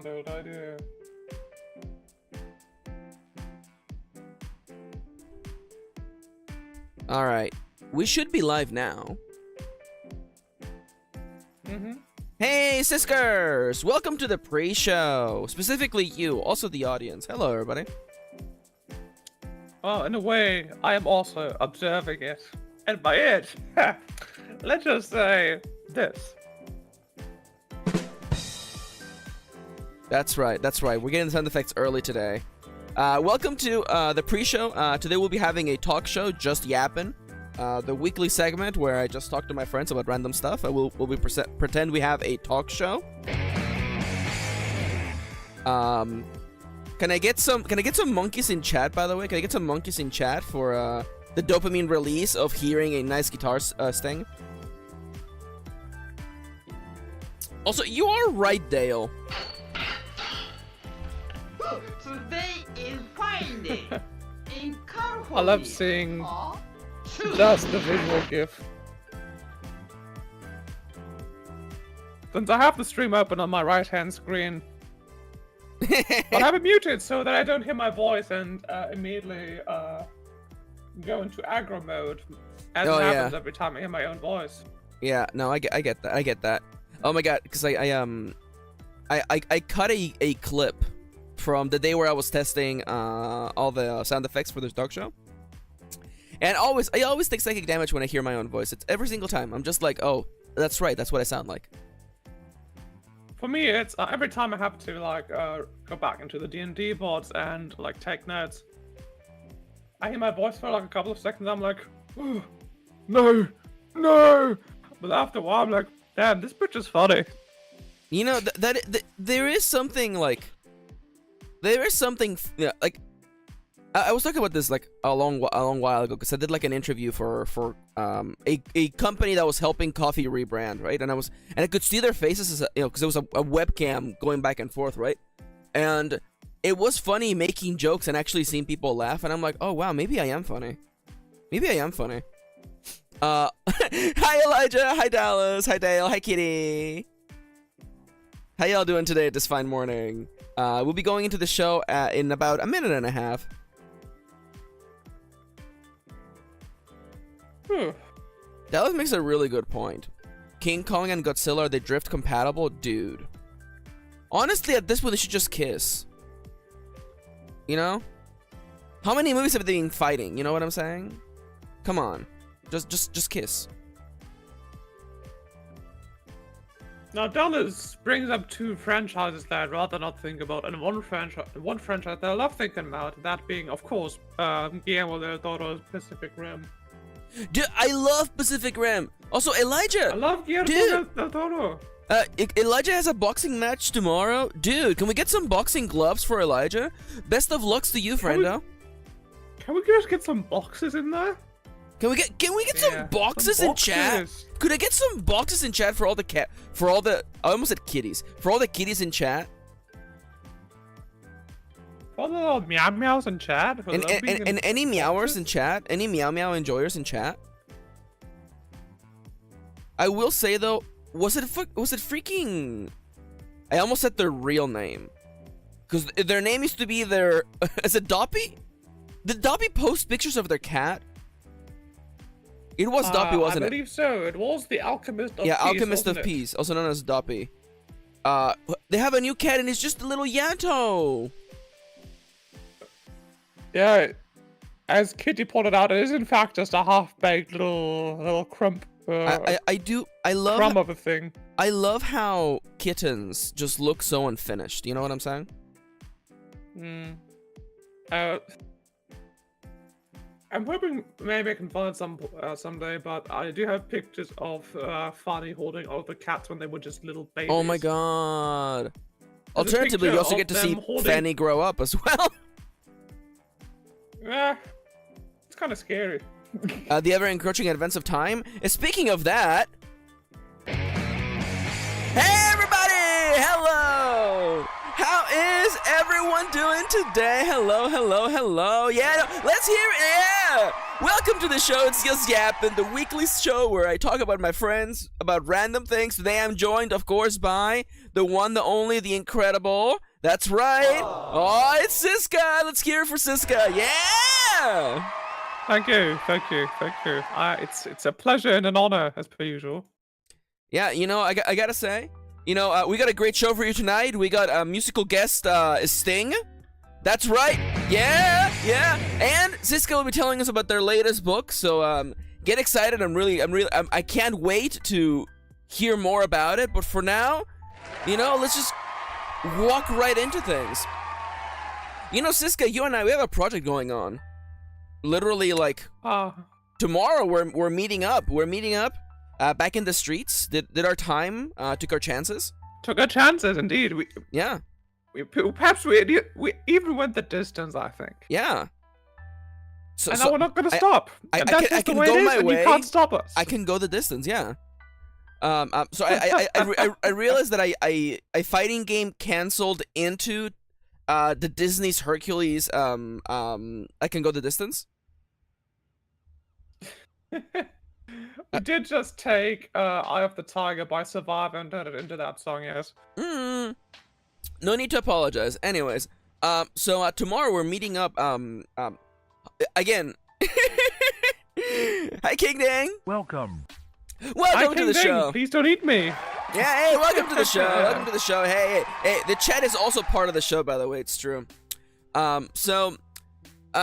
Good idea. Alright. We should be live now. Hey, Ciscers! Welcome to the pre-show. Specifically you, also the audience. Hello, everybody. Well, in a way, I am also observing it. And by it, let's just say this. That's right, that's right. We're getting the sound effects early today. Welcome to the pre-show. Today we'll be having a talk show, Just Yappin. The weekly segment where I just talk to my friends about random stuff. We'll pretend we have a talk show. Can I get some monkeys in chat, by the way? Can I get some monkeys in chat for the dopamine release of hearing a nice guitar sting? Also, you are right, Dale. Today is Friday. In California. I love seeing just the visual GIF. Since I have the stream open on my right-hand screen, I have it muted so that I don't hear my voice and immediately go into aggro mode, as it happens every time I hear my own voice. Yeah, no, I get that. I get that. Oh my god, because I cut a clip from the day where I was testing all the sound effects for this dog show, and I always take psychic damage when I hear my own voice. It's every single time. I'm just like, oh, that's right, that's what I sound like. For me, it's every time I have to like go back into the D&D boards and like take notes. I hear my voice for like a couple of seconds. I'm like, oh, no, but after a while, I'm like, damn, this bitch is funny. You know there is something like. There is something, yeah, like, I was talking about this like a long while ago because I did like an interview for a company that was helping coffee rebrand, right? And I could see their faces, as because it was a webcam going back and forth, right? And it was funny making jokes and actually seeing people laugh, and I'm like, oh wow, maybe I am funny. Maybe I am funny. Hi Elijah, hi Dallas, hi Dale, hi Kitty. How y'all doing today this fine morning? We'll be going into the show in about a minute and a half. Dallas makes a really good point. King Kong and Godzilla, are they drift compatible? Dude. Honestly, at this point, they should just kiss. You know? How many movies have they been fighting? You know what I'm saying? Come on. Just kiss. Now, Dallas brings up two franchises that I'd rather not think about, and one franchise that I love thinking about, that being, of course, Guillermo del Toro's Pacific Rim. Dude, I love Pacific Rim. Also, Elijah. I love Guillermo del Toro. Elijah has a boxing match tomorrow. Dude, can we get some boxing gloves for Elijah? Best of lucks to you, friendo. Can we just get some boxes in there? Can we get some boxes in chat? Could I get some boxes in chat for all the I almost said kitties. For all the kitties in chat? For the little meow meows in chat? And any meowers in chat? Any meow meow enjoyers in chat? I will say though, was it freaking, I almost said their real name. Cause their name used to be their, is it Doppy? Did Doppy post pictures of their cat? It was Doppy, wasn't it? I believe so. It was the Alchemist of Peace. Yeah, Alchemist of Peace, also known as Doppy. They have a new cat and it's just a little Yanto. Yeah, as Kitty pointed out, it is in fact just a half-baked little crumb. I love crumb of a thing. I love how kittens just look so unfinished. You know what I'm saying? I'm hoping maybe I can find some someday, but I do have pictures of Fanny holding all the cats when they were just little babies. Oh my god. Alternatively, you also get to see Fanny grow up as well. Yeah, it's kind of scary. The ever-encroaching advance of time. Speaking of that... Hey everybody! Hello! How is everyone doing today? Hello, hello, hello. Yeah, no, let's hear it. Yeah. Welcome to the show. It's just Yappin, the weekly show where I talk about my friends, about random things. Today I'm joined, of course, by the one, the only, the incredible. That's right. Oh, it's Cisca. Let's hear it for Cisca. Yeah. Thank you. It's a pleasure and an honor, as per usual. Yeah, you know, I gotta say, you know, we got a great show for you tonight. We got a musical guest, Sting. That's right. Yeah. And Cisca will be telling us about their latest book. So, get excited. I can't wait to hear more about it. But for now, you know, let's just walk right into things. You know, Cisca, you and I, we have a project going on. Literally, like, tomorrow we're meeting up. We're meeting up back in the streets. Did our time, took our chances. Took our chances, indeed. We perhaps we even went the distance, I think. Yeah. And now we're not going to stop. I can go my way. You can't stop us. I can go the distance, yeah. So I realized that a fighting game canceled into the Disney's Hercules. I can go the distance. We did just take Eye of the Tiger by Survivor and turned it into that song, yes. No need to apologize. Anyways, so tomorrow we're meeting up. Again. Hi, King Dang. Welcome To the show. Please don't eat me. Yeah, hey, welcome to the show. Welcome to the show. Hey, the chat is also part of the show, by the way. It's true.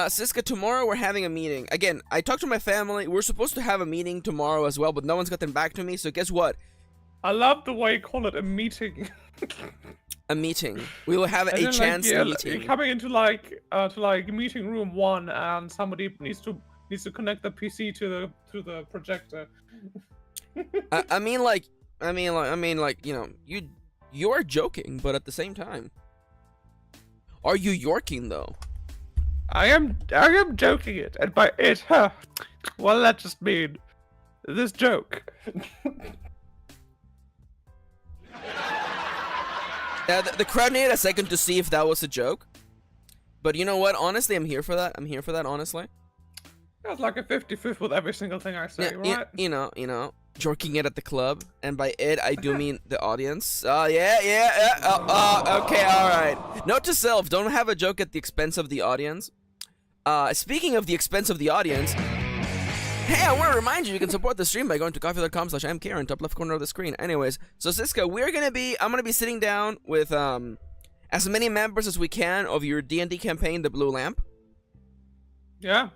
Cisca, tomorrow we're having a meeting. Again, I talked to my family. We're supposed to have a meeting tomorrow as well, but no one's gotten back to me. So guess what? I love the way you call it a meeting. A meeting. We will have a chance meeting. You're coming into to meeting room 1, and somebody needs to connect the PC to the projector. I mean, you know, you are joking, but at the same time, are you yorking though? I am joking it, and by it, well, that just mean this joke. The crowd needed a second to see if that was a joke, but you know what? Honestly, I'm here for that. Honestly. That's like a 50-50 with every single thing I say, right? You know, jorking it at the club, and by it I do mean the audience. Okay, all right. Note to self: don't have a joke at the expense of the audience. Speaking of the expense of the audience, hey, I want to remind you can support the stream by going to coffee.com/ImKirin, top left corner of the screen. Anyways, so Cisca, I'm gonna be sitting down with as many members as we can of your D&D campaign, the Blue Lamp. Yeah.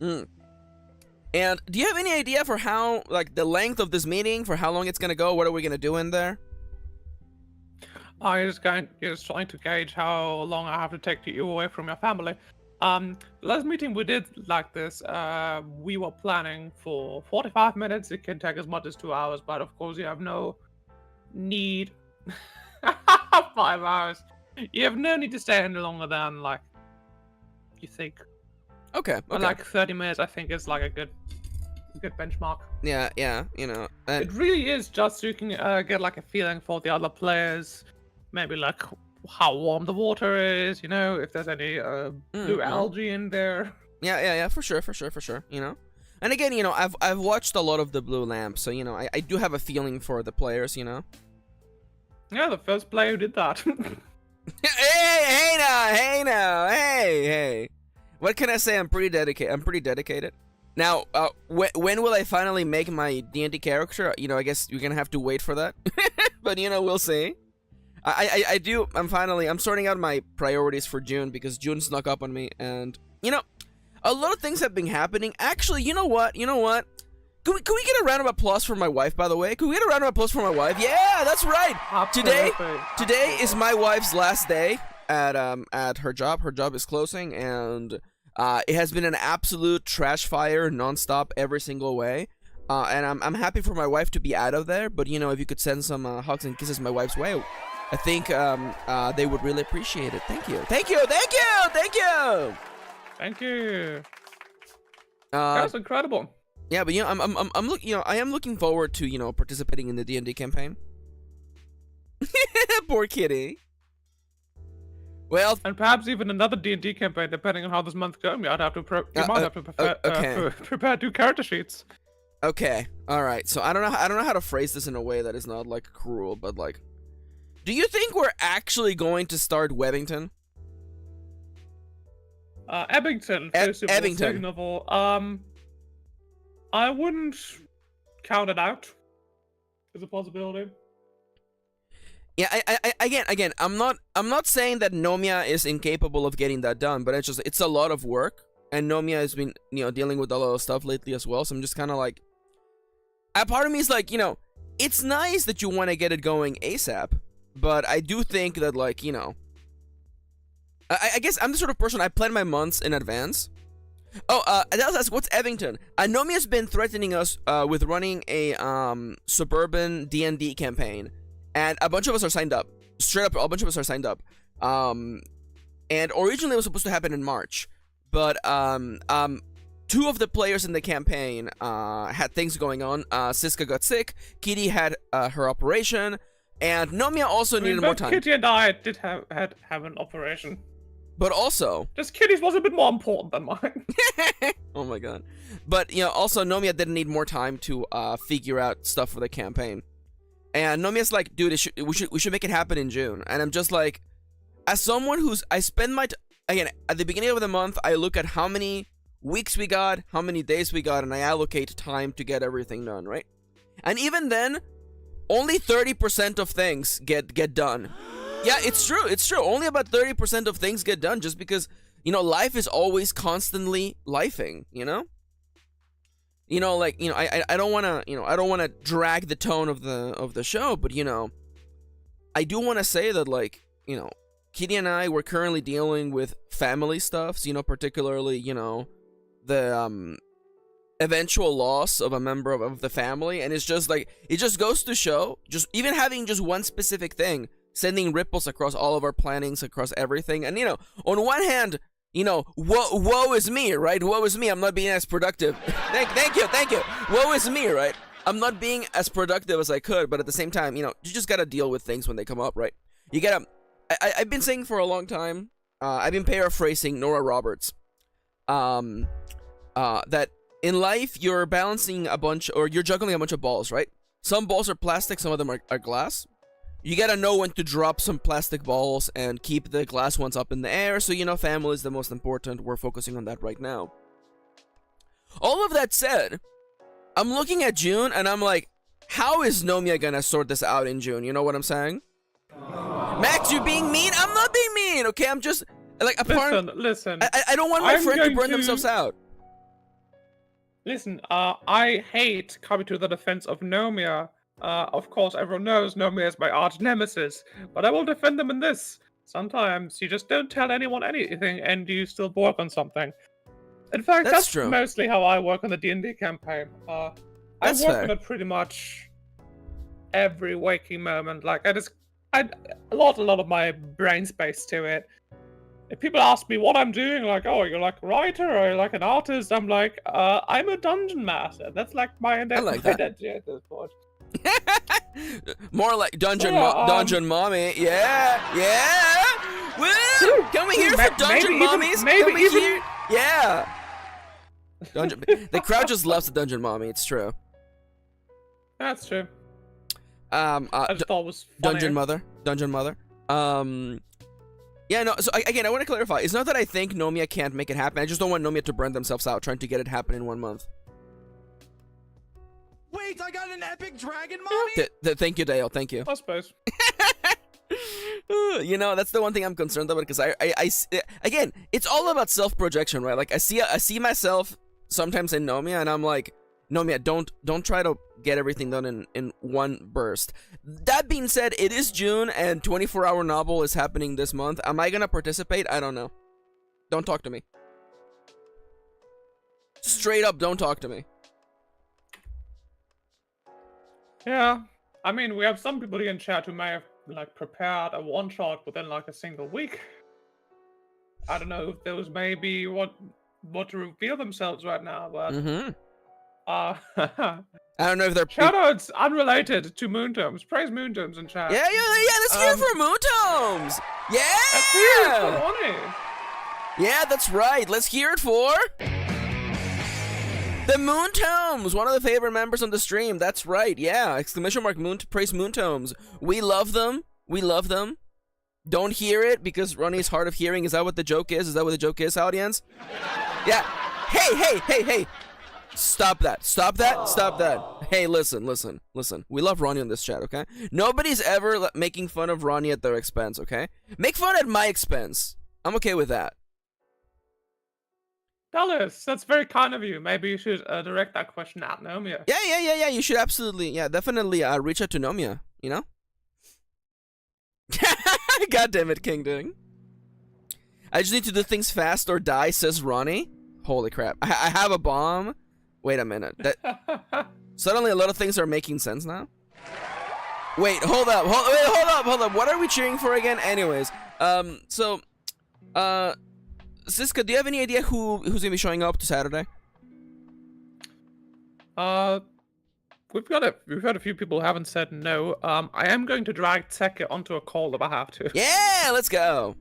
And do you have any idea for how, like, the length of this meeting, for how long it's gonna go? What are we gonna do in there? I'm just trying to gauge how long I have to take you away from your family. Last meeting we did like this. We were planning for 45 minutes. It can take as much as 2 hours, but of course you have no need. 5 hours. You have no need to stay any longer than like you think. Okay. But like 30 minutes, I think is like a good benchmark. Yeah, you know. It really is just so you can get like a feeling for the other players, maybe like how warm the water is, you know, if there's any blue algae in there. Yeah, for sure, you know. And again, you know, I've watched a lot of the Blue Lamp, so you know, I do have a feeling for the players, you know. Yeah, the first player who did that. Hey. What can I say? I'm pretty dedicated. Now, when will I finally make my D&D character? You know, I guess you're gonna have to wait for that. But you know, we'll see. I'm sorting out my priorities for June because June snuck up on me, and you know, a lot of things have been happening. Actually, you know what? Can we get a round of applause for my wife, by the way? Can we get a round of applause for my wife? Yeah, that's right. Today is my wife's last day at her job. Her job is closing, and it has been an absolute trash fire nonstop every single way. And I'm happy for my wife to be out of there, but you know, if you could send some hugs and kisses my wife's way, I think they would really appreciate it. Thank you. That's incredible. Yeah, but you know, I am looking forward to, you know, participating in the D&D campaign. Poor kitty. Well, And perhaps even another D&D campaign, depending on how this month goes. You might have to prepare 2 character sheets. okay, all right. So I don't know how to phrase this in a way that is not like cruel, but like, do you think we're actually going to start Webbington? Ebbington, first of all, Ebbington. second of all, I wouldn't count it out as a possibility. Yeah, again, I'm not saying that Nomia is incapable of getting that done, but it's a lot of work, and Nomia has been dealing with a lot of stuff lately as well. So I'm just kind of like, a part of me is like, it's nice that you want to get it going ASAP, but I do think that like I guess I'm the sort of person I plan my months in advance. Oh, Adele asks, what's Ebbington? Nomia's been threatening us with running a suburban D&D campaign. And a bunch of us are signed up. Straight up, a bunch of us are signed up. And originally it was supposed to happen in March. But 2 of the players in the campaign had things going on. Cisca got sick. Kitty had her operation. And Nomia also needed more time. Kitty and I did have an operation. But also... Just Kitty's was a bit more important than mine. Oh my god. But, also Nomia didn't need more time to figure out stuff for the campaign. And Nomia's like, dude, we should make it happen in June. And I'm just like, as someone I spend again, at the beginning of the month, I look at how many weeks we got, how many days we got, and I allocate time to get everything done, right? And even then, only 30% of things get done. Yeah, it's true. Only about 30% of things get done just because, life is always constantly lifing, I don't want to drag the tone of the show, but I do want to say that like, Kitty and I were currently dealing with family stuffs, particularly, the eventual loss of a member of the family, and it's just like, it just goes to show, just even having just one specific thing sending ripples across all of our plannings, across everything. And on one hand, woe is me, right? Woe is me. I'm not being as productive. Thank you. Woe is me, right? I'm not being as productive as I could, but at the same time, you just gotta deal with things when they come up, right? You gotta. I've been saying for a long time. I've been paraphrasing Nora Roberts. That in life you're balancing you're juggling a bunch of balls, right? Some balls are plastic, some of them are glass. You gotta know when to drop some plastic balls and keep the glass ones up in the air, so family is the most important. We're focusing on that right now. All of that said, I'm looking at June and I'm like, how is Nomia gonna sort this out in June? You know what I'm saying? Max, you're being mean? I'm not being mean, okay? I'm just, like, Listen. I don't want my friend to burn themselves out. Listen, I hate coming to the defense of Nomia. Of course, everyone knows Nomia is my arch nemesis, but I will defend them in this. Sometimes you just don't tell anyone anything, and you still work on something. In fact, that's true. Mostly how I work on the D&D campaign. I work on it pretty much every waking moment. Like, I allot a lot of my brain space to it. If people ask me what I'm doing, like, oh, you're like a writer or you're like an artist, I'm like, I'm a dungeon master. That's like my identity at this point. More like dungeon mommy. Yeah. Woo! Can we hear for dungeon mommies? Yeah. The crowd just loves the dungeon mommy. It's true. That's true. I just thought it was funnier. Dungeon mother. Yeah, no. So again, I want to clarify. It's not that I think Nomia can't make it happen. I just don't want Nomia to burn themselves out trying to get it happen in 1 month. Wait, I got an epic dragon mommy? Thank you, Dale. Thank you. I suppose. That's the one thing I'm concerned about, because I again, it's all about self-projection, right? Like I see myself sometimes in Nomia, and I'm like, Nomia, don't try to get everything done in one burst. That being said, it is June, and 24-hour novel is happening this month. Am I gonna participate? I don't know. Don't talk to me. Straight up, don't talk to me. Yeah, I mean, we have some people in chat who may have like prepared a one-shot within like a single week. I don't know if those may be what to reveal themselves right now, but I don't know if they're shoutouts unrelated to Moontomes. Praise Moontomes in chat. Yeah, let's hear for Moontomes. Let's hear it for Yeah! Ronnie. Yeah, that's right. Let's hear it for the Moontomes, one of the favorite members on the stream. That's right. Yeah, exclamation mark praise Moontomes. We love them. We love them. Don't hear it because Ronnie's hard of hearing. Is that what the joke is? Is that what the joke is, audience? Yeah. Hey. Stop that. Stop that. Hey, listen. We love Ronnie on this chat, okay? Nobody's ever making fun of Ronnie at their expense, okay? Make fun at my expense. I'm okay with that. Dallas, that's very kind of you. Maybe you should direct that question at Nomia. Yeah. You should absolutely, definitely reach out to Nomia, you know? God damn it, King Ding. I just need to do things fast or die, says Ronnie. Holy crap. I have a bomb. Wait a minute. Suddenly a lot of things are making sense now. Wait, hold up. What are we cheering for again? Anyways, Cisca, do you have any idea who's gonna be showing up to Saturday? We've had a few people who haven't said no. I am going to drag Tekka onto a call if I have to. Yeah, let's go.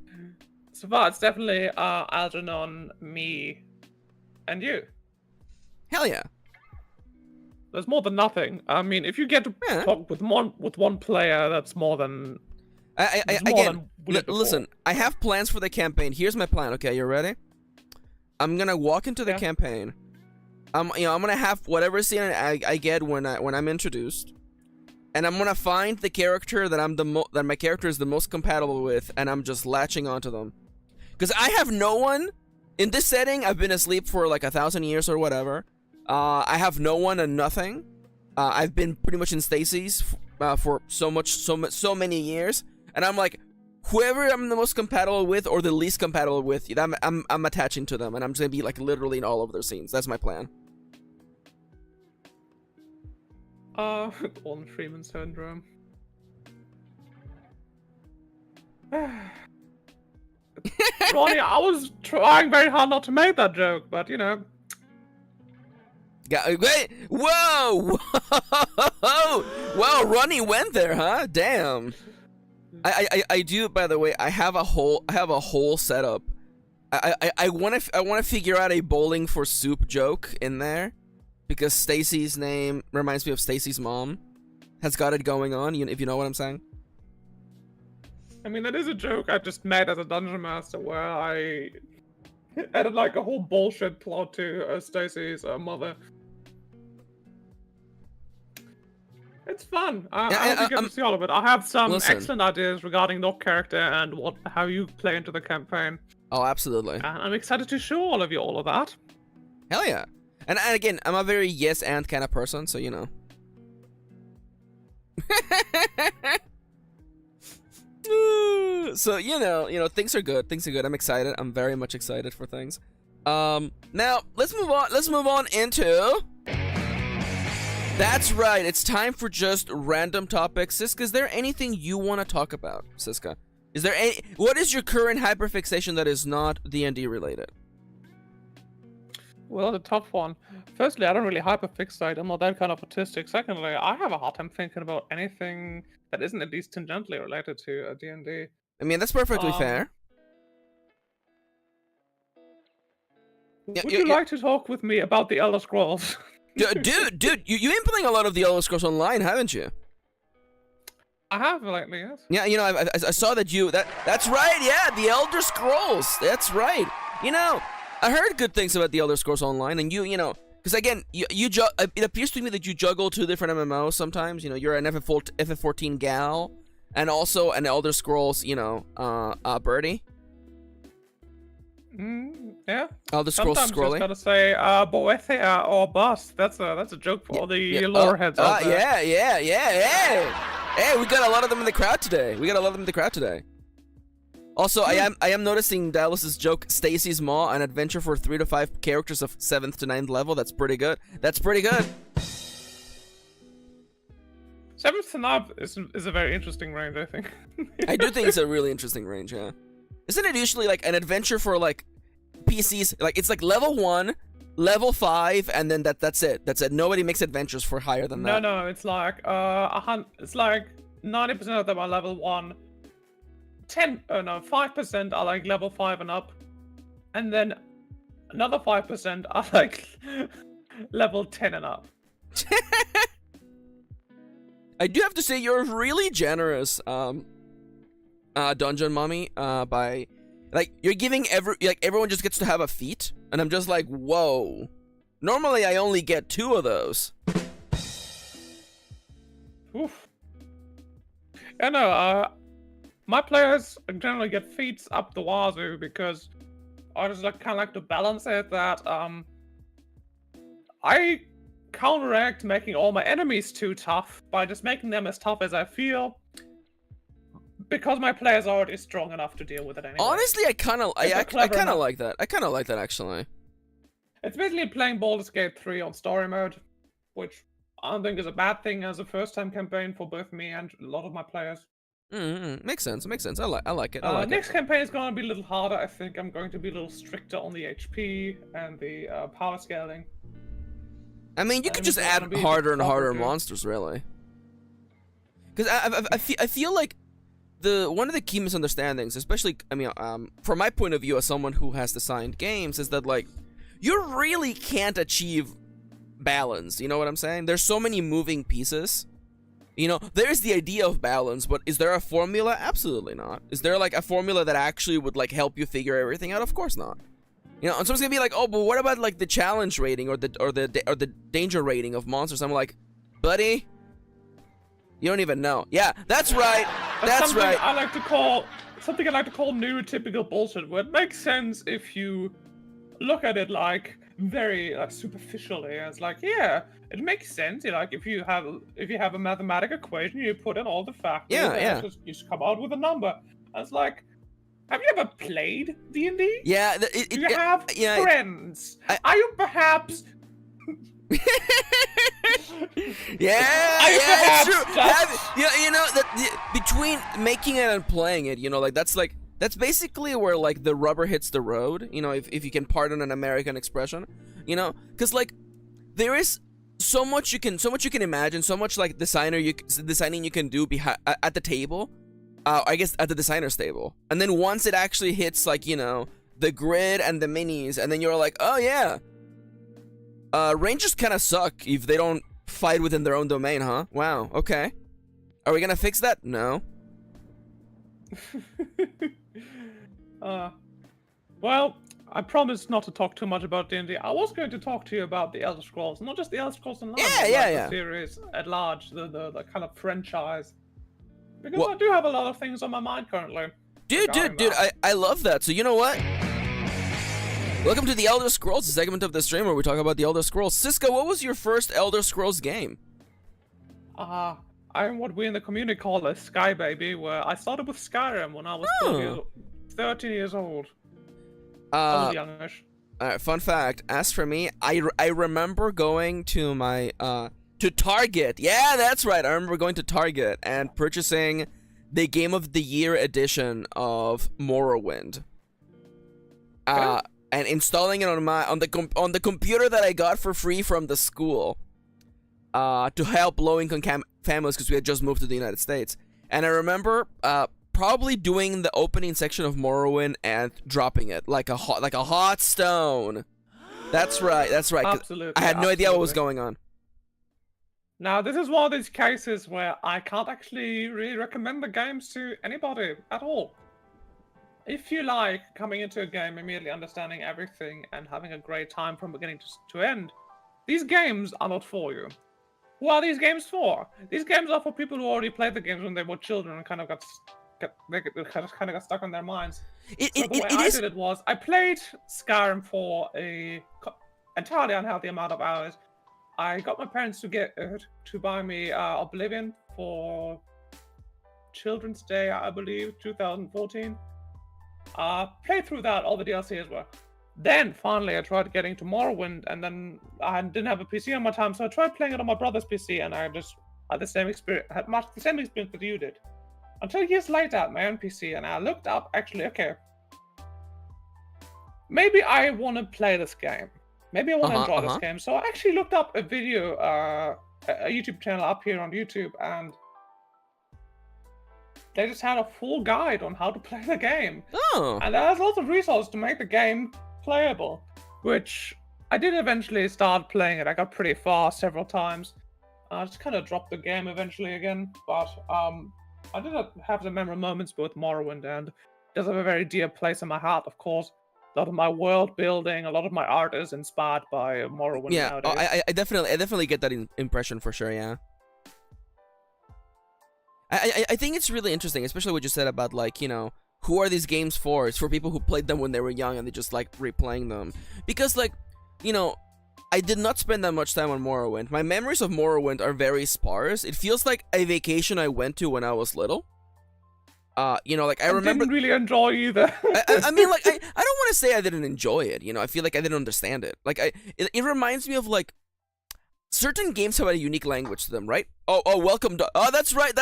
So far, it's definitely Algernon, me, and you. Hell yeah. There's more than nothing. I mean, if you get to talk with one player, that's more than. Listen, I have plans for the campaign. Here's my plan. Okay, you ready? I'm gonna walk into the campaign. I'm gonna have whatever scene I get when I'm introduced, and I'm gonna find the character that my character is the most compatible with, and I'm just latching onto them. Because I have no one in this setting. I've been asleep for like 1,000 years or whatever. I have no one and nothing. I've been pretty much in Stacy's for so many years, and I'm like, whoever I'm the most compatible with or the least compatible with, I'm attaching to them, and I'm just gonna be like literally in all of their scenes. That's my plan. Gordon Freeman syndrome. Ronnie, I was trying very hard not to make that joke, but you know. Wait! Whoa! Wow, Ronnie went there, huh? Damn. I do, by the way. I have a whole setup. I want to figure out a bowling for soup joke in there, because Stacy's name reminds me of Stacy's mom. Has got it going on. If you know what I'm saying. I mean, that is a joke I just made as a dungeon master, where I added like a whole bullshit plot to Stacy's mother. It's fun. I hope you get to see all of it. I have some excellent ideas regarding your character and how you play into the campaign. Oh, absolutely. And I'm excited to show all of you all of that. Hell yeah. And again, I'm a very yes and kind of person, so you know. So you know, things are good. I'm excited. I'm very much excited for things. Now let's move on into. That's right. It's time for just random topics. Cisca, is there anything you want to talk about, Cisca? What is your current hyperfixation that is not D&D related? Well, the tough one. Firstly, I don't really hyperfixate. I'm not that kind of autistic. Secondly, I have a hard time thinking about anything that isn't at least tangentially related to D&D. I mean, that's perfectly fair. Would you like to talk with me about the Elder Scrolls? Dude, you've been playing a lot of the Elder Scrolls Online, haven't you? I have lately, yes. Yeah, you know, I saw that that's right, yeah, the Elder Scrolls, that's right. You know, I heard good things about the Elder Scrolls Online, and you know, because again, it appears to me that you juggle two different MMOs sometimes. You know, you're an FF14 gal, and also an Elder Scrolls, you know, birdie. Yeah. Elder Scrolls Sometimes scrolling. you just gotta say Boethia or bust. That's a joke for all the lore heads out there. Yeah. Hey, we got a lot of them in the crowd today. Also, I am noticing Dallas's joke, Stacy's Maw, an adventure for 3 to 5 characters of 7th to 9th level. That's pretty good. 7th to 9th is a very interesting range, I think. I do think it's a really interesting range, yeah. Isn't it usually like an adventure for like PCs? Like it's like level 1, level 5, and then that's it. Nobody makes adventures for higher than that. No, it's like it's like 90% of them are level 1. 5% are like level 5 and up, and then another 5% are like level 10 and up. I do have to say you're really generous, Dungeon Mommy, by like you're giving everyone just gets to have a feat, and I'm just like, whoa. Normally I only get 2 of those. Oof. Yeah, no, my players generally get feats up the wazoo because I just like kind of like to balance it that I counteract making all my enemies too tough by just making them as tough as I feel, because my players are already strong enough to deal with it anyway. Honestly, I kind of like that. I kind of like that actually. It's basically playing Baldur's Gate 3 on story mode, which I don't think is a bad thing as a first-time campaign for both me and a lot of my players. Makes sense. I like it. Next campaign is going to be a little harder. I think I'm going to be a little stricter on the HP and the power scaling. I mean, you could just add harder and harder monsters, really. Because I feel like one of the key misunderstandings, especially, I mean, from my point of view as someone who has designed games, is that like you really can't achieve balance. You know what I'm saying? There's so many moving pieces. You know, there's the idea of balance, but is there a formula? Absolutely not. Is there like a formula that actually would like help you figure everything out? Of course not. You know, and someone's gonna be like, "Oh, but what about like the challenge rating or the danger rating of monsters?" I'm like, "Buddy, you don't even know." Yeah, that's right. That's right. I like to call neurotypical bullshit, where it makes sense if you look at it like very superficially. It's like, yeah, it makes sense. You know, like if you have a mathematical equation, you put in all the factors. Yeah. You just come out with a number. And it's like, have you ever played D&D? Yeah. Do you have friends? Are you perhaps? Yeah, it's true. You know that between making it and playing it, you know, like that's basically where like the rubber hits the road. You know, if you can pardon an American expression, you know, because like there is so much you can imagine, so much like designing you can do at the table. I guess at the designer's table, and then once it actually hits like, you know, the grid and the minis, and then you're like, oh yeah, rangers kind of suck if they don't fight within their own domain, huh? Wow, okay. Are we gonna fix that? No. Well, I promised not to talk too much about D&D. I was going to talk to you about the Elder Scrolls, not just the Elder Scrolls Online, but the series at large, the kind of franchise. Because I do have a lot of things on my mind currently. Dude, I love that. So you know what? Welcome to the Elder Scrolls, a segment of the stream where we talk about the Elder Scrolls. Cisca, what was your first Elder Scrolls game? I'm what we in the community call a Sky Baby, where I started with Skyrim when I was 13 years old. I was youngish. Alright, fun fact. As for me, I remember going to my, to Target. Yeah, that's right. I remember going to Target and purchasing the Game of the Year edition of Morrowind. And installing it on the computer that I got for free from the school. To help low-income families because we had just moved to the United States. And I remember probably doing the opening section of Morrowind and dropping it like a hot stone. That's right. Absolutely. I had no idea what was going on. Now, this is one of these cases where I can't actually really recommend the games to anybody at all. If you like coming into a game, immediately understanding everything, and having a great time from beginning to end, these games are not for you. Who are these games for? These games are for people who already played the games when they were children and kind of got stuck on their minds. The way I did it was I played Skyrim for a entirely unhealthy amount of hours. I got my parents to buy me Oblivion for Children's Day, I believe, 2014. Played through that, all the DLC as well. Then, finally, I tried getting to Morrowind, and then I didn't have a PC on my time, so I tried playing it on my brother's PC, and I just had the same experience that you did. Until years later, at my own PC, and I looked up, actually, okay, maybe I want to play this game. Maybe I want to enjoy this game. So I actually looked up a video, a YouTube channel up here on YouTube, and they just had a full guide on how to play the game. Oh. And there's lots of resources to make the game playable, which I did eventually start playing it. I got pretty far several times. I just kind of dropped the game eventually again, but I did have some memorable moments with Morrowind, and it does have a very dear place in my heart, of course. A lot of my world building, a lot of my art is inspired by Morrowind Yeah, nowadays. I definitely get that impression for sure. Yeah. I think it's really interesting, especially what you said about, like, you know, who are these games for? It's for people who played them when they were young and they just like replaying them. Because, like, you know, I did not spend that much time on Morrowind. My memories of Morrowind are very sparse. It feels like a vacation I went to when I was little. You know, like, I remember... didn't really enjoy either. I mean, like, I don't want to say I didn't enjoy it, you know? I feel like I didn't understand it. Like, it reminds me of, like, certain games have a unique language to them, right? Oh, welcome to... Oh, that's right.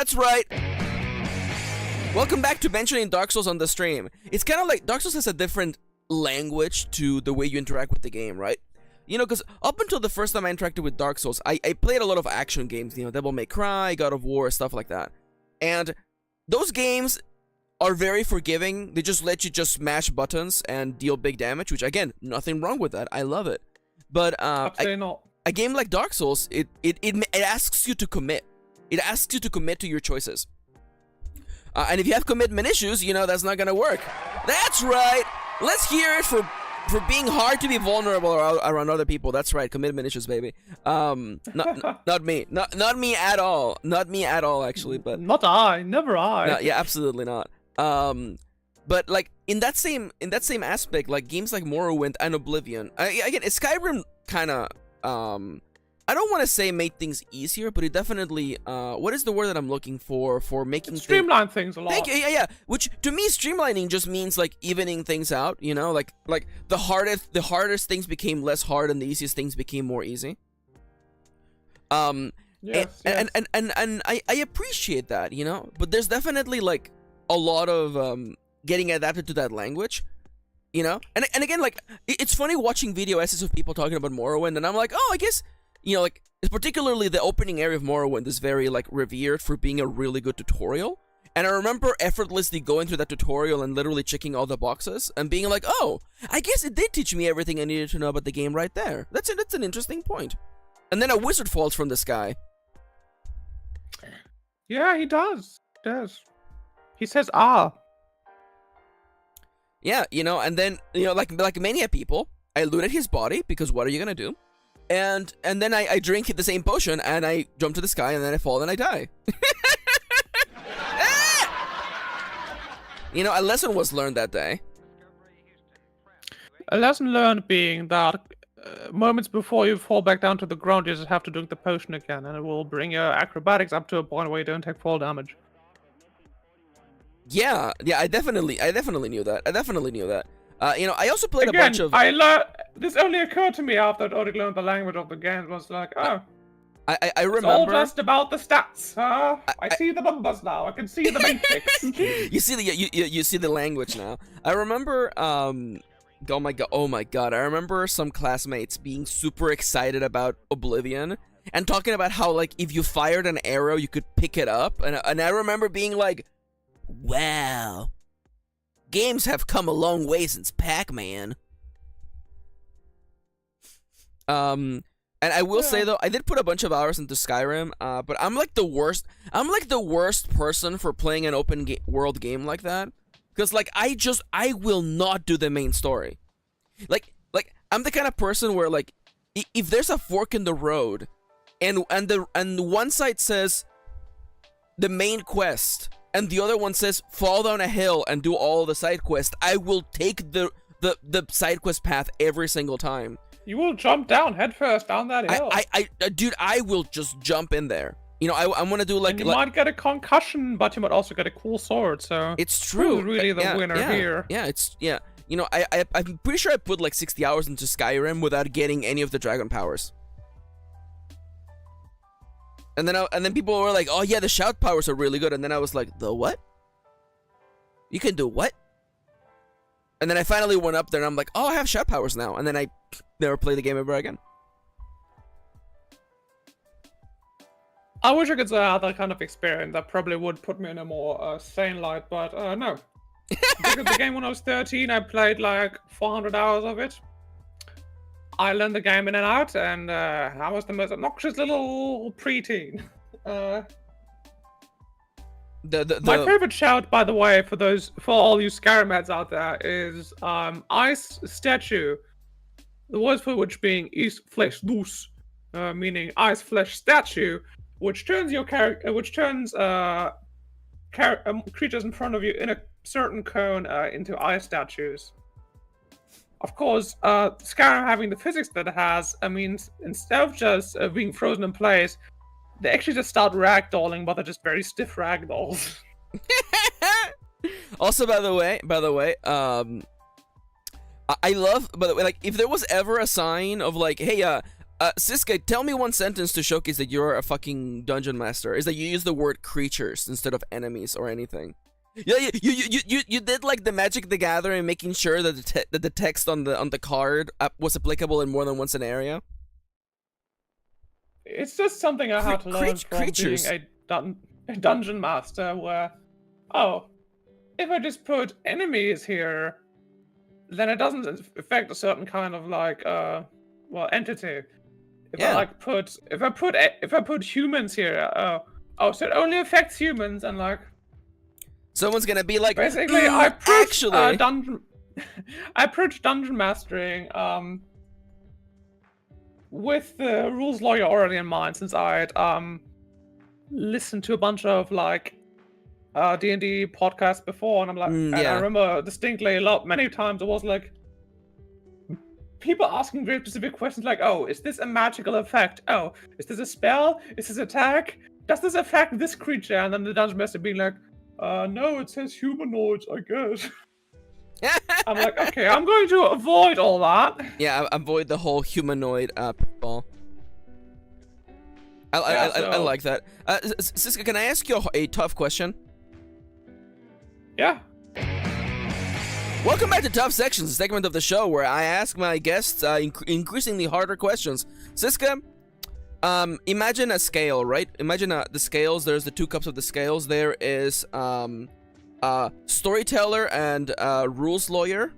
Welcome back to mentioning Dark Souls on the stream. It's kind of like Dark Souls has a different language to the way you interact with the game, right? You know, because up until the first time I interacted with Dark Souls, I played a lot of action games, you know, Devil May Cry, God of War, stuff like that. And those games are very forgiving. They just let you just smash buttons and deal big damage, which, again, nothing wrong with that. I love it. But Absolutely not. A game like Dark Souls, it asks you to commit. It asks you to commit to your choices. And if you have commitment issues, you know, that's not gonna work. That's right! Let's hear it for being hard to be vulnerable around other people. That's right, commitment issues, baby. Not me. Not me at all. Not me at all, actually, but... Not I. Never I. No, yeah, absolutely not. But, like, in that same aspect, like, games like Morrowind and Oblivion... Again, Skyrim kind of... I don't want to say made things easier, but it definitely, what is the word that I'm looking for making streamline things a lot. Thank you, yeah. Which, to me, streamlining just means, like, evening things out, you know? Like the hardest things became less hard and the easiest things became more easy. Yes. And I appreciate that, you know? But there's definitely, like, a lot of, getting adapted to that language. You know? And again, like, it's funny watching video essays of people talking about Morrowind, and I'm like, oh, I guess... You know, like, particularly the opening area of Morrowind is very, like, revered for being a really good tutorial. And I remember effortlessly going through that tutorial and literally checking all the boxes and being like, oh, I guess it did teach me everything I needed to know about the game right there. That's an interesting point. And then a wizard falls from the sky. Yeah, he does. He does. He says, ah. Yeah, you know, and then, you know, like many people, I looted his body, because what are you gonna do? And then I drink the same potion, and I jump to the sky, and then I fall, and I die. You know, a lesson was learned that day. A lesson learned being that moments before you fall back down to the ground, you just have to drink the potion again, and it will bring your acrobatics up to a point where you don't take fall damage. Yeah, I definitely knew that. You know, I also played Again, a bunch of... This only occurred to me after I'd already learned the language of the game. It was like, oh. I remember... It's all just about the stats, huh? I see the numbers now. I can see the matrix. You see you see the language now. I remember, oh my god, I remember some classmates being super excited about Oblivion and talking about how, like, if you fired an arrow, you could pick it up. And I remember being like, wow. Games have come a long way since Pac-Man. And I will say though, I did put a bunch of hours into Skyrim, but I'm like the worst person for playing an open world game like that. Because, like, I will not do the main story. Like I'm the kind of person where, like, if there's a fork in the road, and one side says the main quest, and the other one says fall down a hill and do all the side quests, I will take the side quest path every single time. You will jump down headfirst down that hill. Dude, I will just jump in there. You know, I'm gonna do like... And you might get a concussion, but you might also get a cool sword, so... It's true. Who's really the winner here? Yeah, yeah. You know, I'm pretty sure I put like 60 hours into Skyrim without getting any of the dragon powers. And then people were like, oh yeah, the shout powers are really good. And then I was like, the what? You can do what? And then I finally went up there and I'm like, oh, I have shout powers now. And then I never play the game ever again. I wish I could say I had that kind of experience. That probably would put me in a more sane light, but no. Because the game when I was 13, I played like 400 hours of it. I learned the game in and out, and I was the most obnoxious little preteen. My favorite shout, by the way, for all you Scarameds out there, is Ice Statue. The words for which being East Flesh Loose, meaning Ice Flesh Statue, which turns your character, creatures in front of you in a certain cone into ice statues. Of course, Skyrim having the physics that it has, means instead of just being frozen in place, they actually just start ragdolling, but they're just very stiff ragdolls. Also, by the way, I love, by the way, like, if there was ever a sign of like, hey, Cisca, tell me one sentence to showcase that you're a fucking dungeon master, is that you use the word creatures instead of enemies or anything. Yeah, you did like the Magic the Gathering, making sure that the text on the card was applicable in more than one scenario. It's just something I had to learn from creatures. being a dungeon master, where, if I just put enemies here, then it doesn't affect a certain kind of like entity. If I put humans here, so it only affects humans, and like someone's gonna be like, basically, I approach dungeon mastering with the rules lawyer already in mind, since I had listened to a bunch of like D&D podcasts before, and I'm like, and I remember distinctly many times it was like people asking very specific questions like, oh, is this a magical effect? Oh, is this a spell? Is this attack? Does this affect this creature? And then the dungeon master being like, no, it says humanoids, I guess. I'm like, okay, I'm going to avoid all that. Yeah, avoid the whole humanoid ball. I like that. Cisca, can I ask you a tough question? Yeah. Welcome back to Tough Sections, a segment of the show where I ask my guests increasingly harder questions. Cisca, imagine a scale, right? Imagine the scales. There's the 2 cups of the scales. There is storyteller and rules lawyer.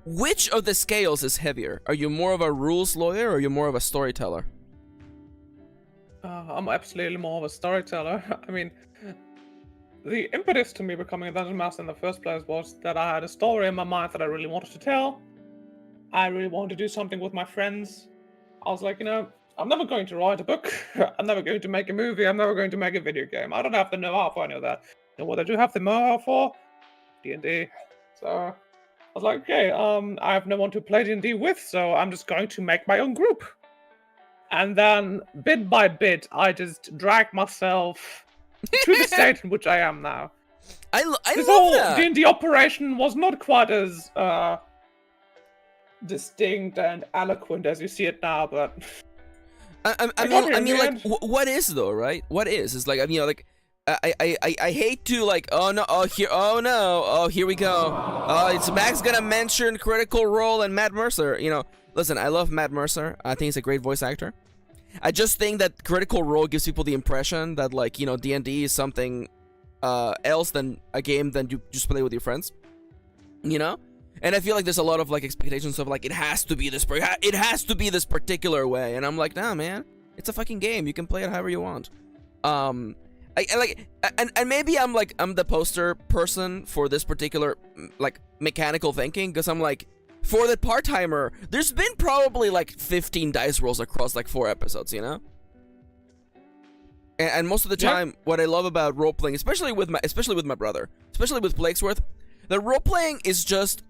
Which of the scales is heavier? Are you more of a rules lawyer or are you more of a storyteller? I'm absolutely more of a storyteller. I mean, the impetus to me becoming a dungeon master in the first place was that I had a story in my mind that I really wanted to tell. I really wanted to do something with my friends. I was like, I'm never going to write a book. I'm never going to make a movie. I'm never going to make a video game. I don't have the know-how for any of that. You know what I do have the know-how for? D&D. So I was like, okay, I have no one to play D&D with, so I'm just going to make my own group. And then, bit by bit, I just dragged myself to the state in which I am now. This whole that. D&D operation was not quite as distinct and eloquent as you see it now, but I mean, like, what is though, right? What is? It's like, like, I hate to like, here we go. It's Max gonna mention Critical Role and Matt Mercer. Listen, I love Matt Mercer. I think he's a great voice actor. I just think that Critical Role gives people the impression that, like, D&D is something else than a game that you just play with your friends. And I feel like there's a lot of like expectations of like it has to be this particular way, and I'm like, nah, man, it's a fucking game. You can play it however you want. And maybe I'm the poster person for this particular like mechanical thinking, because I'm like, for the part-timer, there's been probably like 15 dice rolls across like 4 episodes, And most of the time, what I love about role-playing, especially with my brother, especially with Blakesworth, the role-playing is just,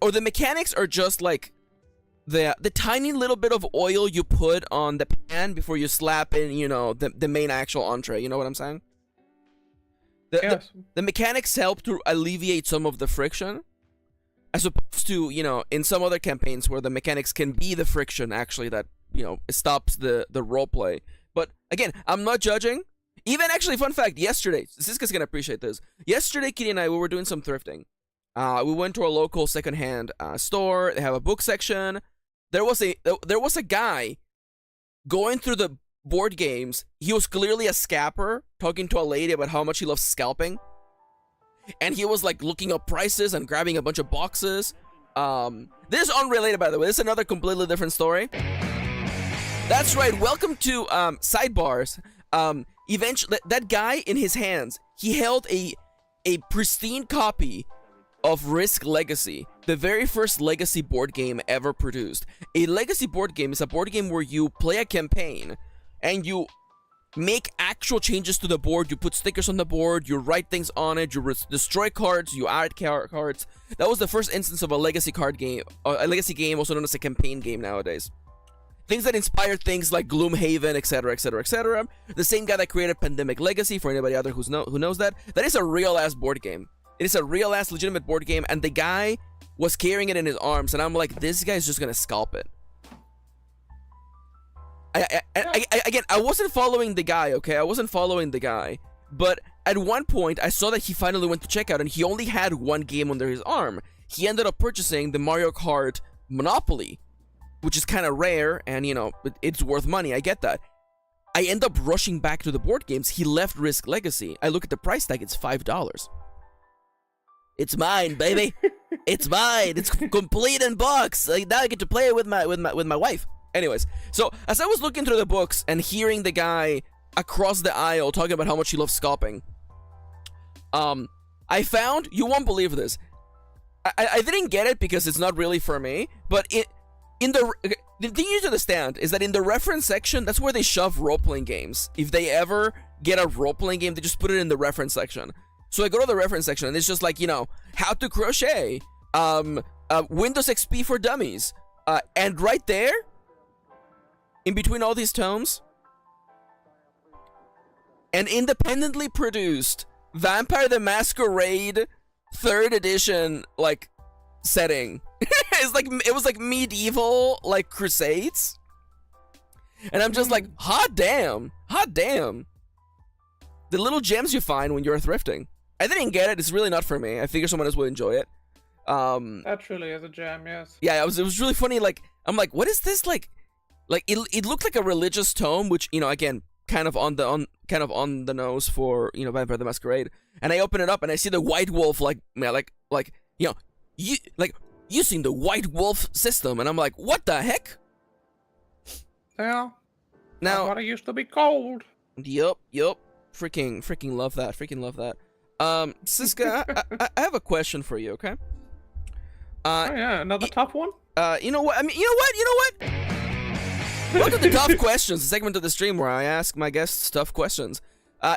or the mechanics are just like the tiny little bit of oil you put on the pan before you slap in, the main actual entree. You know what I'm saying? Yes. The mechanics help to alleviate some of the friction, as opposed to, in some other campaigns where the mechanics can be the friction actually that, stops the roleplay. But again, I'm not judging. Even actually, fun fact, yesterday, Cisca's gonna appreciate this. Yesterday, Kirin and I, we were doing some thrifting. We went to a local secondhand store. They have a book section. There was a guy going through the board games, he was clearly a scalper talking to a lady about how much he loves scalping. And he was like looking up prices and grabbing a bunch of boxes. This is unrelated, by the way. This is another completely different story. That's right. Welcome to Sidebars. Eventually, that guy in his hands, he held a pristine copy of Risk Legacy, the very first Legacy board game ever produced. A Legacy board game is a board game where you play a campaign and you make actual changes to the board. You put stickers on the board, you write things on it, you destroy cards, you add cards. That was the first instance of a Legacy card game, a Legacy game, also known as a campaign game nowadays. Things that inspired things like Gloomhaven, etc., etc., etc. The same guy that created Pandemic Legacy, for anybody out there who knows that. That is a real-ass board game. It is a real-ass legitimate board game, and the guy was carrying it in his arms, and I'm like, this guy's just gonna scalp it. Again, I wasn't following the guy, okay? I wasn't following the guy. But at one point, I saw that he finally went to checkout, and he only had one game under his arm. He ended up purchasing the Mario Kart Monopoly, which is kind of rare, and, you know, it's worth money. I get that. I end up rushing back to the board games. He left Risk Legacy. I look at the price tag. It's $5. It's mine, baby. It's mine. It's complete in box. Like, now I get to play it with my wife. Anyways, so as I was looking through the books and hearing the guy across the aisle talking about how much he loves scalping, I found, you won't believe this. I didn't get it because it's not really for me, but the thing you need to understand is that in the reference section, that's where they shove role-playing games. If they ever get a role-playing game, they just put it in the reference section. So I go to the reference section, and it's just like, you know, how to crochet, Windows XP for dummies, and right there, in between all these tomes, an independently produced Vampire the Masquerade 3rd edition, like, setting. It was like medieval, like, crusades. And I'm just like, hot damn. The little gems you find when you're thrifting. I didn't get it. It's really not for me. I figure someone else would enjoy it. That truly is a gem, yes. Yeah, it was really funny. Like, I'm like, what is this? Like it looked like a religious tome, which, you know, again, kind of on the nose for, you know, Vampire the Masquerade. And I open it up and I see the White Wolf, like, you know, you seen the White Wolf system, and I'm like, what the heck? Yeah. Now, what it used to be called. Yup. Freaking love that. Cisca, I have a question for you, okay? Oh yeah, another tough one? You know what? You know what? Welcome to Tough Questions, the segment of the stream where I ask my guests tough questions.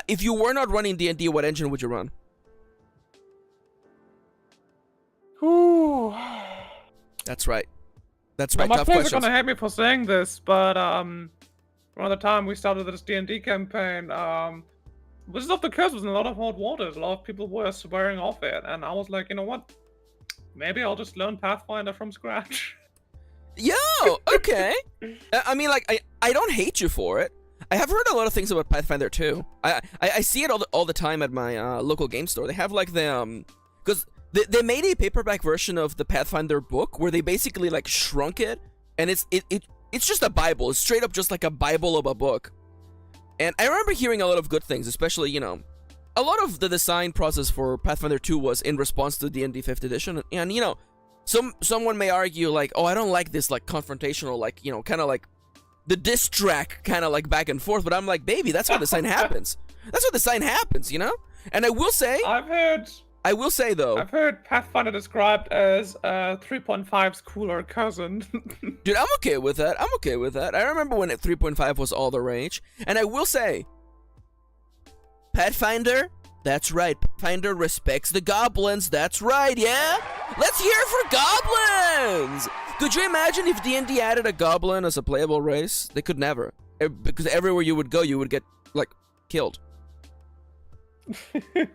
If you were not running D&D, what engine would you run? Ooh. That's right. Well, tough my friends questions. are gonna hate me for saying this, but around the time we started this D&D campaign, Wizards of the Coast was in a lot of hot waters. A lot of people were swearing off it, and I was like, you know what? Maybe I'll just learn Pathfinder from scratch. Yo, okay. I mean, like, I don't hate you for it. I have heard a lot of things about Pathfinder too. I see it all the time at my local game store. They have like the because they made a paperback version of the Pathfinder book where they basically like shrunk it, and it's just a Bible. It's straight up just like a Bible of a book. And I remember hearing a lot of good things, especially, you know, a lot of the design process for Pathfinder 2 was in response to D&D 5th edition, and you know, someone may argue like, oh, I don't like this like confrontational, like, you know, kind of like the diss track kind of like back and forth, but I'm like, baby, that's how the sign happens. That's how the sign happens, you know? And I will say, though, I've heard Pathfinder described as 3.5's cooler cousin. Dude, I'm okay with that. I remember when 3.5 was all the rage. And I will say, Pathfinder, that's right. Pathfinder respects the goblins. That's right, yeah? Let's hear it for goblins! Could you imagine if D&D added a goblin as a playable race? They could never. Because everywhere you would go, you would get, like, killed.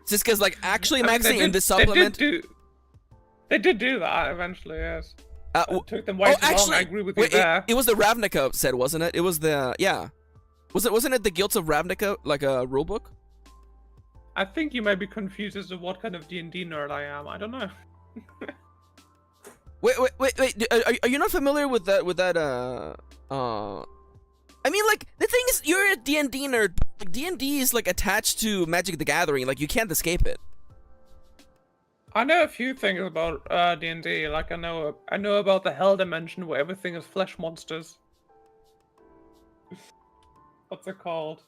Cisca's like, actually, Maxi, in this supplement... They did do that eventually, yes. It took them way too long, I agree with you there. It was the Ravnica set, wasn't it? It was the... Yeah. Wasn't it the Guilds of Ravnica, like a rulebook? I think you may be confused as to what kind of D&D nerd I am. I don't know. Wait. Are you not familiar with that I mean, like, the thing is, you're a D&D nerd. Like, D&D is, like, attached to Magic the Gathering. Like, you can't escape it. I know a few things about D&D. Like I know about the Hell Dimension where everything is flesh monsters. What's it called?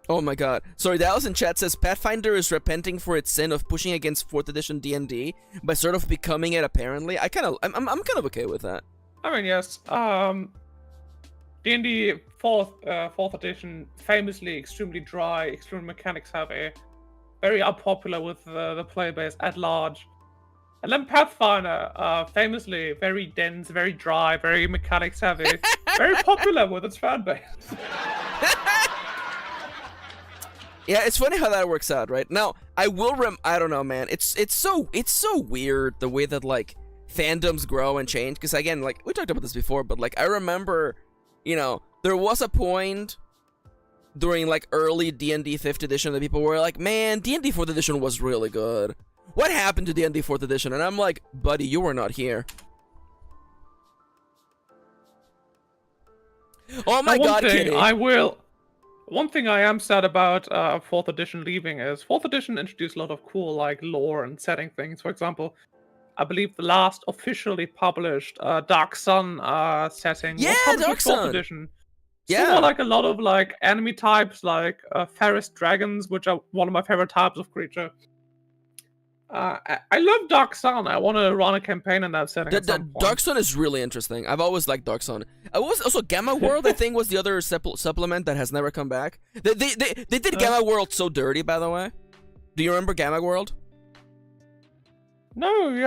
Oh my god. Sorry, Dallas in chat says Pathfinder is repenting for its sin of pushing against 4th edition D&D by sort of becoming it, apparently. I'm kind of okay with that. I mean, yes. D&D 4th edition, famously extremely dry, extremely mechanics heavy, very unpopular with the player base at large. And then Pathfinder, famously very dense, very dry, very mechanics heavy, very popular with its fan base. Yeah, it's funny how that works out, right? Now, I don't know, man. It's so weird the way that like fandoms grow and change. Because again, like we talked about this before, but like I remember, you know, there was a point during like early D&D 5th edition that people were like, man, D&D 4th edition was really good. What happened to D&D 4th edition? And I'm like, buddy, you were not here. Oh my god, Kitty. One thing I am sad about 4th edition leaving is 4th edition introduced a lot of cool like lore and setting things. For example, I believe the last officially published Dark Sun setting was published Dark in 4th Sun. edition. Yeah. So like a lot of like enemy types like Ferris dragons, which are one of my favorite types of creature. I love Dark Sun. I want to run a campaign in that setting. Dark Sun is really interesting. I've always liked Dark Sun. I was also Gamma World. I think was the other supplement that has never come back. They did Gamma World so dirty, by the way. Do you remember Gamma World? No, you'll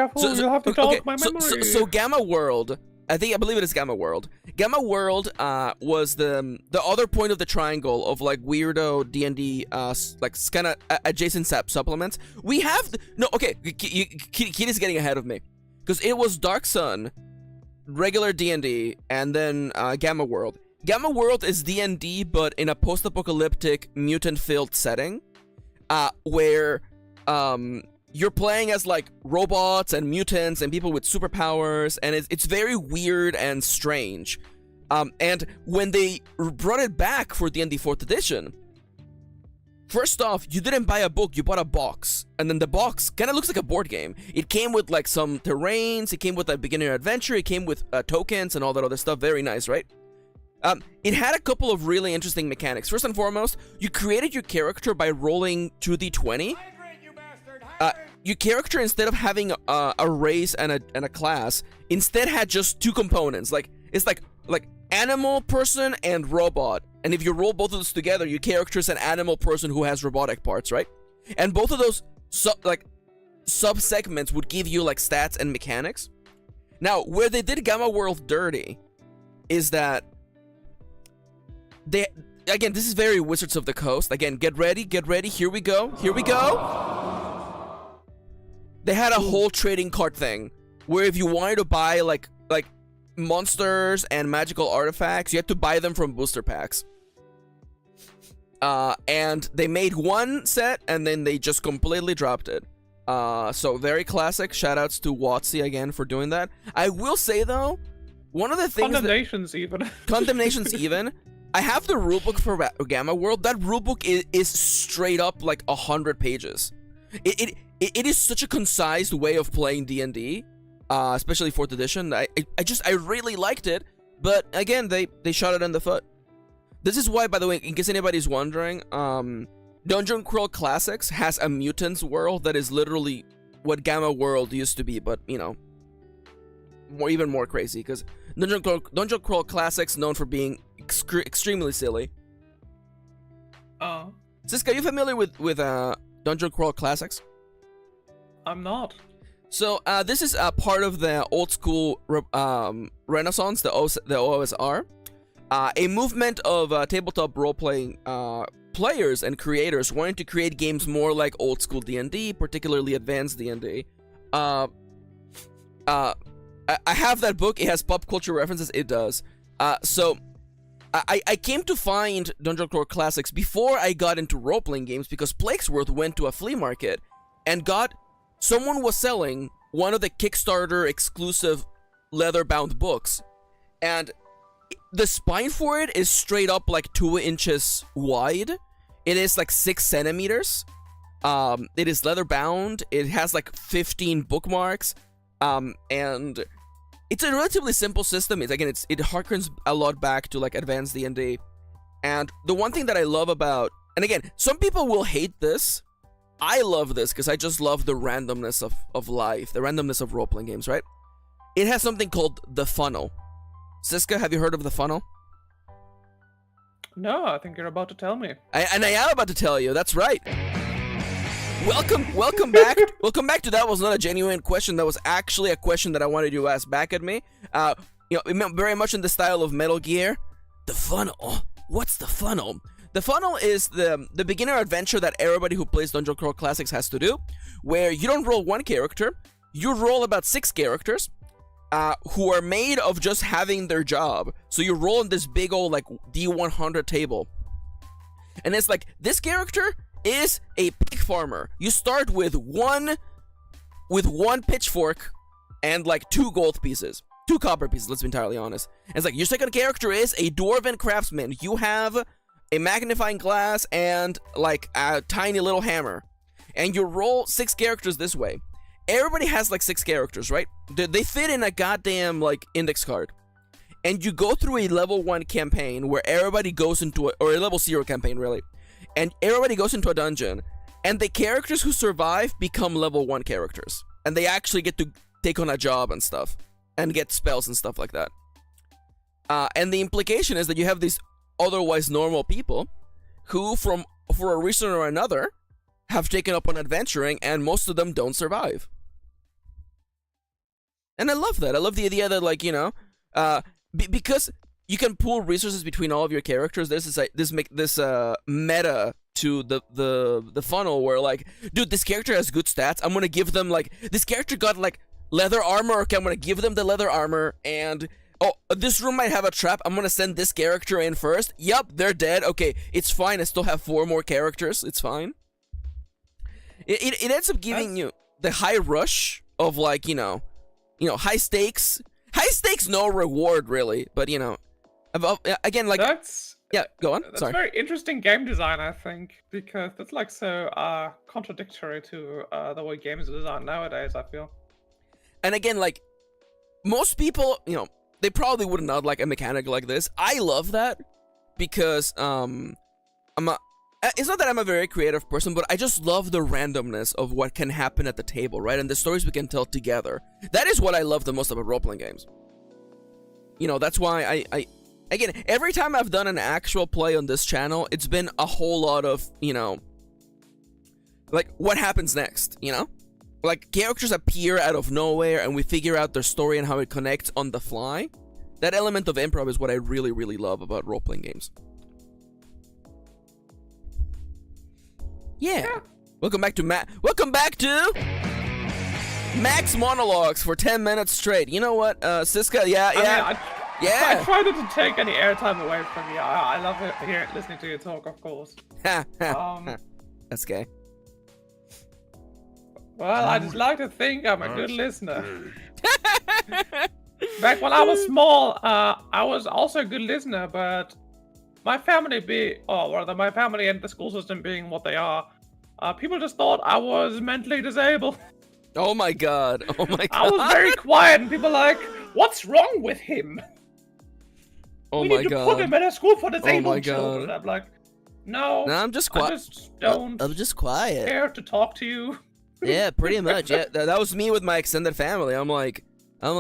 have to jog my memory. So Gamma World, I believe it is Gamma World. Gamma World was the other point of the triangle of like weirdo D&D like kind of adjacent supplements. We have Kitty's getting ahead of me because it was Dark Sun, regular D&D, and then Gamma World. Gamma World is D&D but in a post-apocalyptic mutant-filled setting, where you're playing as like robots and mutants and people with superpowers, and it's very weird and strange. And when they brought it back for D&D 4th edition, first off, you didn't buy a book, you bought a box. And then the box kind of looks like a board game. It came with like some terrains, it came with a beginner adventure, it came with tokens and all that other stuff. Very nice, right? It had a couple of really interesting mechanics. First and foremost, you created your character by rolling 2d20. Your character, instead of having a race and a class, instead had just two components. Like it's like animal person and robot. And if you roll both of those together, your character is an animal person who has robotic parts, right? And both of those sub segments would give you like stats and mechanics. Now, where they did Gamma World dirty is that again, this is very Wizards of the Coast. Again, get ready, here we go. They had a whole trading card thing where if you wanted to buy like monsters and magical artifacts, you had to buy them from booster packs. And they made one set and then they just completely dropped it. So very classic. Shoutouts to WotC again for doing that. I will say though, one of the things Condemnations even. I have the rulebook for Gamma World. That rulebook is straight up like 100 pages. It is such a concise way of playing D&D, especially 4th edition. I really liked it, but again, they shot it in the foot. This is why, by the way, in case anybody's wondering, Dungeon Crawl Classics has a mutants world that is literally what Gamma World used to be, but you know, even more crazy because Dungeon Crawl Classics known for being extremely silly. Cisca, are you familiar with Dungeon Crawl Classics? I'm not. So this is part of the old school renaissance, the OSR, a movement of tabletop role-playing players and creators wanting to create games more like old school D&D, particularly advanced D&D. I have that book. It has pop culture references. It does. So I came to find Dungeon Crawl Classics before I got into role-playing games because Plaguesworth went to a flea market and someone was selling one of the Kickstarter exclusive leather-bound books, and the spine for it is straight up like 2 inches wide. It is like 6 centimeters. It is leather bound. It has like 15 bookmarks. And it's a relatively simple system. It harkens a lot back to like advanced D&D. And the one thing that I love about, and again, some people will hate this. I love this because I just love the randomness of life, the randomness of role-playing games, right? It has something called the funnel. Cisca, have you heard of the funnel? No, I think you're about to tell me. I am about to tell you. That's right. Welcome back. Welcome back to That Was Not a Genuine Question. That was actually a question that I wanted you to ask back at me. Very much in the style of Metal Gear. The funnel. What's the funnel? The funnel is the beginner adventure that everybody who plays Dungeon Crawl Classics has to do, where you don't roll one character, you roll about 6 characters, who are made of just having their job. So you roll on this big old like D100 table. And it's like, this character is a pig farmer. You start with one pitchfork and like 2 gold pieces. 2 copper pieces, let's be entirely honest. And it's like, your second character is a dwarven craftsman. You have a magnifying glass and like a tiny little hammer. And you roll 6 characters this way. Everybody has like 6 characters, right? They fit in a goddamn like index card. And you go through a level 1 campaign where everybody goes into or a level 0 campaign really. And everybody goes into a dungeon. And the characters who survive become level 1 characters. And they actually get to take on a job and stuff. And get spells and stuff like that. And the implication is that you have these otherwise normal people who, for a reason or another, have taken up on adventuring, and most of them don't survive. And I love that. I love the idea that, like, you know, because you can pool resources between all of your characters. There's this meta to the funnel where, like, dude, this character has good stats. I'm gonna give them, like, this character got like leather armor. Okay, I'm gonna give them the leather armor. And oh, this room might have a trap. I'm gonna send this character in first. Yup, they're dead. Okay, it's fine. I still have 4 more characters. It's fine. It ends up giving you the high rush of, like, you know, high stakes, no reward really, but you know, again, like, yeah, go on. That's very interesting game design, I think, because that's like so contradictory to the way games are designed nowadays, I feel. And again, like, most people, you know, they probably would not like a mechanic like this. I love that because it's not that I'm a very creative person, but I just love the randomness of what can happen at the table, right? And the stories we can tell together. That is what I love the most about role-playing games. You know, that's why I again, every time I've done an actual play on this channel, it's been a whole lot of, you know, like, what happens next, you know? Like, characters appear out of nowhere, and we figure out their story and how it connects on the fly. That element of improv is what I really, really love about role-playing games. Yeah. Welcome back to Max monologues for 10 minutes straight. You know what, Cisca? Yeah. I tried not to take any airtime away from you. I love listening to you talk, of course. That's gay. Well, I just like to think I'm a good listener. Back when I was small, I was also a good listener, but my family my family and the school system being what they are, people just thought I was mentally disabled. Oh my god. Oh my god. I was very quiet, and people were like, what's wrong with him? Oh we my need to god. put him in a school for disabled my children. god. I'm like, no, I'm just quiet. I'm just quiet. care to talk to you. Yeah, pretty much. Yeah, that was me with my extended family. I'm like, no,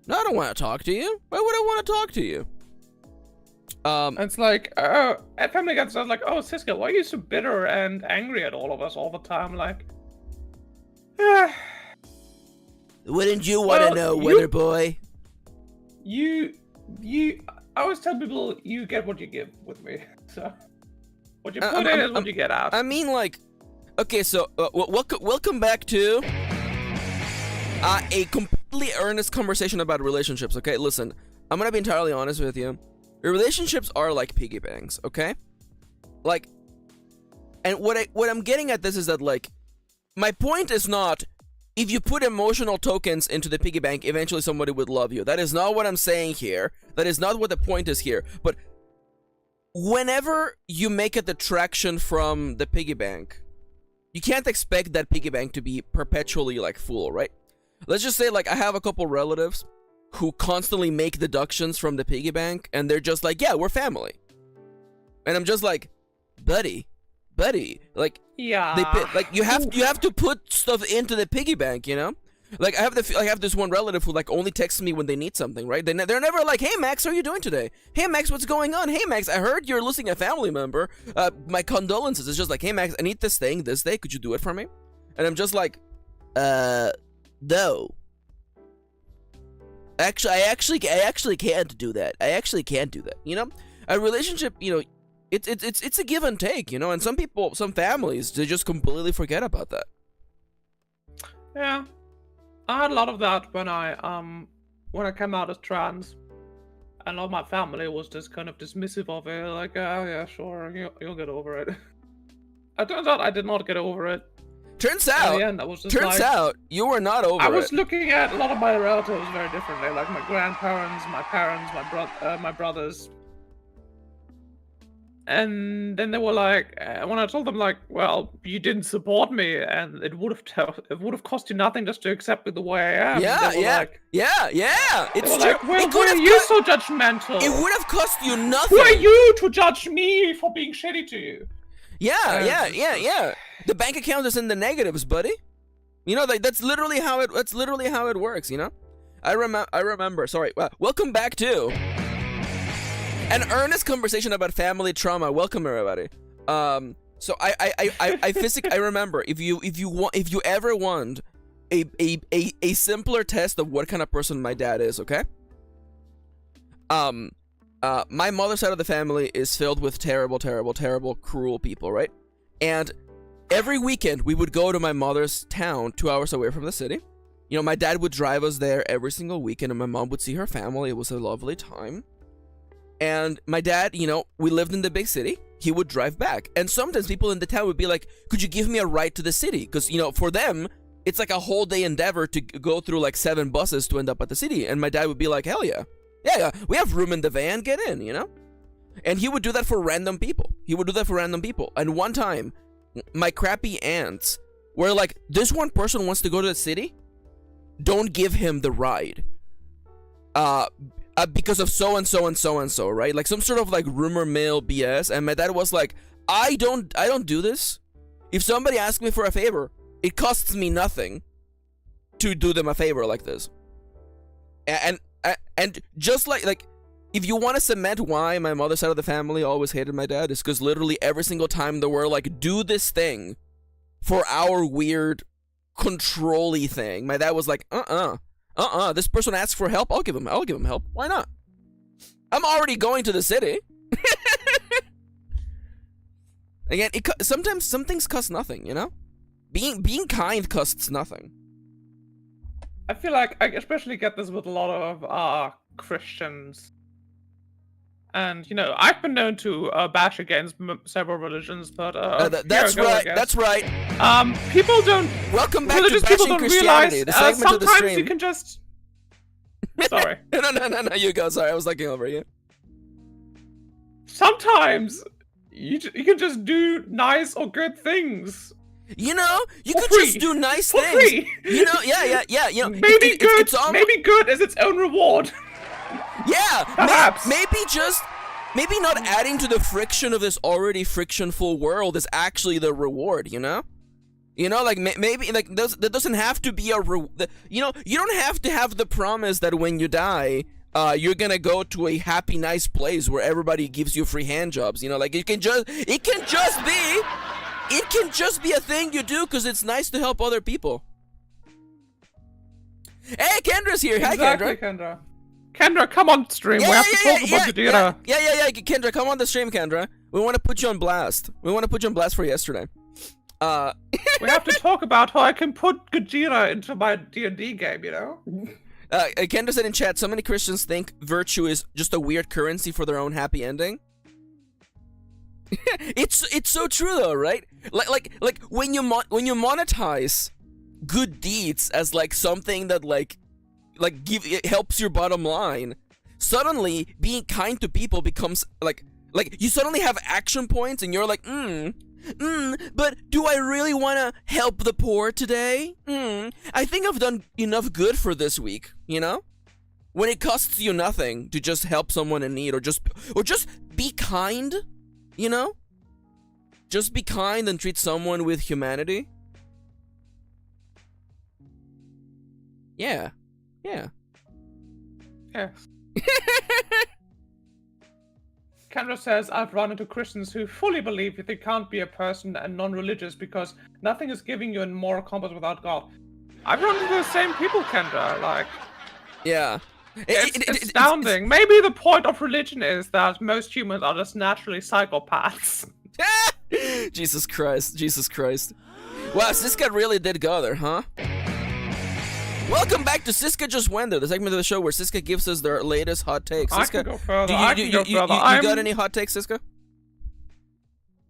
I don't want to talk to you. Why would I want to talk to you? It's like, at family gets like, oh, Cisca, why are you so bitter and angry at all of us all the time? Like, wouldn't you want to know, Weather Boy? I always tell people you get what you give with me. So, what you put in is what you get out. I mean, like, okay, so welcome back to a completely earnest conversation about relationships. Okay, listen, I'm gonna be entirely honest with you. Your relationships are like piggy banks, okay? Like, and what I'm getting at this is that, like, my point is not if you put emotional tokens into the piggy bank, eventually somebody would love you. That is not what I'm saying here. That is not what the point is here. But whenever you make a detraction from the piggy bank, you can't expect that piggy bank to be perpetually like full, right? Let's just say like I have a couple relatives who constantly make deductions from the piggy bank, and they're just like, yeah, we're family. And I'm just like, buddy, like, Yeah. like you have to put stuff into the piggy bank, you know? Like I have this one relative who like only texts me when they need something, right? They're never like, hey Max, how are you doing today? Hey Max, what's going on? Hey Max, I heard you're losing a family member. My condolences. It's just like, hey Max, I need this thing this day. Could you do it for me? And I'm just like, no. Actually, I actually can't do that. I actually can't do that. You know, a relationship, you know, it's a give and take, you know. And some people, some families, they just completely forget about that. Yeah. I had a lot of that when I came out as trans, and all my family was just kind of dismissive of it, like, oh yeah, sure, you'll get over it. It turns out I did not get over it. Turns In out, the end, I was just like, you were not over I it. was looking at a lot of my relatives very differently, like my grandparents, my parents, my brothers. And then they were like, when I told them, like, well, you didn't support me, and it would have cost you nothing just to accept me the way I am. Yeah, they were yeah, like, yeah. It's they were true. like, well, It why could are have you cost, so judgmental? it would have cost you nothing. Who are you to judge me for being shitty to you? Yeah. The bank account is in the negatives, buddy. You know, like that's literally how it works. You know, I remember. Sorry. Welcome back to an earnest conversation about family trauma. Welcome everybody. So I remember if you ever want a simpler test of what kind of person my dad is, okay? My mother's side of the family is filled with terrible, cruel people, right? And every weekend we would go to my mother's town, 2 hours away from the city. You know, my dad would drive us there every single weekend, and my mom would see her family. It was a lovely time. And my dad, you know, we lived in the big city. He would drive back. And sometimes people in the town would be like, could you give me a ride to the city? Because, you know, for them, it's like a whole day endeavor to go through like 7 buses to end up at the city. And my dad would be like, hell yeah. Yeah, we have room in the van, get in, you know? And he would do that for random people. And one time, my crappy aunts were like, this one person wants to go to the city? Don't give him the ride. Because of so and so, right? Like some sort of like rumor mill BS. And my dad was like, I don't do this. If somebody asks me for a favor, it costs me nothing to do them a favor like this. And just like if you want to cement why my mother's side of the family always hated my dad, is because literally every single time they were like, do this thing for our weird control-y thing, my dad was like, this person asks for help, I'll give him help. Why not? I'm already going to the city. Again, sometimes some things cost nothing, you know? Being kind costs nothing. I feel like I especially get this with a lot of Christians. And, you know, I've been known to bash against several religions, but that's right. That's right. People don't. Welcome back to religious people Bashing don't Christianity, realize the segment of the sometimes stream. you can just. Sorry. No, you go. Sorry, I was looking over you. Sometimes you can just do nice or good things. You know, you could free. just do nice For things. free. You know, yeah. You know, Maybe good. It's almost, maybe good is its own reward. yeah, Perhaps. maybe not adding to the friction of this already frictionful world is actually the reward. You know, like maybe like that doesn't have to be a you know, you don't have to have the promise that when you die, you're gonna go to a happy, nice place where everybody gives you free hand jobs. You know, like it can just be a thing you do because it's nice to help other people. Hey, Kendra's here. Exactly, Hi, Kendra. Kendra, come on stream. We have to talk about Jadira. Yeah. Kendra, come on the stream, Kendra. We want to put you on blast. For yesterday. We have to talk about how I can put Gajira into my D&D game, you know? Kendra said in chat, so many Christians think virtue is just a weird currency for their own happy ending. It's so true though, right? Like when you monetize good deeds as like something that like it helps your bottom line, suddenly being kind to people becomes like you suddenly have action points and you're like, but do I really want to help the poor today? I think I've done enough good for this week, you know? When it costs you nothing to just help someone in need or just be kind, you know? Just be kind and treat someone with humanity. Yeah. Yes. Kendra says, I've run into Christians who fully believe that they can't be a person and non-religious because nothing is giving you a moral compass without God. I've run into the same people, Kendra, like... Yeah. It's astounding. Maybe the point of religion is that most humans are just naturally psychopaths. Jesus Christ. Wow, Cisca really did go there, huh? Welcome back to Cisca Just Went There, the segment of the show where Cisca gives us their latest hot takes. Cisca, I can go further. You got any hot takes, Cisca?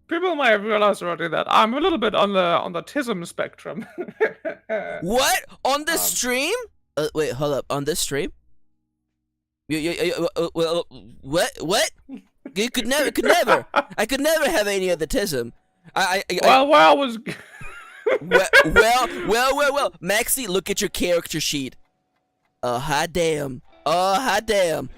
People might have realized already that I'm a little bit on the tism spectrum. What? On the stream? Wait, hold up. On this stream? Well, what? You could never. I could never have any of the tism. Well, I was. well. Maxi, look at your character sheet. Hot damn. Hot damn.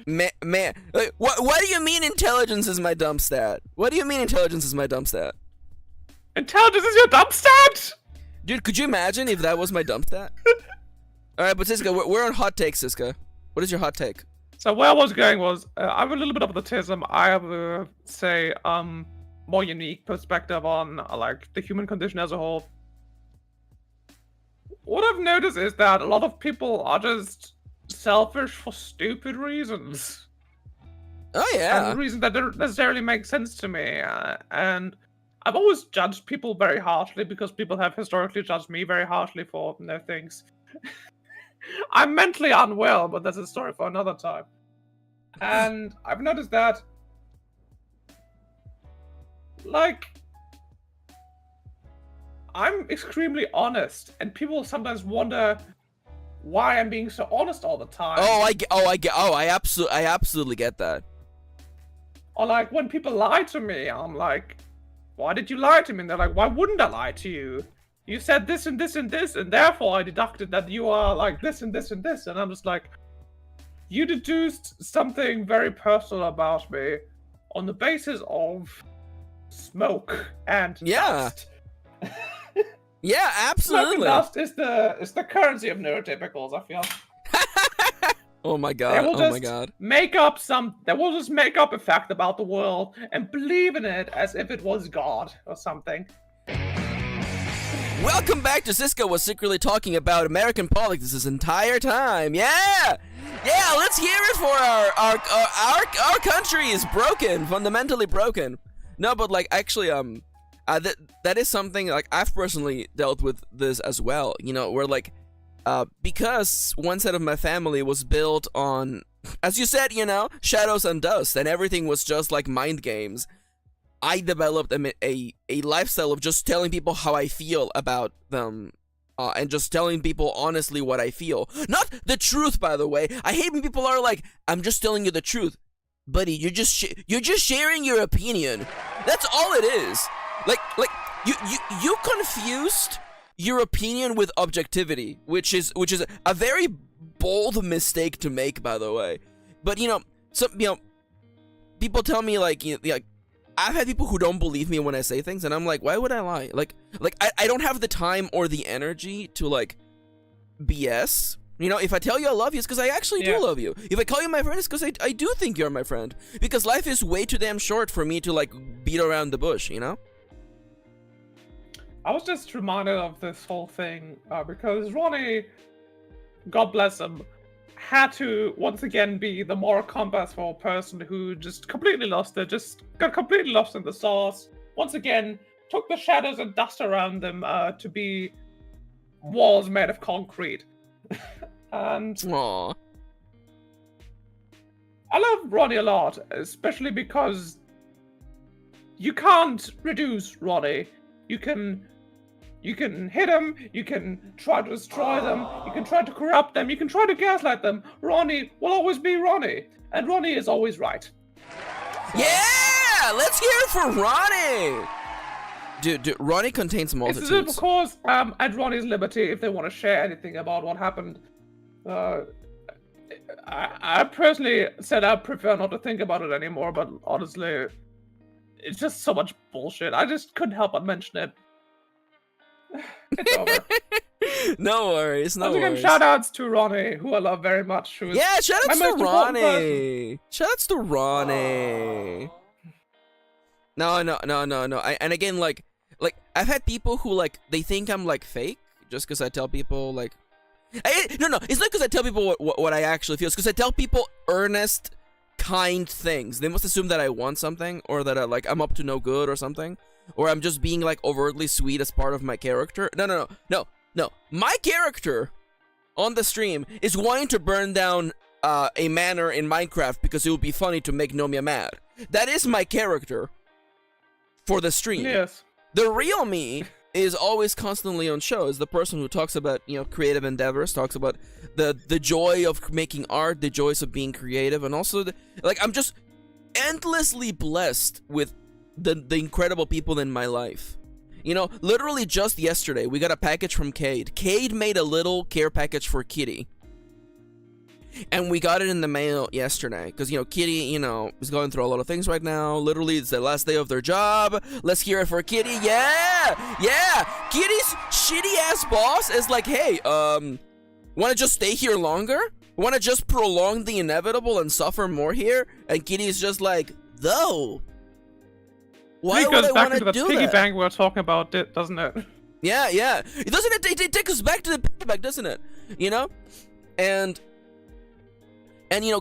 Man, like, what do you mean intelligence is my dump stat? What do you mean intelligence is my dump stat? Intelligence is your dump stat? Dude, could you imagine if that was my dump stat? Alright, but Cisca, we're on hot take, Cisca. What is your hot take? So where I was going was, I have a little bit of the tism. I have a, say, more unique perspective on, like, the human condition as a whole. What I've noticed is that a lot of people are just selfish for stupid reasons. Oh, yeah. And reasons that don't necessarily make sense to me. And I've always judged people very harshly because people have historically judged me very harshly for things. I'm mentally unwell, but that's a story for another time. And I've noticed that, like, I'm extremely honest, and people sometimes wonder why I'm being so honest all the time. I absolutely get that. Or like when people lie to me, I'm like, why did you lie to me? And they're like, why wouldn't I lie to you? You said this and this and this, and therefore I deducted that you are like this and this and this. And I'm just like, you deduced something very personal about me on the basis of smoke and dust. Yeah, absolutely. Smoke and dust is the currency of neurotypicals, I feel. Oh my god, oh my god. They will just make up a fact about the world and believe in it as if it was God or something. Welcome back to Cisca was secretly talking about American politics this entire time. Yeah! Yeah, let's hear it for our country is broken, fundamentally broken. No, but like actually that is something like I've personally dealt with this as well, you know, where like because one side of my family was built on, as you said, you know, shadows and dust, and everything was just like mind games. I developed a lifestyle of just telling people how I feel about them, and just telling people honestly what I feel. Not the truth, by the way. I hate when people are like, "I'm just telling you the truth, buddy. You're just sharing your opinion. That's all it is. Like you confused your opinion with objectivity, which is a very bold mistake to make, by the way. But people tell me like, I've had people who don't believe me when I say things, and I'm like, why would I lie? Like I don't have the time or the energy to like BS. You know, if I tell you I love you, it's because I actually do love you. If I call you my friend, it's because I do think you're my friend. Because life is way too damn short for me to like beat around the bush, you know? I was just reminded of this whole thing because Ronnie, God bless him, had to once again be the moral compass for a person who just completely lost it, just got completely lost in the sauce. Once again, took the shadows and dust around them to be walls made of concrete. And aww. I love Ronnie a lot, especially because you can't reduce Ronnie. You can hit them, you can try to destroy them, you can try to corrupt them, you can try to gaslight them. Ronnie will always be Ronnie, and Ronnie is always right. Yeah! Let's hear it for Ronnie! Dude, Ronnie contains multitudes. This is, of course, at Ronnie's liberty if they want to share anything about what happened. I personally said I prefer not to think about it anymore, but honestly, it's just so much bullshit. I just couldn't help but mention it. It's over. No worries, no Once again, worries. shoutouts to Ronnie, who I love very much. Who is Yeah, shoutouts my to most important person. Ronnie. Shoutouts to Ronnie. No. And again, like I've had people who like they think I'm like fake just because I tell people like, no, it's not because I tell people what I actually feel. It's because I tell people earnest, kind things. They must assume that I want something or that I'm up to no good or something. Or I'm just being like overtly sweet as part of my character. No. My character on the stream is wanting to burn down a manor in Minecraft because it would be funny to make Nomia mad. That is my character for the stream. Yes. The real me is always constantly on show. Is the person who talks about, creative endeavors, talks about the joy of making art, the joys of being creative, and also I'm just endlessly blessed with the incredible people in my life. Literally just yesterday, we got a package from Cade. Cade made a little care package for Kitty. And we got it in the mail yesterday. Because, Kitty, is going through a lot of things right now. Literally, it's the last day of their job. Let's hear it for Kitty. Yeah! Kitty's shitty-ass boss is like, hey, wanna just stay here longer? Wanna just prolong the inevitable and suffer more here? And Kitty's just like, though. Why would I want to do that? It goes back into the piggy bank we were talking about, doesn't it? Yeah. Doesn't it? It takes us back to the piggy bank, doesn't it? And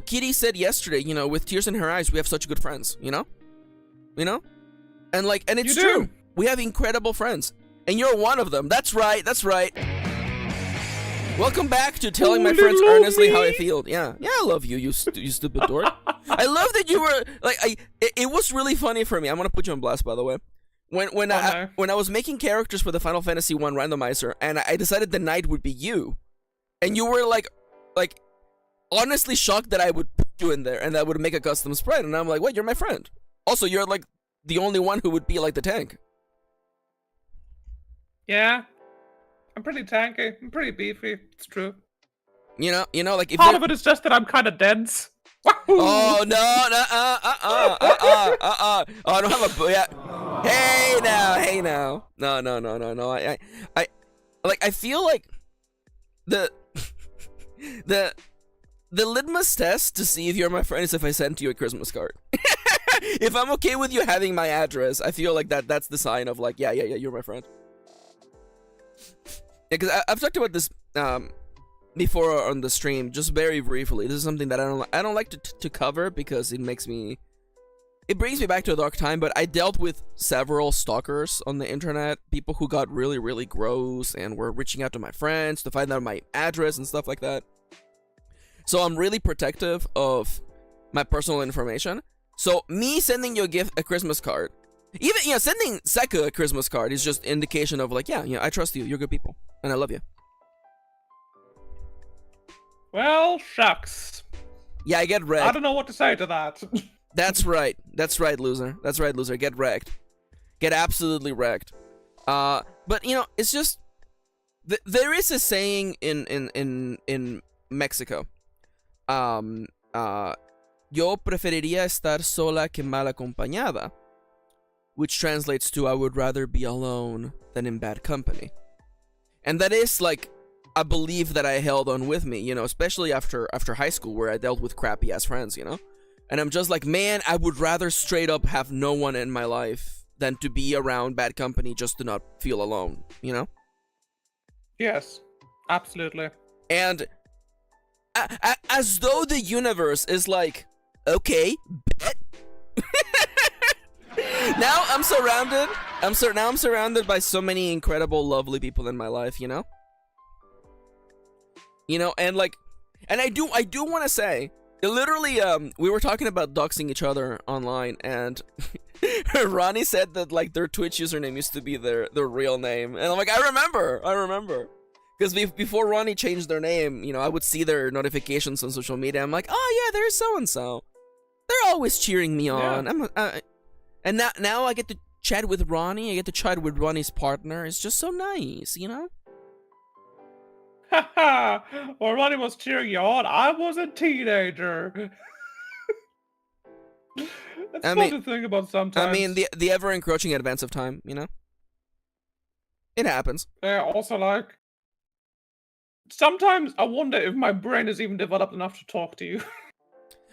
Kitty said yesterday, with tears in her eyes, we have such good friends. And it's true. We have incredible friends, and you're one of them. That's right. Welcome back to telling my friends earnestly how I feel. Yeah, I love you, you stupid dork. I love that you were it was really funny for me. I'm gonna put you on blast, by the way. When I was making characters for the Final Fantasy 1 randomizer, and I decided the knight would be you, and you were like honestly shocked that I would put you in there and that would make a custom spread, and I'm like, wait, you're my friend. Also, you're like the only one who would be like the tank. Yeah. I'm pretty tanky. I'm pretty beefy. It's true. If part of it is just that I'm kind of dense. Oh no! Oh, I don't have a. Yeah. Hey now. No. I feel like the litmus test to see if you're my friend is if I send you a Christmas card. If I'm okay with you having my address, I feel like that's the sign of like, yeah, you're my friend. Yeah, because I've talked about this before on the stream, just very briefly. This is something that I don't like to cover because it brings me back to a dark time. But I dealt with several stalkers on the internet, people who got really, really gross and were reaching out to my friends to find out my address and stuff like that. So I'm really protective of my personal information. So me sending you a Christmas card, even sending Seka a Christmas card is just indication of like, I trust you. You're good people. And I love you. Well, shucks. Yeah, I get wrecked. I don't know what to say to that. That's right, loser. Get wrecked. Get absolutely wrecked. But it's just there is a saying in Mexico. Yo preferiría estar sola que mal acompañada, which translates to I would rather be alone than in bad company. And that is like a belief that I held on with me, especially after high school where I dealt with crappy ass friends, And I'm just like, man, I would rather straight up have no one in my life than to be around bad company just to not feel alone, Yes, absolutely. And as though the universe is like, okay, bet. Now I'm surrounded by so many incredible, lovely people in my life, and I do want to say literally, we were talking about doxing each other online, and Ronnie said that like their Twitch username used to be their real name, and I'm like, I remember, because before Ronnie changed their name, you know, I would see their notifications on social media. I'm like, oh yeah, there's so and so. They're always cheering me on. And now I get to chat with Ronnie. I get to chat with Ronnie's partner. It's just so nice, you know. Haha! Well, Ronnie was cheering you on. I was a teenager. That's fun to think about sometimes. I mean, the ever encroaching advance of time, you know. It happens. Yeah. Also, like, sometimes I wonder if my brain is even developed enough to talk to you.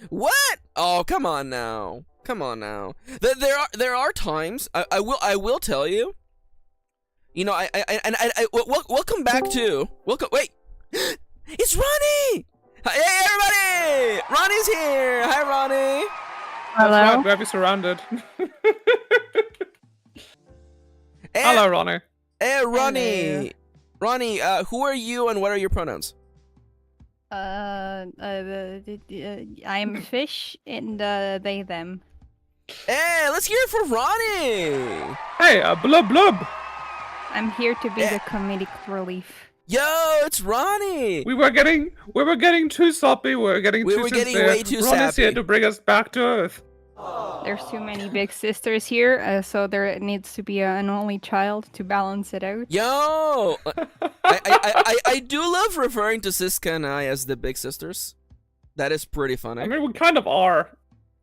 What? Oh, come on now. Come on now. There are times I will tell you. You know, welcome back to wait. It's Ronnie. Hey everybody! Ronnie's here. Hi Ronnie. Hello. That's right, very surrounded. Hello Ronnie. Hey Ronnie. Hello. Ronnie, who are you and what are your pronouns? I'm fish and they them. Hey, let's hear it for Ronnie. Hey, blub blub. I'm here to be the comedic relief. Yo, it's Ronnie. We were getting too soppy. We were getting way too sappy. Ronnie's here to bring us back to earth. There's too many big sisters here, so there needs to be an only child to balance it out. Yo, I do love referring to Cisca and I as the big sisters. That is pretty funny. I mean, we kind of are.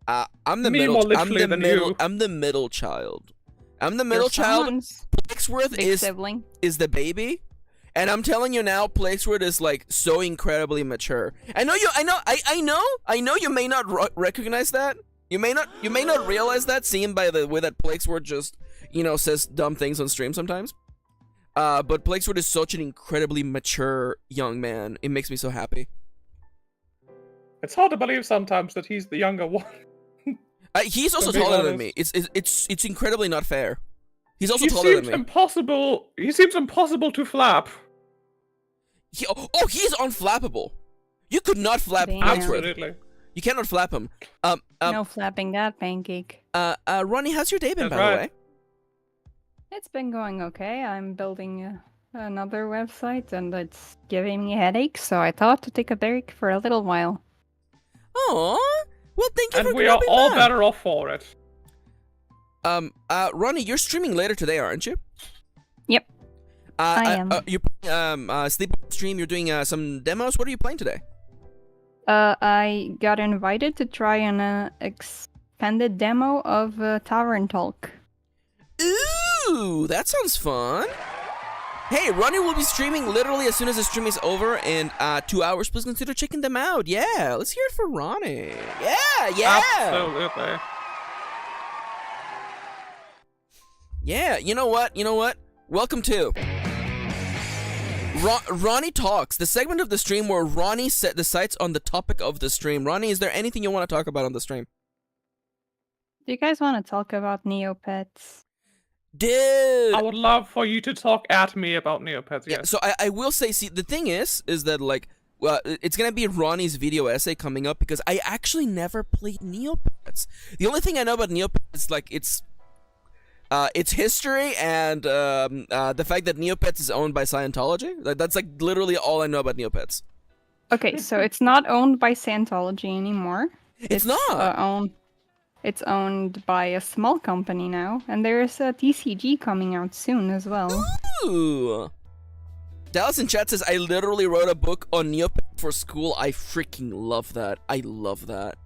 I'm the middle child. I'm the middle child. Plaguesworth is the baby. And I'm telling you now, Plaguesworth is like so incredibly mature. I know you may not recognize that. You may not realize that, seen by the way that Plaguesworth just, you know, says dumb things on stream sometimes. But Plaguesworth is such an incredibly mature young man. It makes me so happy. It's hard to believe sometimes that he's the younger one. He's also taller than me. It's incredibly not fair. He's also taller than me. He seems impossible to flap. He's unflappable. You could not flap Absolutely. You cannot flap him. No flapping that pancake. Ronnie, how's your day been, by the way? It's been going okay. I'm building another website, and it's giving me headaches, so I thought to take a break for a little while. Aww. Well, thank you for And we are all better off for it. Ronnie, you're streaming later today, aren't you? Yep. I am. You're playing, sleep stream. You're doing some demos. What are you playing today? I got invited to try an expanded demo of Tavern Talk. Ooh, that sounds fun. Hey, Ronnie will be streaming literally as soon as the stream is over in 2 hours. Please consider checking them out. Yeah, let's hear it for Ronnie. Yeah. Absolutely. Yeah, you know what? Welcome to Ronnie Talks, the segment of the stream where Ronnie decides on the topic of the stream. Ronnie, is there anything you want to talk about on the stream? Do you guys want to talk about Neopets? Dude! I would love for you to talk at me about Neopets, yes. Yeah, so I will say, see, the thing is that, like, well, it's gonna be Ronnie's video essay coming up because I actually never played Neopets. The only thing I know about Neopets is, like, its history and the fact that Neopets is owned by Scientology. That's like literally all I know about Neopets. Okay, so it's not owned by Scientology anymore. It's not. It's owned by a small company now, and there is a TCG coming out soon as well. Ooh. Dallas in chat says, I literally wrote a book on Neopets for school. I freaking love that. I love that.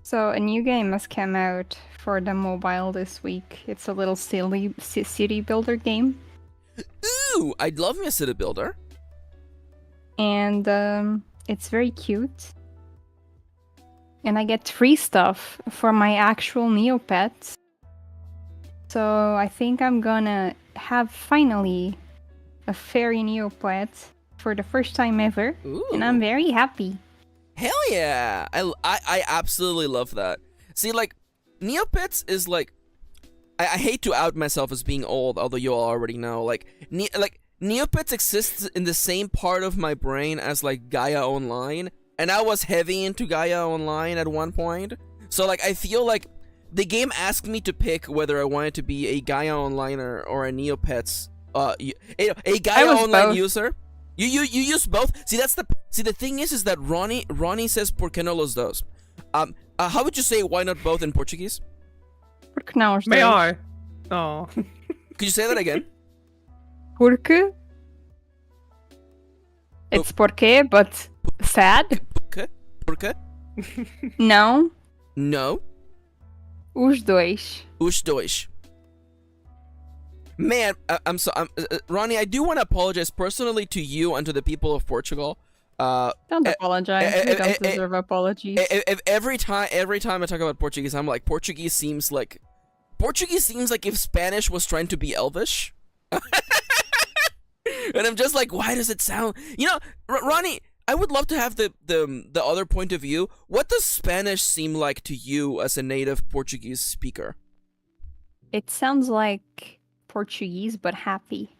So a new game has come out for the mobile this week. It's a little silly city builder game. Ooh, I'd love me a city builder. And it's very cute. And I get free stuff for my actual Neopets. So I think I'm gonna have finally a fairy Neopet for the first time ever. Ooh. And I'm very happy. Hell yeah! I absolutely love that. See, like, Neopets is like, I hate to out myself as being old, although you all already know. Like Neopets exists in the same part of my brain as like Gaia Online, and I was heavy into Gaia Online at one point. So like I feel like the game asked me to pick whether I wanted to be a Gaia Onliner or a Neopets a Gaia Online both. user. You use both. See the thing is that Ronnie says por qué no los dos. How would you say why not both in Portuguese? Porque não os May dois? I? Oh. Could you say that again? Porque? It's porque, but sad? Por quê? Não, No. os dois. Os dois. Man, Ronnie, I do want to apologize personally to you and to the people of Portugal. Don't apologize. You don't deserve apologies. Every time I talk about Portuguese, I'm like, Portuguese seems like if Spanish was trying to be Elvish. And I'm just like, why does it sound? You know, Ronnie, I would love to have the other point of view. What does Spanish seem like to you as a native Portuguese speaker? It sounds like Portuguese, but happy.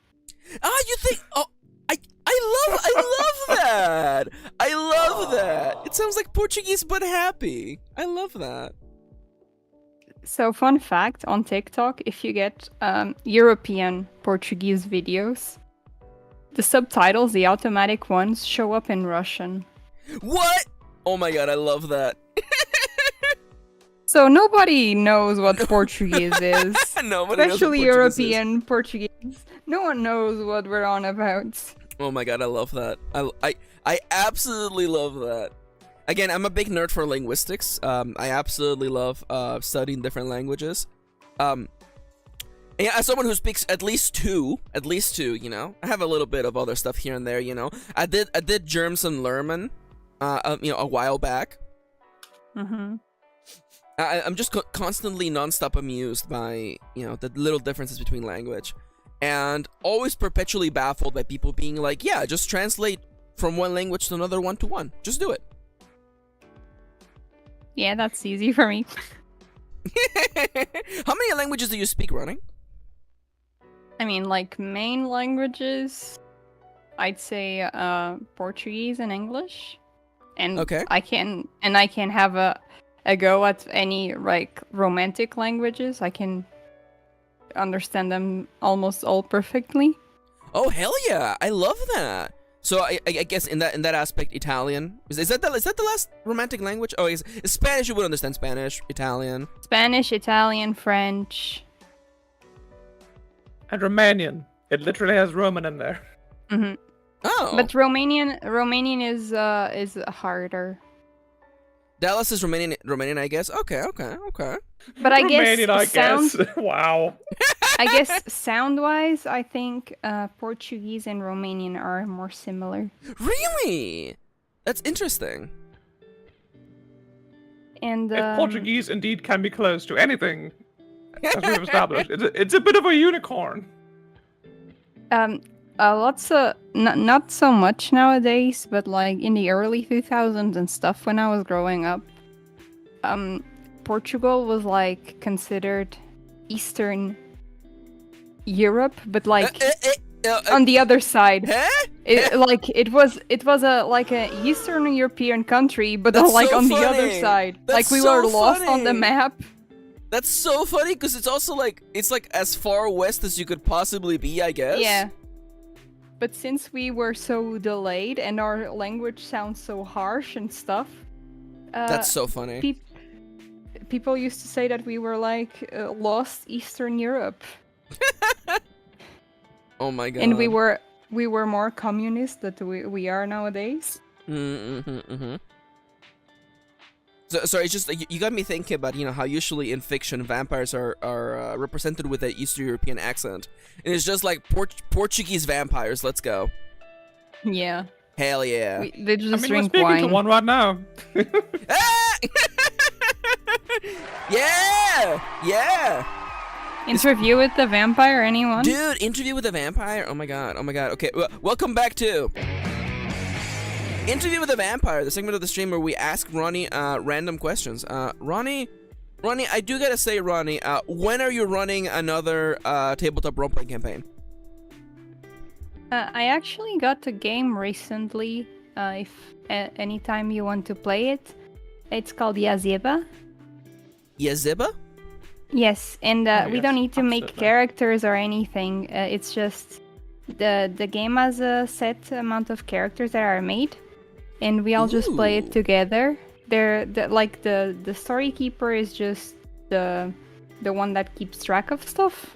Ah, you think? Oh, I love that. I love that. It sounds like Portuguese, but happy. I love that. So, fun fact on TikTok, if you get European Portuguese videos, the subtitles, the automatic ones, show up in Russian. What? Oh my god, I love that. So nobody knows what Portuguese is. Nobody knows what Especially Portuguese European Portuguese. No one knows what we're on about. Oh my god, I love that. I absolutely love that. Again, I'm a big nerd for linguistics. I absolutely love studying different languages. Yeah, as someone who speaks at least two, you know, I have a little bit of other stuff here and there, you know. I did Germs and Lerman, you know, a while back. Mm-hmm. I'm just constantly nonstop amused by, you know, the little differences between language, and always perpetually baffled by people being like, yeah, just translate from one language to another 1-to-1. Just do it. Yeah, that's easy for me. How many languages do you speak, Ronnie? I mean, like, main languages, I'd say Portuguese and English. And Okay. I can have a go at any, like, romantic languages. I can understand them almost all perfectly. Oh hell yeah! I love that. So I guess in that aspect, Italian is that the last romantic language? Oh, is Spanish? You would understand Spanish, Italian, Italian, French. And Romanian. It literally has Roman in there. Mm-hmm. Oh, But Romanian is harder. Dallas is Romanian, I guess. Okay. But I Romanian, I guess sound. guess. Wow. I guess sound-wise, I think Portuguese and Romanian are more similar. Really? That's interesting. And If Portuguese indeed can be close to anything, as we've established, it's a bit of a unicorn. lots of not so much nowadays, but like in the early 2000s and stuff when I was growing up, Portugal was like considered Eastern Europe, but like on the other side. Huh? It was a Eastern European country, but That's like so on the funny. other side. That's like we so were lost on the funny. map. That's so funny because it's also like it's like as far west as you could possibly be, I guess. Yeah. But since we were so delayed and our language sounds so harsh and stuff, That's so funny. People used to say that we were like lost Eastern Europe, Oh my god. and we were more communist than we are nowadays. So it's just you got me thinking about how usually in fiction vampires are represented with an Eastern European accent, and it's just like Portuguese vampires. Let's go. Yeah. Hell yeah. They just I mean, we're drink speaking wine. to one right now. Ah! Yeah. Interview with the vampire, anyone? Dude, interview with a vampire. Oh my god. Okay, welcome back to Interview with a Vampire, the segment of the stream where we ask Ronnie random questions. Ronnie, I do gotta say, Ronnie, when are you running another tabletop role-playing campaign? I actually got the game recently. if anytime you want to play it. It's called Yaziba. Yaziba? Yes, and we yes, don't need to make absolutely. characters or anything. It's just the game has a set amount of characters that are made, and we all just play Ooh. it together. The story keeper is just the one that keeps track of stuff.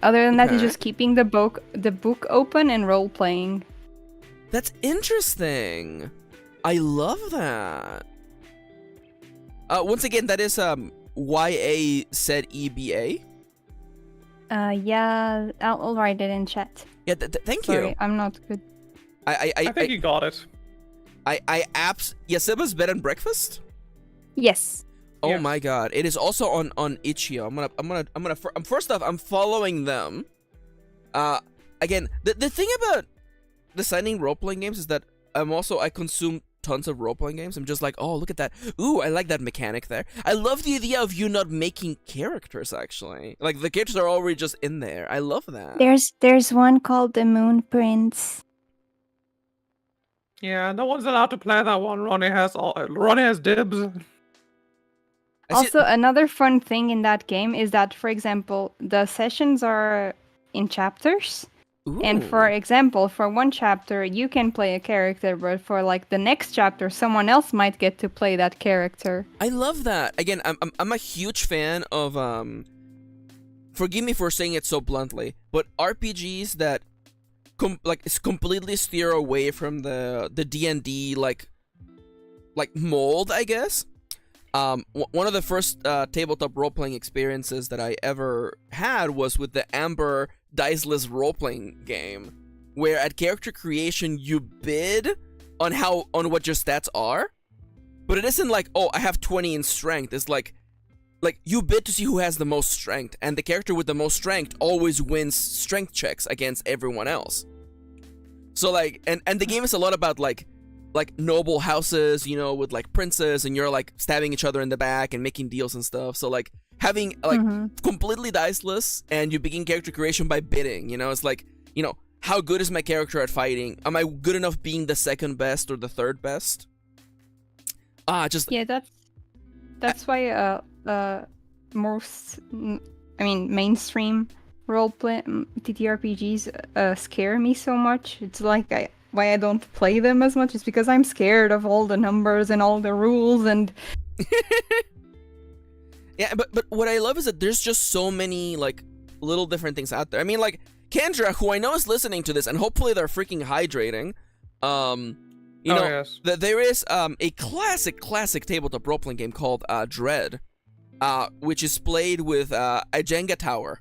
Other than that, it's Okay. just keeping the book open and role playing. That's interesting. I love that. Once again, that is YA said EBA. Yeah, I'll write it in chat. Yeah, thank Sorry, you. I'm not good. I think you got it. Yaziba's bed and breakfast. Yes. Oh Yes. my god! It is also on Itch.io. First off, I'm following them. Again, the thing about designing role-playing games is that I consume tons of role-playing games. I'm just like, oh, look at that. Ooh, I like that mechanic there. I love the idea of you not making characters, actually. Like, the characters are already just in there. I love that. There's one called the Moon Prince. Yeah, no one's allowed to play that one. Ronnie has dibs. I see- Also, another fun thing in that game is that, for example, the sessions are in chapters. And for Ooh. example, for one chapter, you can play a character, but for like the next chapter, someone else might get to play that character. I love that. Again, I'm a huge fan of forgive me for saying it so bluntly, but RPGs that completely steer away from the D&D like mold, I guess. One of the first tabletop role-playing experiences that I ever had was with the Amber diceless role-playing game, where at character creation you bid on what your stats are, but it isn't like, oh, I have 20 in strength. It's like you bid to see who has the most strength, and the character with the most strength always wins strength checks against everyone else. So like, and the game is a lot about like noble houses, you know, with like princes, and you're like stabbing each other in the back and making deals and stuff. So like having like completely diceless, and you begin character creation by bidding, you know. It's like, you know, how good is my character at fighting? Am I good enough being the second best or the third best? Yeah, that's why most mainstream roleplay TTRPGs scare me so much. It's like why I don't play them as much is because I'm scared of all the numbers and all the rules and Yeah, but what I love is that there's just so many like little different things out there. I mean, like Kendra, who I know is listening to this, and hopefully they're freaking hydrating. You know, Yes. there is a classic tabletop role-playing game called Dread, which is played with a Jenga tower,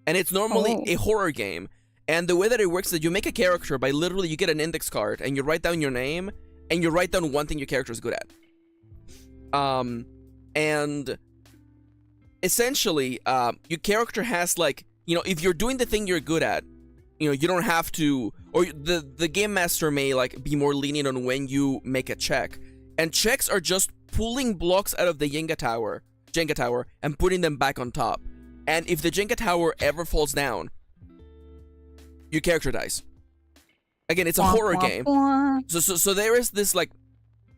and it's normally a horror game. And the way that it works is that you make a character by literally you get an index card and you write down your name and you write down one thing your character is good at. And essentially, your character has like, you know, if you're doing the thing you're good at, you know, you don't have to, or the game master may like be more lenient on when you make a check. And checks are just pulling blocks out of the Jenga tower, and putting them back on top. And if the Jenga tower ever falls down, your character dies. Again, it's a horror game. So there is this like,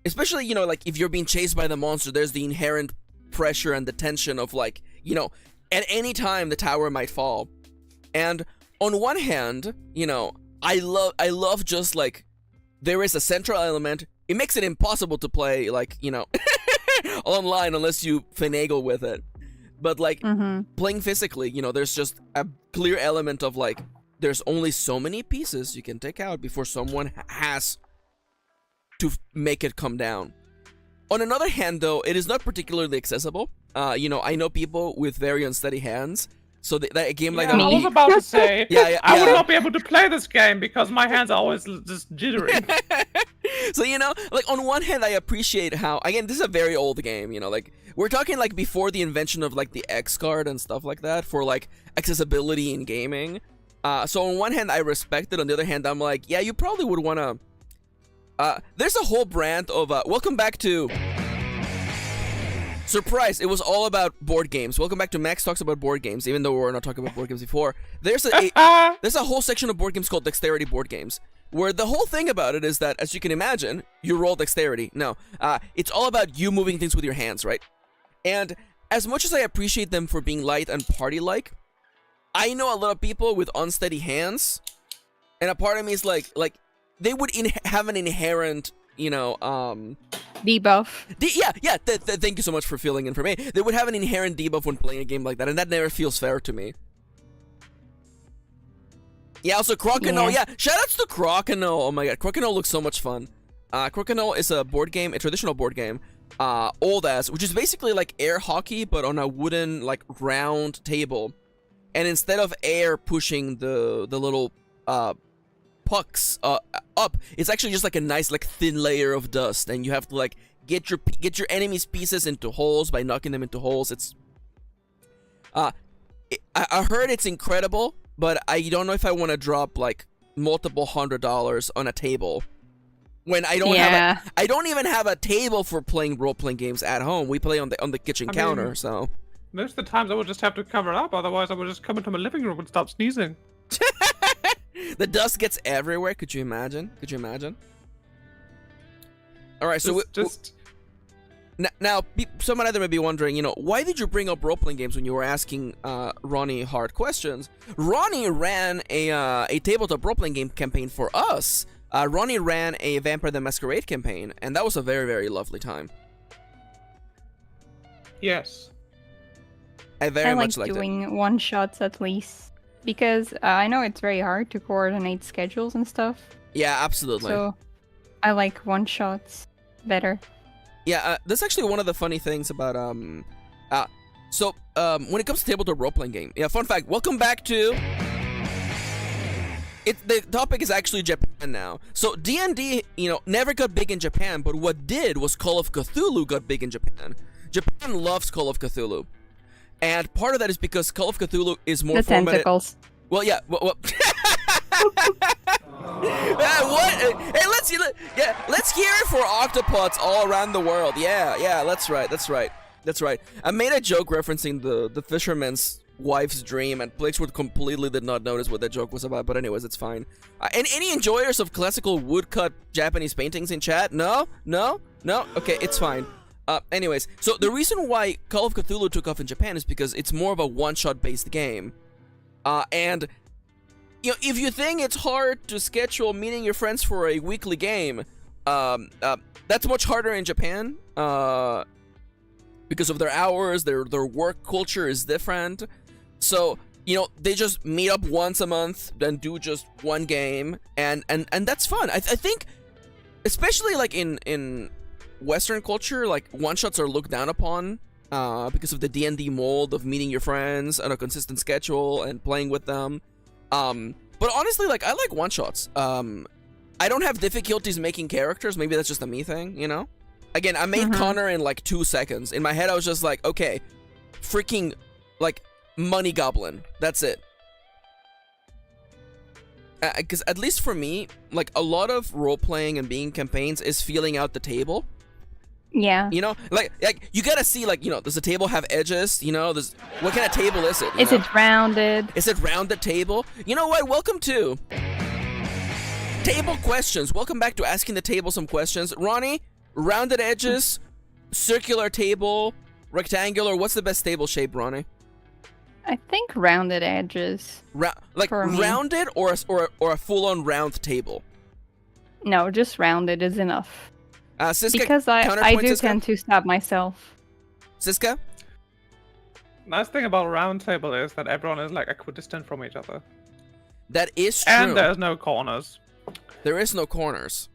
especially, you know, like if you're being chased by the monster, there's the inherent pressure and the tension of like, you know, at any time the tower might fall. And on one hand, you know, I love just like, there is a central element. It makes it impossible to play like, you know, online unless you finagle with it. But like playing physically, you know, there's just a clear element of like, there's only so many pieces you can take out before someone has to make it come down. On another hand, though, it is not particularly accessible. You know, I know people with very unsteady hands, so that a game like Yeah, I was about to say, I would not be able to play this game because my hands are always just jittery. So, you know, like on one hand, I appreciate how, again, this is a very old game, you know, like we're talking like before the invention of like the X card and stuff like that for like accessibility in gaming. So on one hand, I respect it. On the other hand, I'm like, yeah, you probably would want to... there's a whole brand of... welcome back to... Surprise! It was all about board games. Welcome back to Max Talks About Board Games, even though we were not talking about board games before. There's a whole section of board games called Dexterity Board Games, where the whole thing about it is that, as you can imagine, you roll dexterity. No, it's all about you moving things with your hands, right? And as much as I appreciate them for being light and party-like, I know a lot of people with unsteady hands, and a part of me is like they would have an inherent, you know, Debuff. yeah. Thank you so much for filling in for me. They would have an inherent debuff when playing a game like that, and that never feels fair to me. Yeah, also Crokinole. Yeah, shoutouts to Crokinole. Oh my god, Crokinole looks so much fun. Crokinole is a board game, a traditional board game, old as, which is basically like air hockey, but on a wooden, like, round table. And instead of air pushing the little pucks up, it's actually just like a nice, like, thin layer of dust, and you have to, like, get your enemy's pieces into holes by knocking them into holes. It's I heard it's incredible, but I don't know if I want to drop like multiple $100s on a table when I don't have I don't even have a table for playing role-playing games at home. We play on the kitchen counter, so most of the times I would just have to cover it up, otherwise I would just come into my living room and stop sneezing. The dust gets everywhere. Could you imagine? Could you imagine? All right, so now someone either may be wondering, you know, why did you bring up role-playing games when you were asking Ronnie hard questions? Ronnie ran a tabletop role-playing game campaign for us. Ronnie ran a Vampire the Masquerade campaign, and that was a very, very lovely time. Yes. I very much liked it. I like doing one-shots at least, because I know it's very hard to coordinate schedules and stuff. Yeah, absolutely. So I like one-shots better. Yeah, that's actually one of the funny things about when it comes to tabletop role-playing game. Yeah, fun fact. Welcome back to. The topic is actually Japan now. So D&D, you know, never got big in Japan, but what did was Call of Cthulhu got big in Japan. Japan loves Call of Cthulhu, and part of that is because Call of Cthulhu is more formatted. Tentacles. Well, yeah. What? Hey, let's hear it for octopods all around the world. Yeah, that's right. I made a joke referencing the fisherman's wife's dream, and Blixwood completely did not notice what that joke was about, but anyways, it's fine. And any enjoyers of classical woodcut Japanese paintings in chat? No? Okay, it's fine. Anyways, so the reason why Call of Cthulhu took off in Japan is because it's more of a one-shot based game. And you know, if you think it's hard to schedule meeting your friends for a weekly game, that's much harder in Japan, because of their hours, their work culture is different. So, you know, they just meet up once a month and do just one game, and that's fun. I think, especially like in Western culture, like one-shots are looked down upon because of the D&D mold of meeting your friends on a consistent schedule and playing with them. But honestly, like, I like one-shots. I don't have difficulties making characters. Maybe that's just a me thing, you know? Again, I made Connor in like 2 seconds. In my head, I was just like, okay, freaking, like, money goblin. That's it. Because at least for me, like, a lot of role-playing and being campaigns is feeling out the table. Yeah. You know, like you gotta see, like, you know, does the table have edges? You know, what kind of table is it? Is it rounded? Is it rounded table? You know what? Welcome to Table Questions. Welcome back to asking the table some questions. Ronnie, rounded edges, circular table, rectangular. What's the best table shape, Ronnie? I think rounded edges. Like rounded or a full-on round table? No, just rounded is enough. Cisca, because I do Cisca? tend to stab myself. Cisca? Nice thing about a round table is that everyone is like equidistant from each other. That is true. And there's no corners. There is no corners.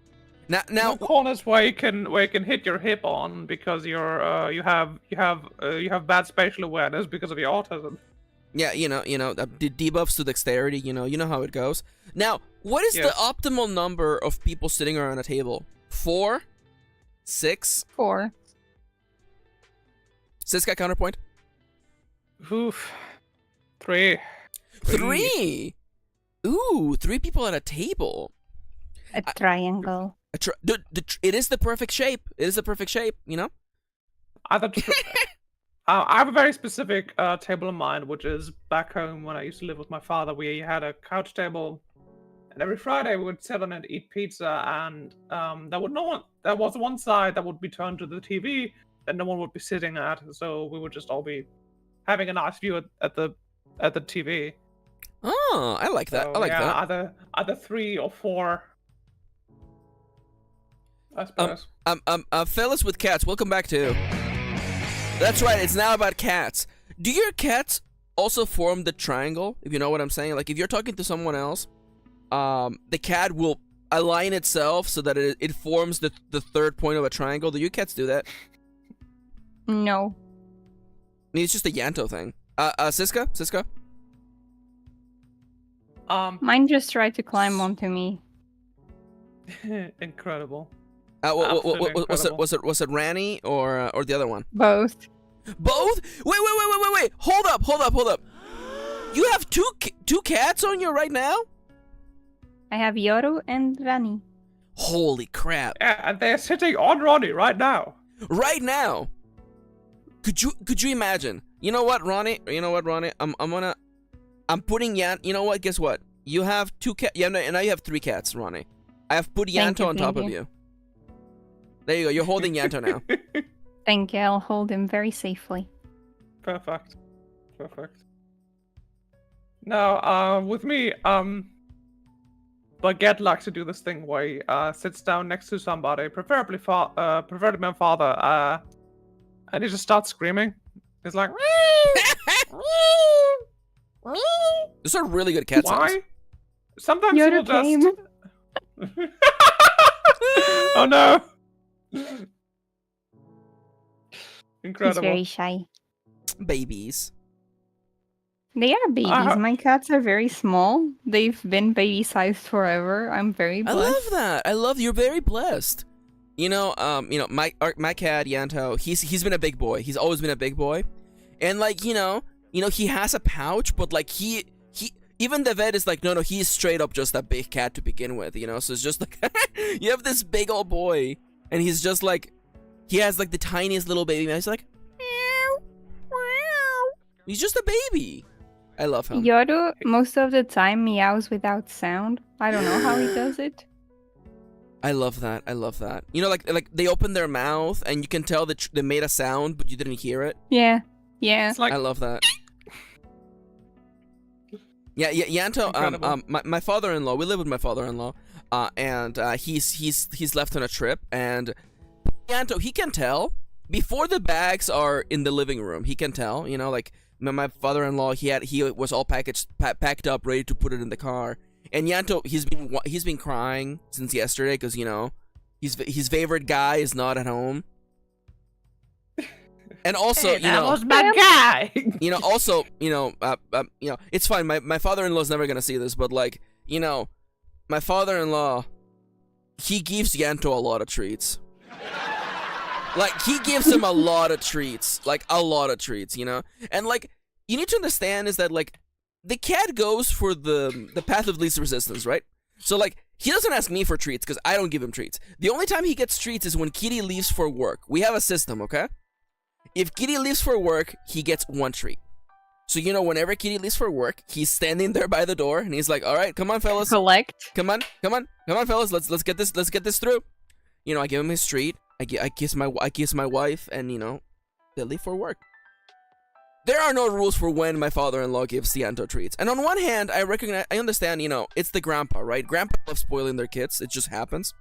Now no corners where you can hit your hip on because you have bad spatial awareness because of your autism. Yeah, you know, debuffs to dexterity. You know how it goes. Now, what is the optimal number of people sitting around a table? 4? 6? 4. Cisca, counterpoint? Oof. 3. 3? Ooh, 3 people at a table. A triangle. It is the perfect shape. It is the perfect shape, you know? I have a very specific table in mind, which is back home when I used to live with my father. We had a couch table And every Friday we would sit on and eat pizza, and there was one side that would be turned to the TV that no one would be sitting at, so we would just all be having a nice view at the TV. Oh, I like that. So, I like yeah, that. either 3 or 4. I suppose. Fellas with cats, welcome back to. That's right. It's now about cats. Do your cats also form the triangle? If you know what I'm saying, like if you're talking to someone else, the cat will align itself so that it forms the third point of a triangle. Do your cats do that? No. I mean, it's just a Yanto thing. Cisca? Mine just tried to climb onto me. Incredible. Was it Ronnie or the other one? Both. Both? Wait! Hold up! You have two cats on you right now? I have Yoru and Rani. Holy crap! Yeah, and they're sitting on Ronnie right now. Right now. Could you imagine? You know what, Ronnie? I'm putting you know what? Guess what? You have 2 cats. Yeah, no, now you have 3 cats, Ronnie. I have put Yanto on top of you. There you go. You're holding Yanto now. Thank you. I'll hold him very safely. Perfect. Now, with me, Baguette likes to do this thing where he sits down next to somebody, preferably my father, and he just starts screaming. He's like, Those are really good cat sounds. why? Sometimes he will Yoru just. came. Oh no! He's Incredible. very shy. Babies. They are babies. My cats are very small. They've been baby-sized forever. I'm very I blessed. love that. I love you're very blessed. My cat Yanto, he's been a big boy. He's always been a big boy, and like he has a pouch, but like he even the vet is like no, he's straight up just a big cat to begin with. So it's just like you have this big old boy, and he's just like he has like the tiniest little baby man. He's like meow, meow. He's just a baby. I love him. Yoru most of the time meows without sound. I don't know how he does it. I love that. Like they open their mouth and you can tell that they made a sound, but you didn't hear it. Yeah. It's like I love that. Yeah, Yanto. Incredible. My father-in-law. We live with my father-in-law, and he's left on a trip, and Yanto, he can tell before the bags are in the living room. He can tell. Like my father-in-law, he was all packed up, ready to put it in the car. And Yanto, he's been crying since yesterday because his favorite guy is not at home. And also, that was my guy. It's fine. My father-in-law's never gonna see this, but like, my father-in-law, he gives Yanto a lot of treats. Like he gives him a lot of treats, And like, you need to understand is that like, the cat goes for the path of least resistance, right? So like, he doesn't ask me for treats because I don't give him treats. The only time he gets treats is when Kitty leaves for work. We have a system, okay? If Kitty leaves for work, he gets 1 treat. So whenever Kitty leaves for work, he's standing there by the door and he's like, "All right, come on, fellas, Collect. come on, fellas, let's get this through." I give him his treat. I kiss my wife, and they leave for work. There are no rules for when my father-in-law gives Yanto treats. And on one hand, I understand, it's the grandpa, right? Grandpa loves spoiling their kids. It just happens,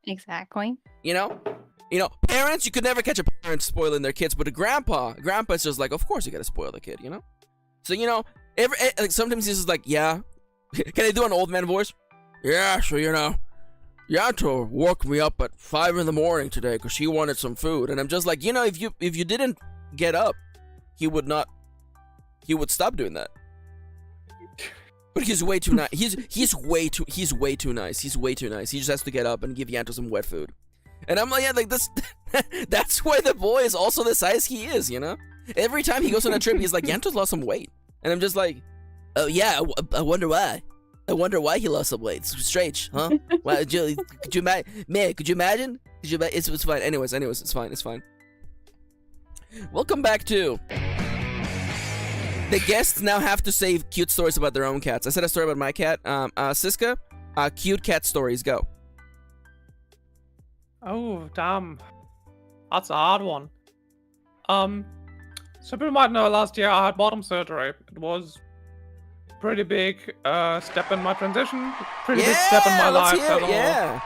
Exactly. Parents, you could never catch a parent spoiling their kids, but a grandpa's just like, of course you gotta spoil the kid, So, like sometimes he's just like, yeah. Can I do an old man voice? Yeah, so Yanto woke me up at 5 a.m. today because she wanted some food. And I'm just like, if you didn't get up, he would stop doing that. But he's way too nice. He's way too nice. He's way too nice. He just has to get up and give Yanto some wet food. And I'm like, yeah, like this. That's why the boy is also the size he is. Every time he goes on a trip, he's like, Yanto's lost some weight, and I'm just like, oh yeah, I wonder why. I wonder why he lost some weight. It's strange, huh? Why, could you imagine? It's fine. Anyways, it's fine. Welcome back to. The guests now have to say cute stories about their own cats. I said a story about my cat, Cisca. Cute cat stories, go. Oh, damn. That's a hard one. So people might know last year I had bottom surgery. It was pretty big step in my transition. Pretty big step in my let's life. hear it, at all. yeah.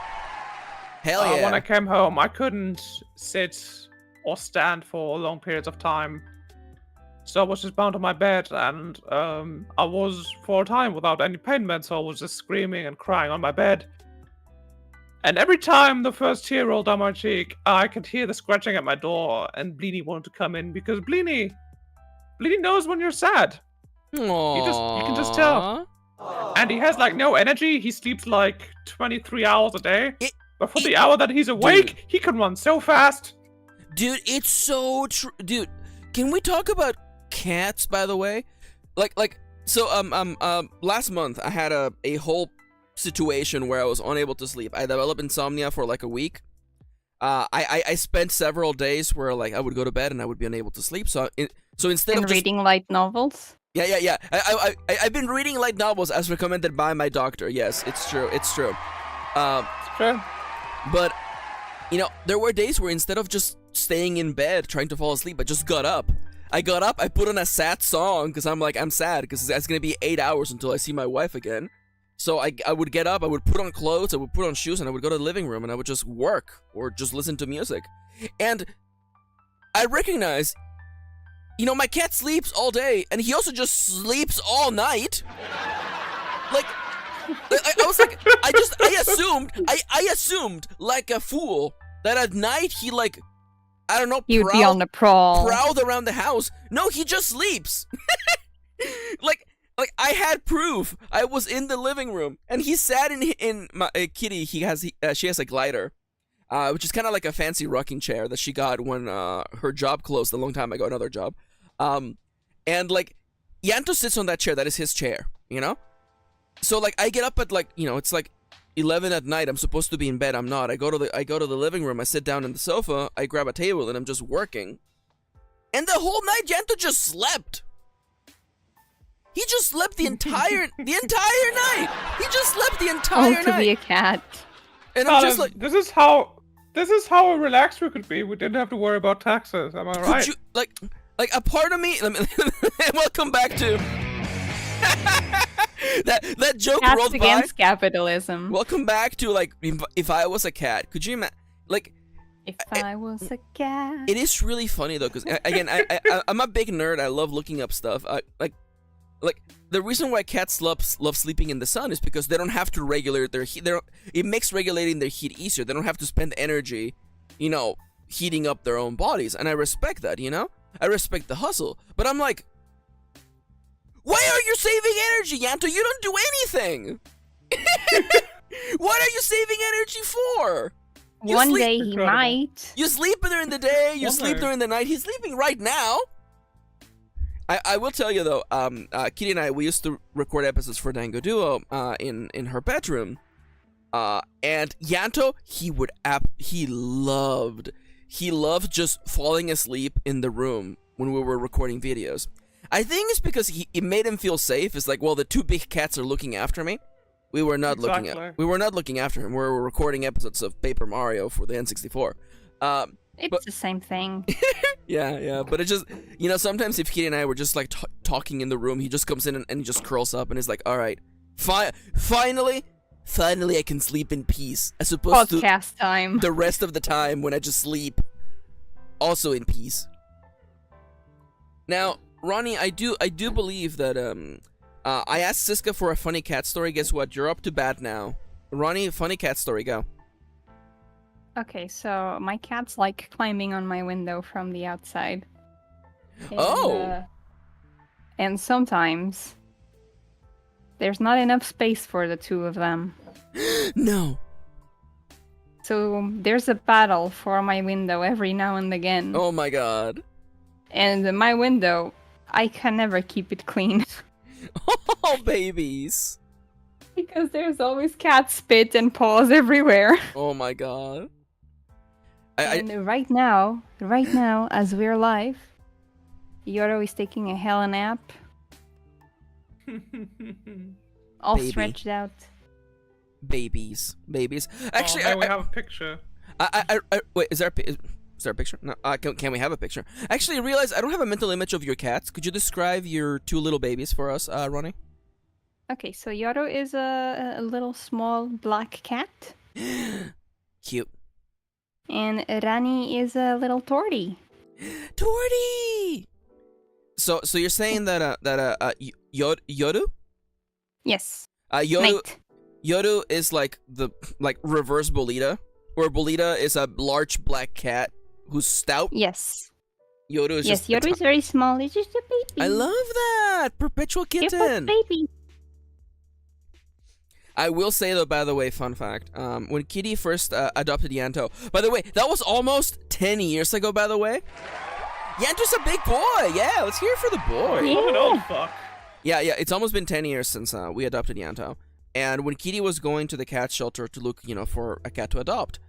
Hell yeah. When I came home, I couldn't sit or stand for long periods of time. So I was just bound to my bed, and I was for a time without any pain meds, so I was just screaming and crying on my bed. And every time the first tear rolled down my cheek, I could hear the scratching at my door, and Bleeny wanted to come in because Bleeny knows when you're sad. Aww. You can just tell. And he has like no energy. He sleeps like 23 hours a day. But for the hour that he's awake, he can run so fast. Dude, it's so true. Dude, can we talk about cats, by the way? Last month I had a whole situation where I was unable to sleep. I developed insomnia for like a week. I spent several days where like I would go to bed and I would be unable to sleep. So instead of reading light novels. Yeah. I've been reading light novels as recommended by my doctor. Yes, it's true. It's true. But you know, there were days where instead of just staying in bed trying to fall asleep, I just got up. I put on a sad song because I'm sad because it's gonna be 8 hours until I see my wife again. So I would get up, I would put on clothes, I would put on shoes, and I would go to the living room and I would just work or just listen to music. And I recognize, you know, my cat sleeps all day and he also just sleeps all night. Like, I was like, I assumed like a fool that at night he like, I don't know, You'd be on the prowl. Prowled around the house. No, he just sleeps. Like I had proof. I was in the living room, and he sat in my kitty. She has a glider, which is kind of like a fancy rocking chair that she got when her job closed a long time ago, another job. And like Yanto sits on that chair. That is his chair, you know. So like I get up at like, you know, it's like 11 at night. I'm supposed to be in bed. I'm not. I go to the living room. I sit down on the sofa. I grab a table and I'm just working. And the whole night, Yanto just slept. He just slept the entire night. He just slept the entire night. To be a cat. And I'm just like, this is how relaxed we could be. We didn't have to worry about taxes. Am I right? You, like a part of me. Welcome back to that joke Cats rolled against by. capitalism. Welcome back to like if I was a cat. Could you imagine? Like, if I was a cat. It is really funny though, because again, I'm a big nerd. I love looking up stuff. Like the reason why cats love sleeping in the sun is because they don't have to regulate their heat. It makes regulating their heat easier. They don't have to spend energy, you know, heating up their own bodies. And I respect that, you know. I respect the hustle. But I'm like, why are you saving energy, Yanto? You don't do anything. What are you saving energy for? One day he might. You sleep during the day. You sleep during the night. He's sleeping right now. I will tell you though, Kitty and I, we used to record episodes for Dango Duo in her bedroom, and Yanto, he loved just falling asleep in the room when we were recording videos. I think it's because it made him feel safe. It's like, well, the two big cats are looking after me. We were not looking after him. We were recording episodes of Paper Mario for the N64. It's the same thing. Yeah, but it just, you know, sometimes if Kitty and I were just like talking in the room, he just comes in and he just curls up and is like, all right, finally I can sleep in peace, as opposed Podcast time. The rest of the time when I just sleep also in peace. Now, Ronnie, I do believe that I asked Cisca for a funny cat story. Guess what? You're up to bat now. Ronnie, funny cat story, go. Okay, so my cat's like climbing on my window from the outside. And, and sometimes there's not enough space for the two of them. No. So there's a battle for my window every now and again. Oh my god. And my window, I can never keep it clean. Oh, babies. Because there's always cat spit and paws everywhere. Oh my god. And right now, as we're live, Yoro is taking a hella nap. All Baby. stretched out. Babies. Actually, we have a picture. wait. Is there a picture? No. Can we have a picture? Actually, I realized I don't have a mental image of your cats. Could you describe your 2 little babies for us, Ronnie? Okay, so Yoro is a little small black cat, Cute. and Rani is a little tortie. Torty. So you're saying that Yoru? Yes. Yoru Mate. Yoru is like the reverse Bolita, where Bolita is a large black cat who's stout. Yes. Yoru is Yes, just Yoru is very small. It's just a baby. I love that perpetual Cute kitten. baby. I will say though, by the way, fun fact: when Kitty first adopted Yanto, by the way, that was almost 10 years ago. By the way, Yanto's a big boy. Yeah, let's hear it for the boy. Yeah. I'm an old fuck. Yeah, it's almost been 10 years since we adopted Yanto. And when Kitty was going to the cat shelter to look, for a cat to adopt,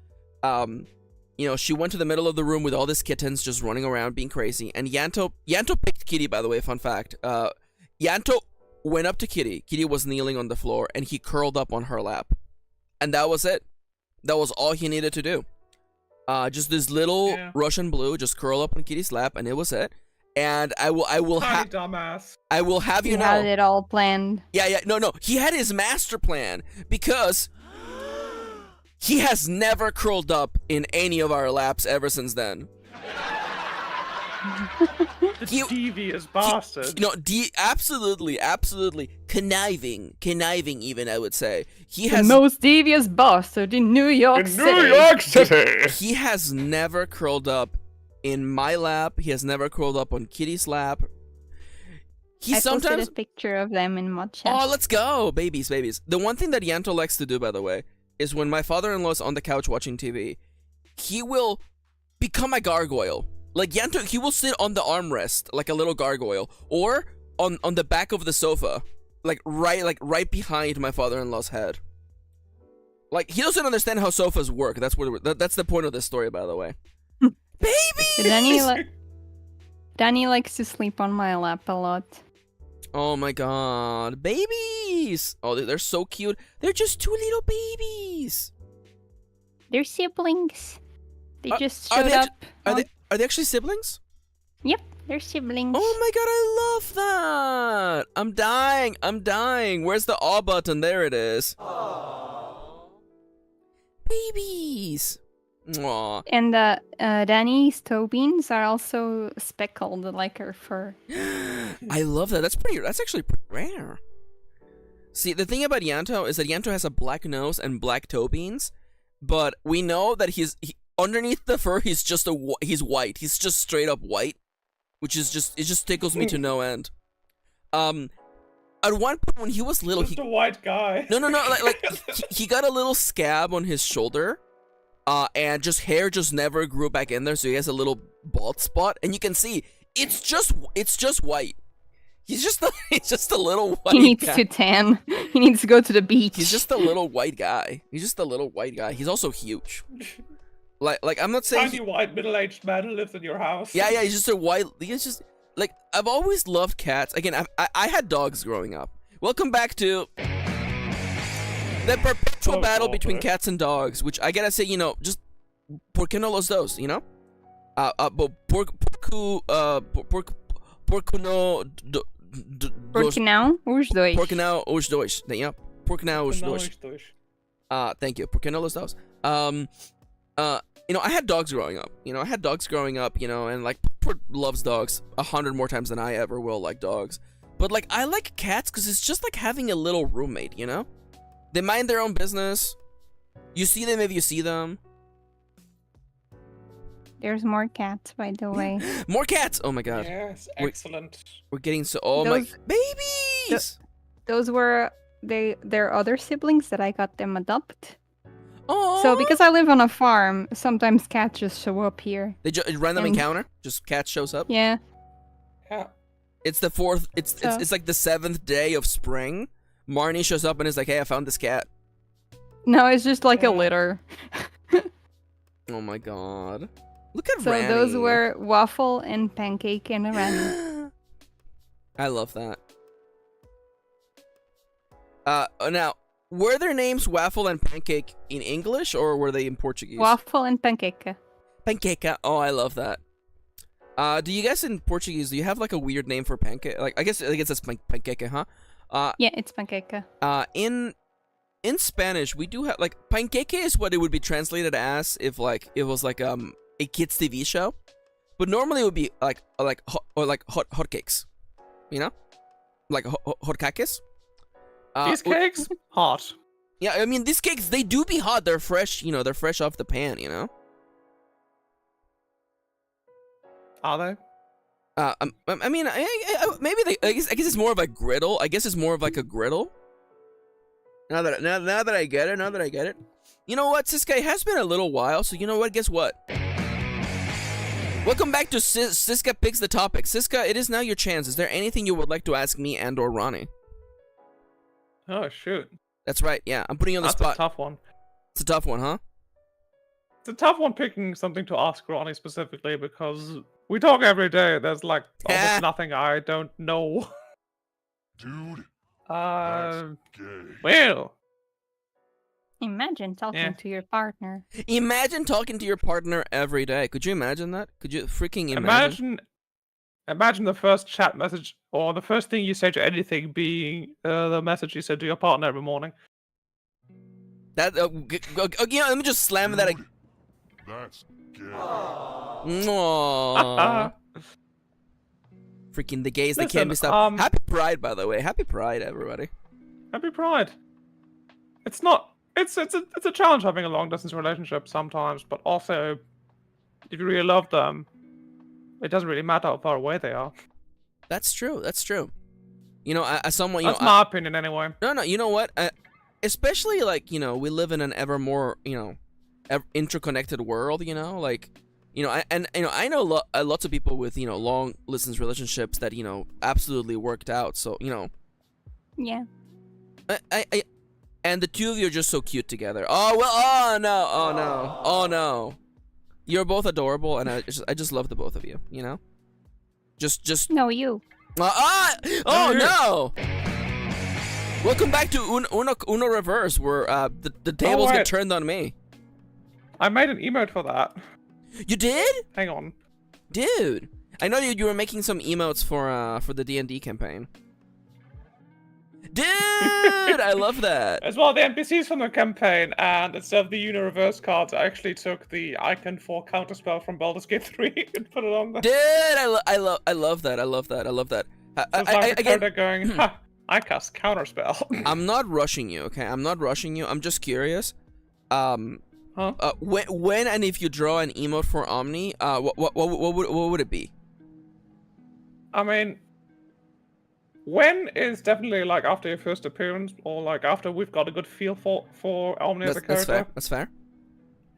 she went to the middle of the room with all these kittens just running around being crazy. And Yanto picked Kitty, by the way, fun fact. Yanto went up to Kitty. Kitty was kneeling on the floor, and he curled up on her lap. And that was it. That was all he needed to do. Just this little Russian blue just curl up on Kitty's lap, and it was it. And I will Tiny dumbass. I will have you He know. had it all planned. Yeah, no. He had his master plan because he has never curled up in any of our laps ever since then. The devious bastard. Absolutely conniving even, I would say. He The has most devious bastard in New York City. City. he has never curled up in my lap. He has never curled up on Kitty's lap. He I sometimes posted a picture of them in mod chat. Oh, let's go, babies. The one thing that Yanto likes to do, by the way, is when my father-in-law's on the couch watching TV, he will become a gargoyle. Like Yanto, he will sit on the armrest like a little gargoyle, or on the back of the sofa, like right behind my father-in-law's head. Like he doesn't understand how sofas work. That's the point of this story, by the way. Babies. Danny likes to sleep on my lap a lot. Oh my god, babies! Oh, they're so cute. They're just 2 little babies. They're siblings. They just are showed they up. Are they actually siblings? Yep, they're siblings. Oh my god, I love that! I'm dying. Where's the aw button? There it is. Aww. Babies. Aww. And Danny's toe beans are also speckled like her fur. I love that. That's actually pretty rare. See, the thing about Yanto is that Yanto has a black nose and black toe beans, but we know that underneath the fur he's white. He's just straight up white, which is it just tickles me to no end. At one point when he was little, Just a white guy. No, he got a little scab on his shoulder. And hair just never grew back in there, so he has a little bald spot, and you can see it's just white. He's just a little white. He needs guy. to tan. He needs to go to the beach. He's just a little white guy. He's also huge. Like I'm not saying Tiny white middle-aged man who lives in your house. Yeah, he's just a white. He's just like I've always loved cats. Again, I had dogs growing up. Welcome back to the perpetual battle between cats and dogs, which I gotta say, just ¿por qué no los dos? Porque now os dois. Porque now os dois. Porque now os dois. Thank you. Porque no los dos. I had dogs growing up. And like loves dogs 100 more times than I ever will like dogs. But like I like cats because it's just like having a little roommate, They mind their own business. You see them if you see them. There's more cats, by the way. More cats! Oh my god. Yes, excellent. We're getting so... Oh my... Babies! Those were their other siblings that I got them adopt. Oh. So because I live on a farm, sometimes cats just show up here. They random encounter? Just cat shows up? Yeah. Yeah. It's the 4th... It's like the 7th day of spring. Marnie shows up and is like, hey, I found this cat. No, it's just like a litter. Oh my god. Look at So Ranny. those were Waffle and Pancake and Ranny. I love that. Now, were their names Waffle and Pancake in English, or were they in Portuguese? Waffle and panqueca. Panqueca. Oh, I love that. Do you guys in Portuguese, do you have like a weird name for pancake? Like, I guess it's panqueca, huh? Yeah, it's panqueca. In Spanish, we do have like panqueque is what it would be translated as if like it was like a kids TV show, but normally it would be like hot cakes, you know, like hot cakes. These cakes hot. Yeah, I mean these cakes, they do be hot. They're fresh, you know. They're fresh off the pan, you know. Are they? I mean, maybe they. I guess it's more of a griddle. I guess it's more of like a griddle. Now that I get it. You know what, Cisca? It has been a little while, so you know what? Guess what? Welcome back to Cisca Picks the Topic. Cisca, it is now your chance. Is there anything you would like to ask me and/or Ronnie? Oh shoot. That's right. Yeah, I'm putting you on the spot. That's a tough one. It's a tough one, huh? It's a tough one picking something to ask Ronnie specifically because we talk every day. There's like almost nothing I don't know. Dude, that's gay. Well, Imagine talking to your partner. Imagine talking to your partner every day. Could you imagine that? Could you freaking imagine? Imagine the first chat message or the first thing you say to anything being the message you said to your partner every morning. That yeah, let me just slam Dude, that. That's gay. Aww. Freaking the gays that can't be stopped. Happy Pride, by the way. Happy Pride, everybody. Happy Pride. It's not. It's a challenge having a long distance relationship sometimes, but also if you really love them, it doesn't really matter how far away they are. That's true. That's true. You know, as someone, that's my opinion anyway. No. You know what? Especially like, you know, we live in an ever more, you know, interconnected world. You know, like, you know, I know lots of people with, you know, long distance relationships that, you know, absolutely worked out. So, you know. Yeah. And the two of you are just so cute together. Oh well. Oh no. You're both adorable, and I just love the both of you. You know. Just. No, you. Oh no. Welcome back to Uno Reverse, where the tables get turned on me. I made an emote for that. You did? Hang on. Dude, I know you were making some emotes for the D&D campaign. Dude, I love that. As well, the NPCs from the campaign, and instead of the Universe cards, I actually took the icon for Counterspell from Baldur's Gate 3 and put it on there. Dude, I love that. So it's like the character going, ha, I cast Counterspell. I'm not rushing you, okay? I'm not rushing you. I'm just curious. When and if you draw an emote for Omni, what would it be? I mean, when is definitely like after your first appearance, or like after we've got a good feel for Omni as a character. That's fair.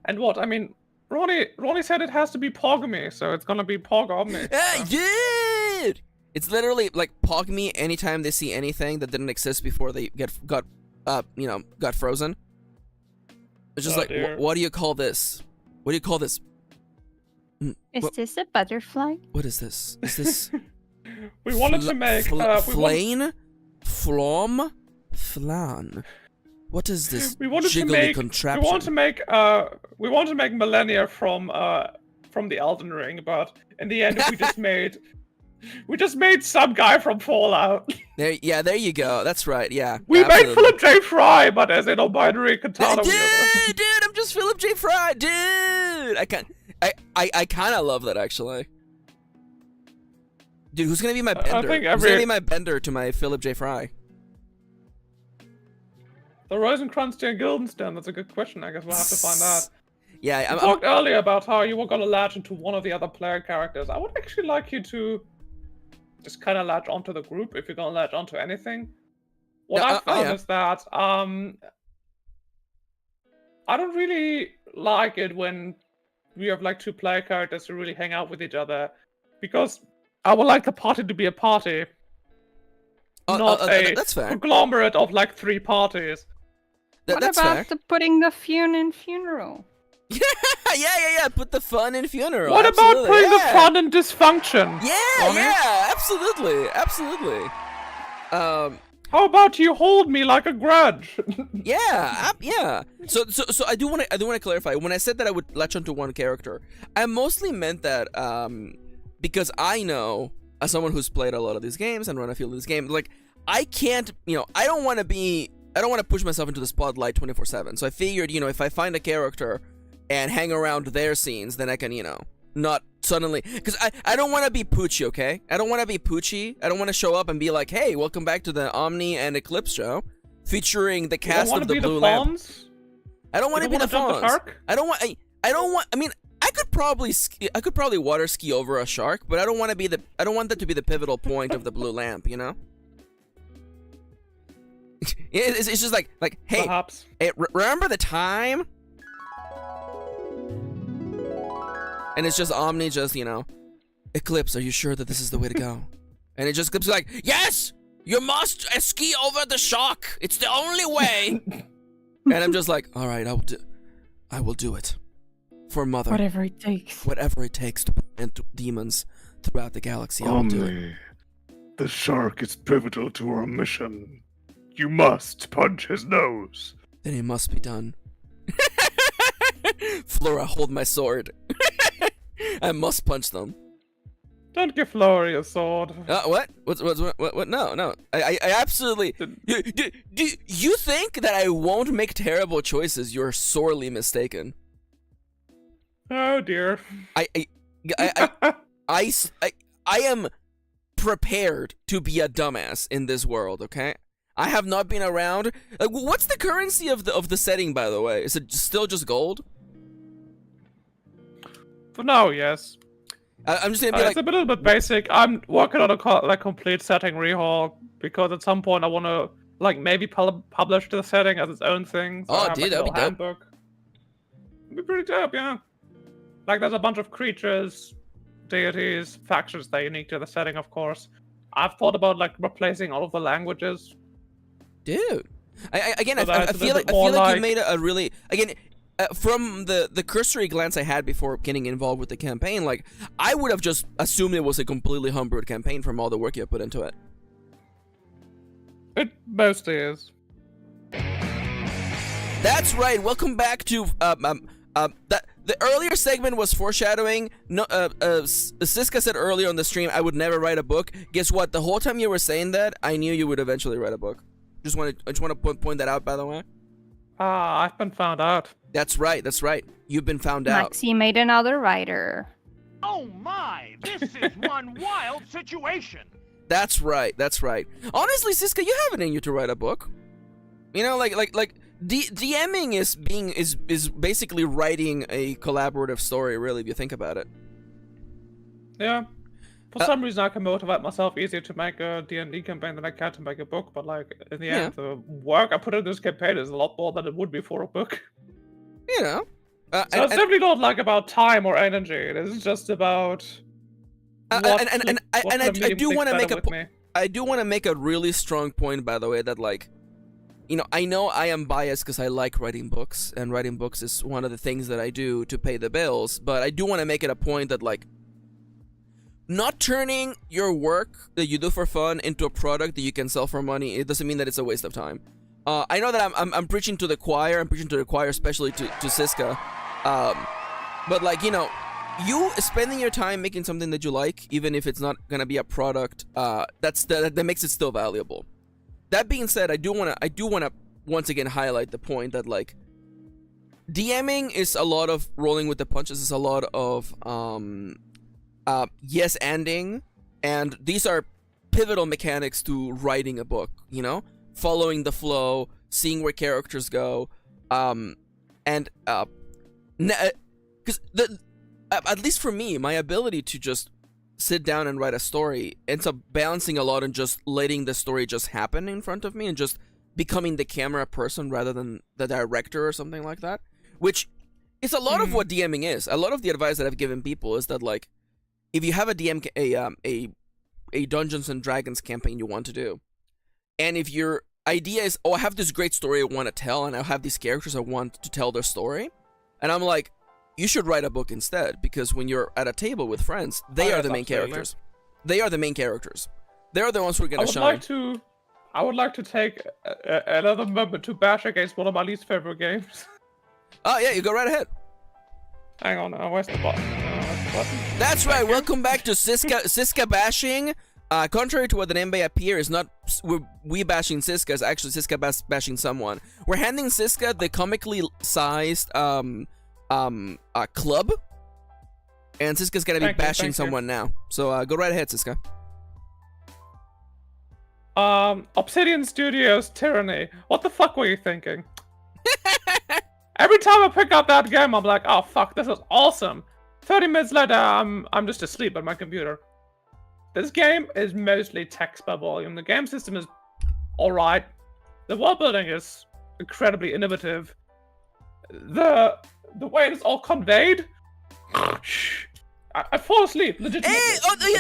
And what? I mean, Ronnie said it has to be Pog-me, so it's gonna be Pog Omni. Yeah, dude! It's literally like Pog me anytime they see anything that didn't exist before they got frozen. It's just what do you call this? What do you call this? Is this a butterfly? What is this? Is this? We wanted to make flame, flom, flan. What is this? Jiggly contraption? We want to make Millennia from the Elden Ring, but in the end we just made some guy from Fallout. There you go. That's right. Yeah. We made Philip J. Fry, but as a non-binary katana. Dude, I'm just Philip J. Fry, dude. I kind of love that actually. Dude, who's gonna be my bender? Who's gonna be my bender to my Philip J. Fry? The Rosencrantz and Guildenstern. That's a good question. I guess we'll have to find out. Yeah, I talked earlier about how you were gonna latch into one of the other player characters. I would actually like you to just kind of latch onto the group if you're gonna latch onto anything. What I found is that I don't really like it when we have like two player characters who really hang out with each other, because I would like the party to be a party, not a that's fair. conglomerate of like 3 parties. What about putting the fun in funeral? Yeah. Put the fun in funeral. What about putting the fun in dysfunction? Yeah, absolutely. How about you hold me like a grudge? Yeah, yeah. So I do want to clarify. When I said that I would latch onto one character, I mostly meant that because I know, as someone who's played a lot of these games and run a few of these games, like I can't, I don't want to push myself into the spotlight 24/7. So I figured, if I find a character and hang around their scenes, then I can, not suddenly, because I don't want to be Poochie, okay? I don't want to be Poochie. I don't want to show up and be like, hey, welcome back to the Omni and Eclipse show, featuring the cast of the Blue Lamp. I don't want to be the Fawns. I don't want. I mean, I could probably water ski over a shark, but I don't want that to be the pivotal point of the Blue Lamp, It's just like, hey, Perhaps. hey, remember the time? And it's just Omni, Eclipse, are you sure that this is the way to go? And it just Eclipse like, yes, you must ski over the shark. It's the only way. And I'm just like, all right, I will do it. For Mother. Whatever it takes. Whatever it takes to prevent demons throughout the galaxy, I will do it. The shark is pivotal to our mission. You must punch his nose. Then it must be done. Flora, hold my sword. I must punch them. Don't give Flory a sword. What? What? No. I absolutely. Do you think that I won't make terrible choices? You're sorely mistaken. Oh dear. I am prepared to be a dumbass in this world. Okay. I have not been around. What's the currency of the setting, by the way? Is it still just gold? For now, yes. I'm just gonna be it's a little bit basic. I'm working on a complete setting rehaul because at some point I want to maybe publish the setting as its own thing. So dude, that'd be dope. Handbook. It'd be pretty dope, yeah. There's a bunch of creatures, deities, factions that are unique to the setting, of course. I've thought about replacing all of the languages. Dude, I feel like you made a really from the cursory glance I had before getting involved with the campaign, I would have just assumed it was a completely homebrewed campaign from all the work you put into it. It mostly is. That's right. Welcome back to the earlier segment was foreshadowing. No, Cisca said earlier on the stream I would never write a book. Guess what? The whole time you were saying that, I knew you would eventually write a book. I just want to point that out, by the way. I've been found out. That's right. You've been found out. Maxi made another writer. Oh my, this is one wild situation. That's right. Honestly, Cisca, you have it in you to write a book. DMing is basically writing a collaborative story, really, if you think about it. Yeah. For some reason, I can motivate myself easier to make a D&D campaign than I can to make a book, but in the end, the work I put in this campaign is a lot more than it would be for a book. So it's definitely not about time or energy. It is just about. I do want to make a really strong point, by the way, that I know I am biased because I like writing books, and writing books is one of the things that I do to pay the bills. But I do want to make it a point that not turning your work that you do for fun into a product that you can sell for money, it doesn't mean that it's a waste of time. I know that I'm preaching to the choir. I'm preaching to the choir, especially to Cisca. But you spending your time making something that you like, even if it's not gonna be a product, that makes it still valuable. That being said, I do wanna once again highlight the point that DMing is a lot of rolling with the punches. Is a lot of yes-anding, and these are pivotal mechanics to writing a book, following the flow, seeing where characters go, because at least for me, my ability to just sit down and write a story ends up balancing a lot and just letting the story just happen in front of me and just becoming the camera person rather than the director or something like that, which is a lot of what DMing is. A lot of the advice that I've given people is that if you have a Dungeons and Dragons campaign you want to do, and if your idea is, I have this great story I want to tell, and I have these characters I want to tell their story, and I'm like, you should write a book instead, because when you're at a table with friends, they are the main characters. They are the main characters. They are the ones who are gonna shine. I would like to take another moment to bash against one of my least favorite games. Oh yeah, you go right ahead. Hang on, where's the button? That's right. Welcome back to Cisca bashing. Contrary to what the name may appear, is not we bashing Cisca. It's actually Cisca bashing someone. We're handing Cisca the comically sized club, and Cisca's gonna be bashing someone now. So go right ahead, Cisca. Obsidian Studios Tyranny. What the fuck were you thinking? Every time I pick up that game, I'm like, oh fuck, this is awesome. 30 minutes later, I'm just asleep at my computer. This game is mostly text by volume. The game system is alright. The world building is incredibly innovative. The way it's all conveyed. I fall asleep legitimately. Hey, oh yeah,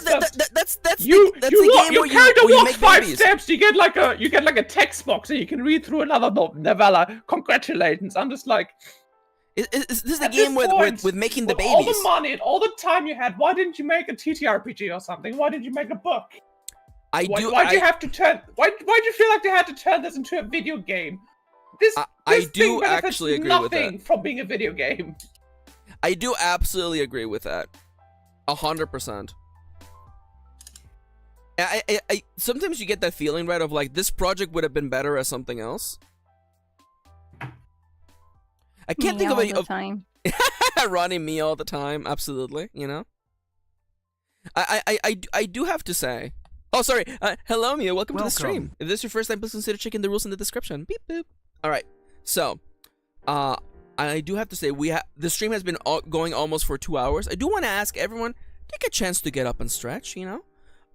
that's the game you where kind of you walk make 5 babies. steps. You get like a text box and you can read through another novella. Congratulations. I'm just like, This is the game with making the with babies. all the money and all the time you had, why didn't you make a TTRPG or something? Why didn't you make a book? Why'd you have to turn? Why'd you feel like they had to turn this into a video game? I This do thing benefits actually agree with that. nothing from being a video game. I do absolutely agree with that. 100%. I sometimes you get that feeling, right, of like this project would have been better as something else. I can't think of all the time. Ronnie, me all the time. Absolutely, you know. I do have to say. Oh, sorry. Hello, Mia. Welcome to the stream. If this is your first time, please consider checking the rules in the description. Beep boop. All right. So, I do have to say the stream has been going almost for 2 hours. I do want to ask everyone, take a chance to get up and stretch, you know.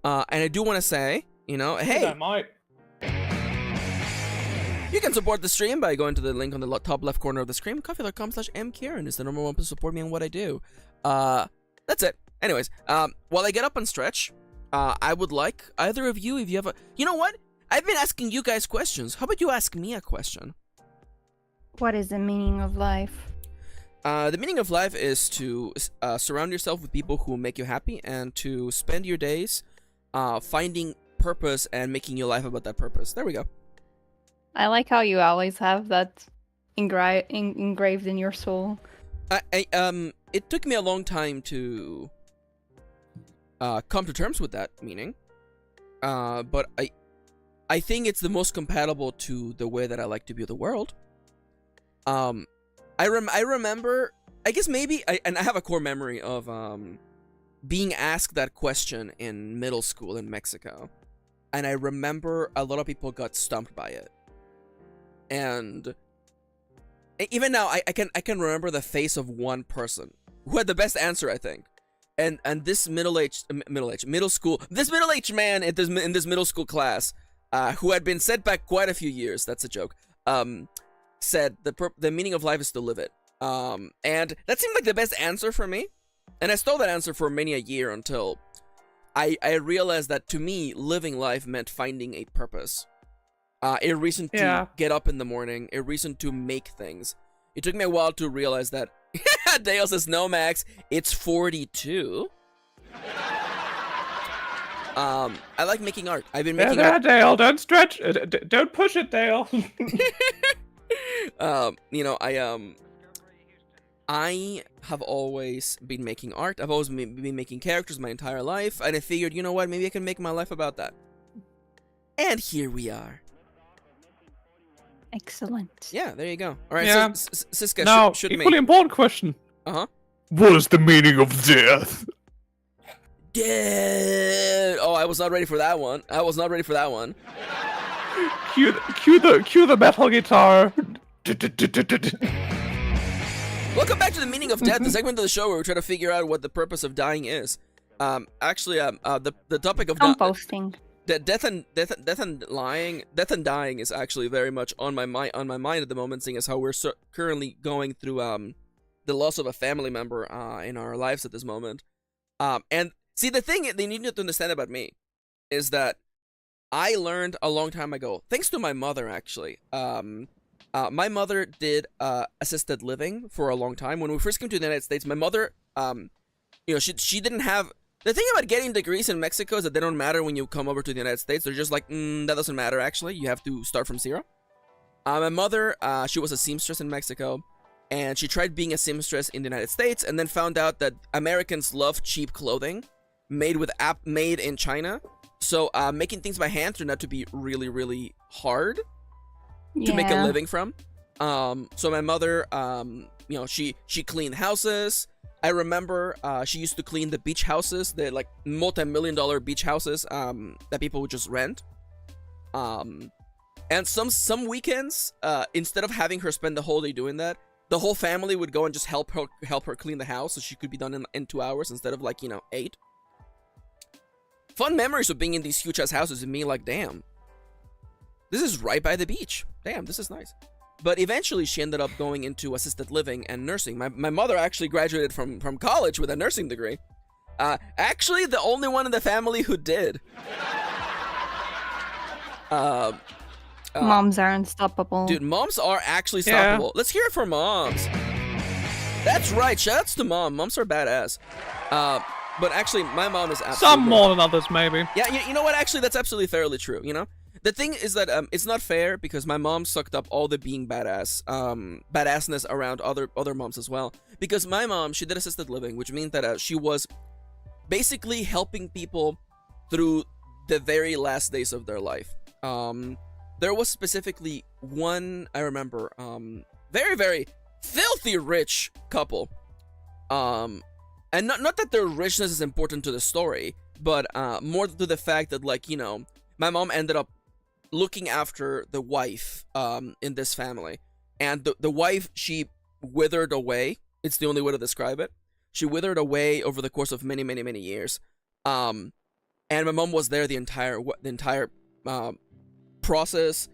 And I do want to say, you know, hey. I might. You can support the stream by going to the link on the top left corner of the screen. Coffee.com/mkirin is the number one place to support me in what I do. That's it. Anyways, while I get up and stretch, I would like either of you, if you have a... You know what? I've been asking you guys questions. How about you ask me a question? What is the meaning of life? The meaning of life is to surround yourself with people who make you happy and to spend your days finding purpose and making your life about that purpose. There we go. I like how you always have that engraved in your soul. It took me a long time to come to terms with that meaning, but I think it's the most compatible to the way that I like to view the world. I remember, I guess maybe, and I have a core memory of being asked that question in middle school in Mexico, and I remember a lot of people got stumped by it. And even now, I can remember the face of one person who had the best answer, I think. And this middle-aged man in this middle school class, who had been set back quite a few years. That's a joke. Said the meaning of life is to live it. And that seemed like the best answer for me. And I stole that answer for many a year until I realized that to me, living life meant finding a purpose. A reason to get up in the morning, a reason to make things. It took me a while to realize that. Dale says, no, Max, it's 42. I like making art. I've been making art. Dale, don't stretch. Don't push it, Dale. You know, I have always been making art. I've always been making characters my entire life, and I figured, you know what, maybe I can make my life about that. And here we are. Excellent. Yeah, there you go. All right, Yeah. so Cisca, Now, shoot me. equally important question. What is the meaning of death? Dead. Oh, I was not ready for that one. Cue the metal guitar. Welcome back to the meaning of death, the segment of the show where we try to figure out what the purpose of dying is. Actually, the topic of Composting. death and dying is actually very much on my mind at the moment, seeing as how we're currently going through the loss of a family member in our lives at this moment. And see, the thing they need to understand about me is that I learned a long time ago, thanks to my mother actually. My mother did assisted living for a long time. When we first came to the United States, my mother, you know, she didn't have The thing about getting degrees in Mexico is that they don't matter when you come over to the United States. They're just like, that doesn't matter, actually. You have to start from zero. My mother, she was a seamstress in Mexico, and she tried being a seamstress in the United States, and then found out that Americans love cheap clothing made in China. So making things by hand turned out to be really, really hard to make a living from. So my mother, she cleaned houses. I remember she used to clean the beach houses, the like multi-million-dollar beach houses that people would just rent. And some weekends, instead of having her spend the whole day doing that, the whole family would go and just help her clean the house, so she could be done in 2 hours instead of 8. Fun memories of being in these huge ass houses and being like, damn, this is right by the beach. Damn, this is nice. But eventually she ended up going into assisted living and nursing. My mother actually graduated from college with a nursing degree. Actually, the only one in the family who did. Moms are unstoppable. Dude, moms are actually stoppable. Let's hear it for moms. That's right. Shoutouts to mom. Moms are badass. But actually, my mom is absolutely... Some more than others, maybe. Yeah, you know what? Actually, that's absolutely fairly true, you know? The thing is that it's not fair because my mom sucked up all the being badassness around other moms as well. Because my mom, she did assisted living, which means that she was basically helping people through the very last days of their life. There was specifically one, I remember, very, very filthy rich couple. And not that their richness is important to the story, but more to the fact that, my mom ended up looking after the wife in this family. And the wife, she withered away. It's the only way to describe it. She withered away over the course of many, many, many years. And my mom was there the entire process.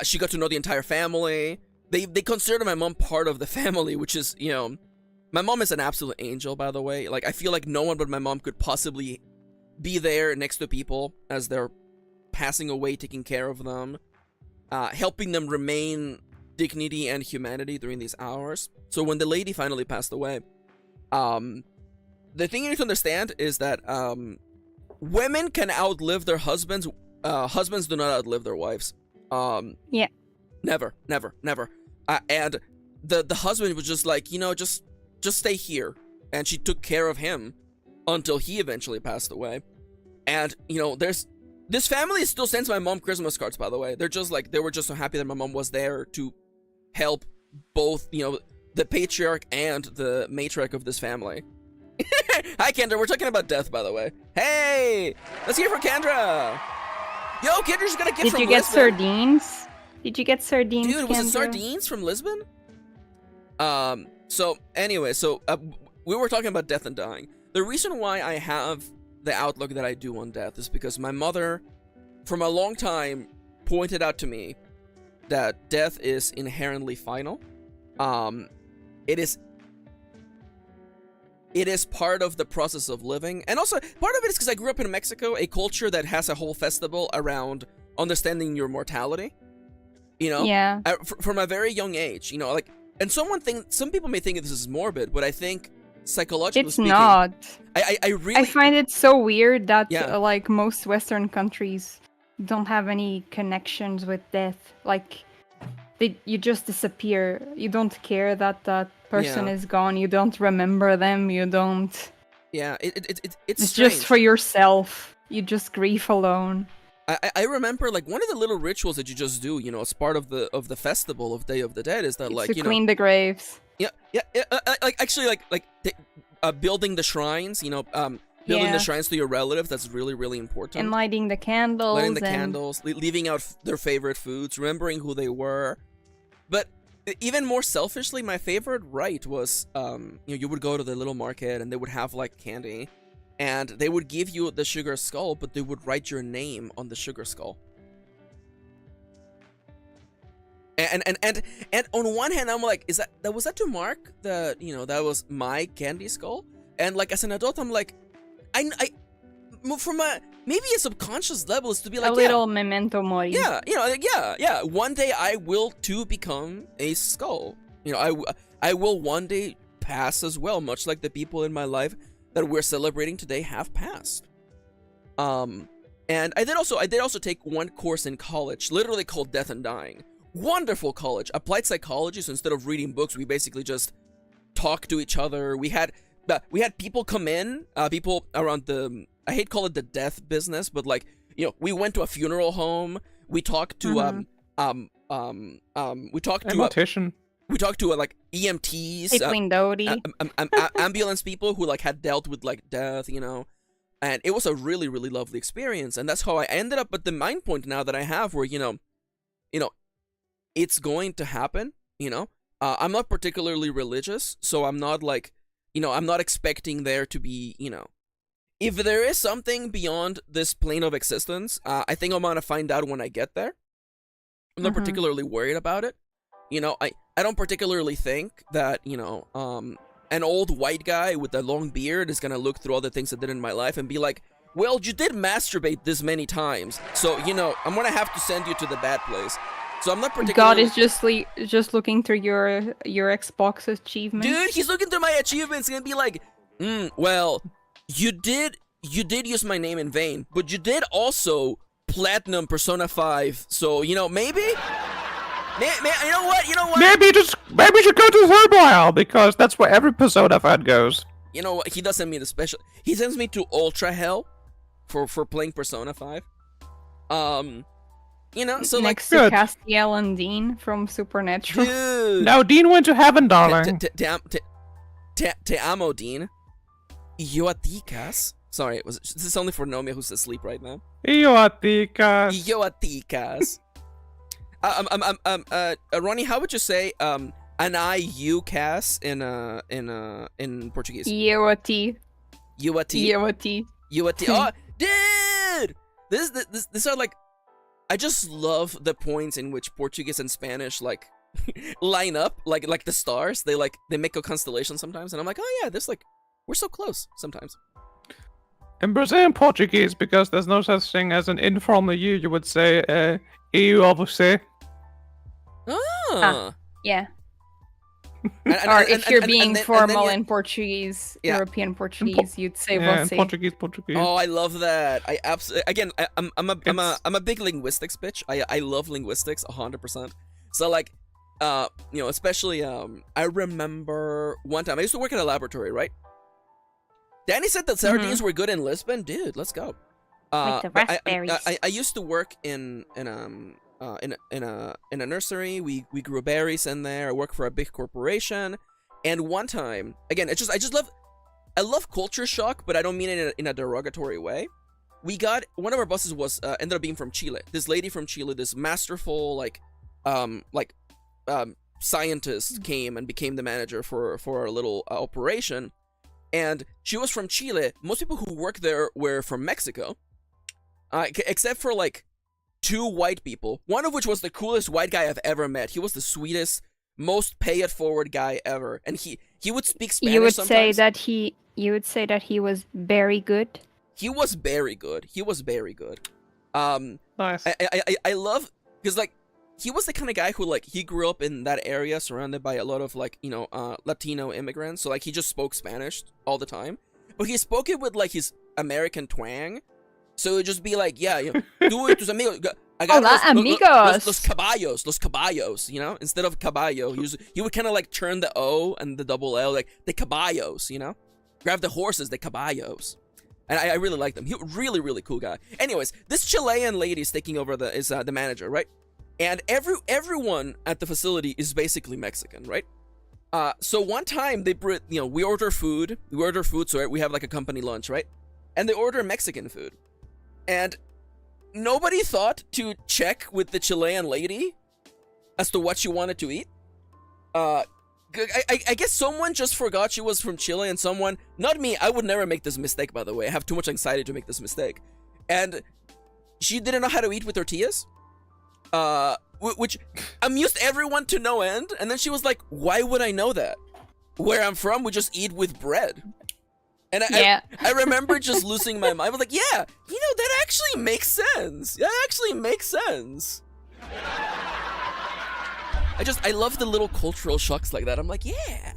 She got to know the entire family. They considered my mom part of the family, which is, my mom is an absolute angel, by the way. I feel like no one but my mom could possibly be there next to people as they're passing away, taking care of them, helping them remain dignity and humanity during these hours. So when the lady finally passed away, the thing you need to understand is that women can outlive their husbands. Husbands do not outlive their wives. Yeah. Never. And the husband was just like, just stay here. And she took care of him until he eventually passed away. And, this family still sends my mom Christmas cards, by the way. They're just they were just so happy that my mom was there to help both, the patriarch and the matriarch of this family. Hi, Kendra. We're talking about death, by the way. Hey! Let's hear from Kendra! Yo, Kendra's got a gift from Lisbon. Did you get sardines? Did you get sardines, Dude, was Kendra? it sardines from Lisbon? So, anyway, we were talking about death and dying. The reason why I have the outlook that I do on death is because my mother, from a long time, pointed out to me that death is inherently final. It is part of the process of living. And also, part of it is because I grew up in Mexico, a culture that has a whole festival around understanding your mortality. Yeah. From a very young age, and some people may think this is morbid, but I think psychologically It's speaking, not. I find it so weird that Yeah. Most Western countries don't have any connections with death. You just disappear. You don't care that that person Yeah. is gone. You don't remember them. You don't. Yeah, it's It's strange. just for yourself. You just grieve alone. I remember one of the little rituals that you just do, as part of the festival of Day of the Dead is that To clean the graves. building the shrines, building the shrines to your relatives. That's really, really important. And lighting the candles. Lighting the and... candles, leaving out their favorite foods, remembering who they were. But even more selfishly, my favorite rite was, you would go to the little market and they would have candy, and they would give you the sugar skull, but they would write your name on the sugar skull. And on one hand, I'm like, was that to mark that that was my candy skull? And as an adult, I'm like, I from maybe a subconscious level is to be like a little memento mori. Yeah. One day I will too become a skull. I will one day pass as well, much like the people in my life that we're celebrating today have passed. And I did also take one course in college, literally called Death and Dying. Wonderful college, applied psychology. So instead of reading books, we basically just talked to each other. We had people come in, people around the, I hate call it the death business, but like, you know, we went to a funeral home. We talked to we talked to like EMTs, ambulance people who like had dealt with like death, you know. And it was a really, really lovely experience. And that's how I ended up at the mind point now that I have where, you know, it's going to happen, you know. I'm not particularly religious, so I'm not like, you know, I'm not expecting there to be, you know, if there is something beyond this plane of existence, I think I'm gonna find out when I get there. I'm not particularly worried about it. You know, I don't particularly think that, you know, an old white guy with a long beard is gonna look through all the things I did in my life and be like, well, you did masturbate this many times, so, you know, I'm gonna have to send you to the bad place. So I'm not particularly... God is just looking through your Xbox achievements. Dude, he's looking through my achievements and be like, well, you did use my name in vain, but you did also platinum Persona 5, so, you know, maybe... you know what? Maybe you should go to Third Wild, because that's where every Persona fan goes. You know what? He does send me the special... He sends me to Ultra Hell for playing Persona 5. You know, so next like... to Castiel and Dean from Supernatural. Dude! No, Dean went to heaven, darling. Te amo, Dean. Yoaticas. Sorry, this is only for Nomia who's asleep right now. Yoaticas. Yoaticas. Ronnie, how would you say anayucas in Portuguese? Yoati. Yoati. Oh, dude! This are like, I just love the points in which Portuguese and Spanish like line up, like the stars. They make a constellation sometimes, and I'm like, oh yeah, this like we're so close sometimes. In Brazilian Portuguese, because there's no such thing as an informal you would say eu a você. Ah. Yeah. Or if you're being formal in Portuguese, yeah. European Portuguese, you'd say você. Portuguese. Oh, I love that. I absolutely. Again, I'm a big linguistics bitch. I love linguistics 100%. So like, you know, especially I remember one time I used to work in a laboratory, right? Danny said that sardines were good in Lisbon. Dude, let's go. Like the raspberries. I used to work in a nursery. We grew berries in there. I worked for a big corporation, and one time, again, I love culture shock, but I don't mean it in a derogatory way. One of our bosses was ended up being from Chile. This lady from Chile, this masterful scientist came and became the manager for our little operation, and she was from Chile. Most people who worked there were from Mexico, except for like 2 white people, one of which was the coolest white guy I've ever met. He was the sweetest, most pay-it-forward guy ever, and he would speak Spanish. You would sometimes. say that he was very good. He was very good. Nice. I love, because like he was the kind of guy who like he grew up in that area surrounded by a lot of like, you know, Latino immigrants. So like he just spoke Spanish all the time, but he spoke it with like his American twang. So it would just be like, yeah, you know, tú y tus amigos. Amigos. Los caballos, you know? Instead of caballo, he would kind of like turn the O and the double L, like the caballos, you know? Grab the horses, the caballos. And I really like them. He really, really cool guy. Anyways, this Chilean lady is taking over is the manager, right? And everyone at the facility is basically Mexican, right? So one time we order food, so we have like a company lunch, right? And they order Mexican food. And nobody thought to check with the Chilean lady as to what she wanted to eat. I guess someone just forgot she was from Chile, and someone, not me, I would never make this mistake, by the way. I have too much anxiety to make this mistake. And she didn't know how to eat with tortillas, which amused everyone to no end. And then she was like, why would I know that? Where I'm from, we just eat with bread. And I remember just losing my mind. I was like, yeah, you know, that actually makes sense. I love the little cultural shocks like that. I'm like, yeah,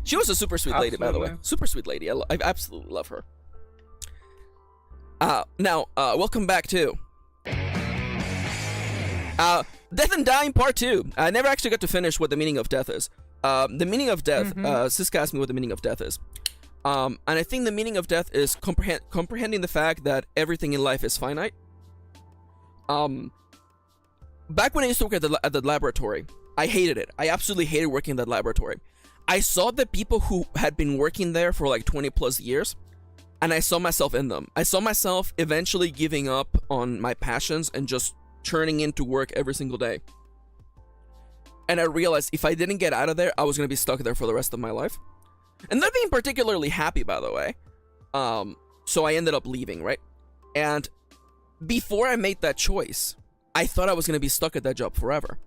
She was a super sweet lady, by the way. Absolutely. Super sweet lady. I absolutely love her. Now, welcome back to Death and Dying Part 2. I never actually got to finish what the meaning of death is. The meaning of death, Cisca asked me what the meaning of death is. And I think the meaning of death is comprehending the fact that everything in life is finite. Back when I used to work at the laboratory, I hated it. I absolutely hated working in that laboratory. I saw the people who had been working there for like 20 plus years, and I saw myself in them. I saw myself eventually giving up on my passions and just churning into work every single day. And I realized if I didn't get out of there, I was going to be stuck there for the rest of my life. And not being particularly happy, by the way. So I ended up leaving, right? And before I made that choice, I thought I was going to be stuck at that job forever.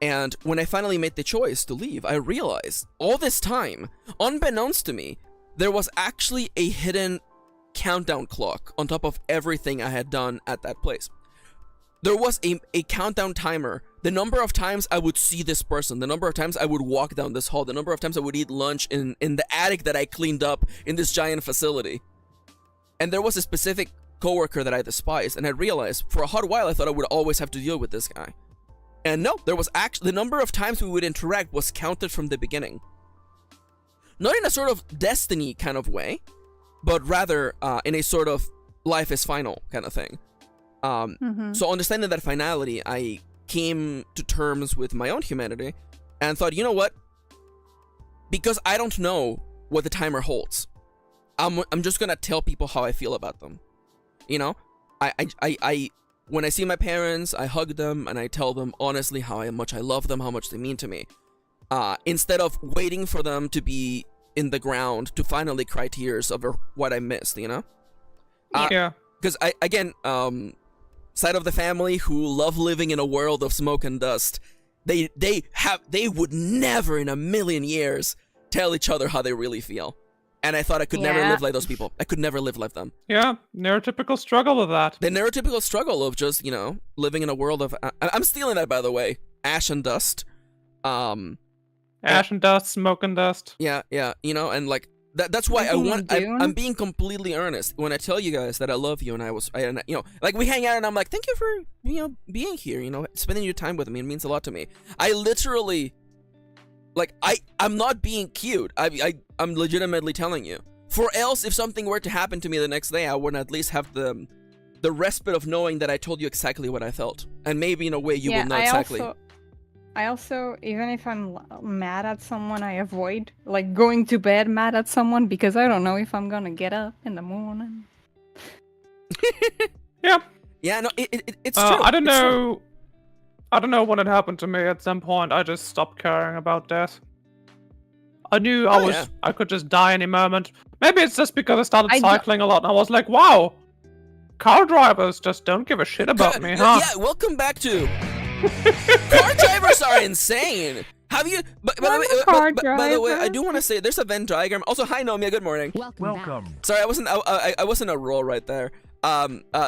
And when I finally made the choice to leave, I realized all this time, unbeknownst to me, there was actually a hidden countdown clock on top of everything I had done at that place. There was a countdown timer. The number of times I would see this person, the number of times I would walk down this hall, the number of times I would eat lunch in the attic that I cleaned up in this giant facility. And there was a specific coworker that I despised, and I realized for a hot while I thought I would always have to deal with this guy. And no, there was actually the number of times we would interact was counted from the beginning. Not in a sort of destiny kind of way, but rather in a sort of life is final kind of thing. So understanding that finality, I came to terms with my own humanity and thought, you know what? Because I don't know what the timer holds, I'm just gonna tell people how I feel about them. You know, I when I see my parents, I hug them and I tell them honestly how much I love them, how much they mean to me. Instead of waiting for them to be in the ground to finally cry tears over what I missed, you know? Yeah. Because side of the family who love living in a world of smoke and dust, they would never in a million years tell each other how they really feel. And I thought I could never live like those people. I could never live like them. Yeah, neurotypical struggle with that. The neurotypical struggle of just, you know, living in a world of... I'm stealing that, by the way. Ash and dust. Ash and dust, smoke and dust. Yeah, you know, and like, that's why I'm being completely earnest when I tell you guys that I love you, and you know, like we hang out and I'm like, thank you for, you know, being here, you know, spending your time with me. It means a lot to me. I literally... Like, I'm not being cute. I'm legitimately telling you. For else, if something were to happen to me the next day, I would at least have the respite of knowing that I told you exactly what I felt. And maybe in a way you will know exactly. I also, even if I'm mad at someone, I avoid, like, going to bed mad at someone because I don't know if I'm gonna get up in the morning. Yeah. Yeah, no, it's true. I don't know. I don't know when it happened to me. At some point, I just stopped caring about death. I knew I could just die any moment. Maybe it's just because I started cycling a lot, and I was like, "Wow, car drivers just don't give a shit about me, huh?" Yeah, welcome back to car drivers are insane. Have you? By the way, I do want to say there's a Venn diagram. Also, hi Nomia, good morning. Welcome. Sorry, I wasn't a roll right there.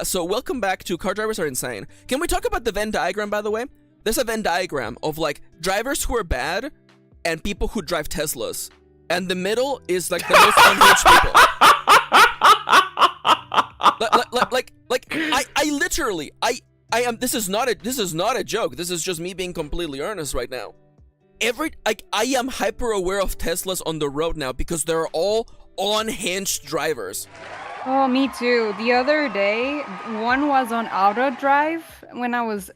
So welcome back to Car Drivers Are Insane. Can we talk about the Venn diagram, by the way? There's a Venn diagram of, like, drivers who are bad and people who drive Teslas. And the middle is, like, the most unhinged people. I literally, I am, this is not a joke. This is just me being completely earnest right now. I am hyper aware of Teslas on the road now because they're all unhinged drivers. Oh, me too. The other day, one was on auto drive when I was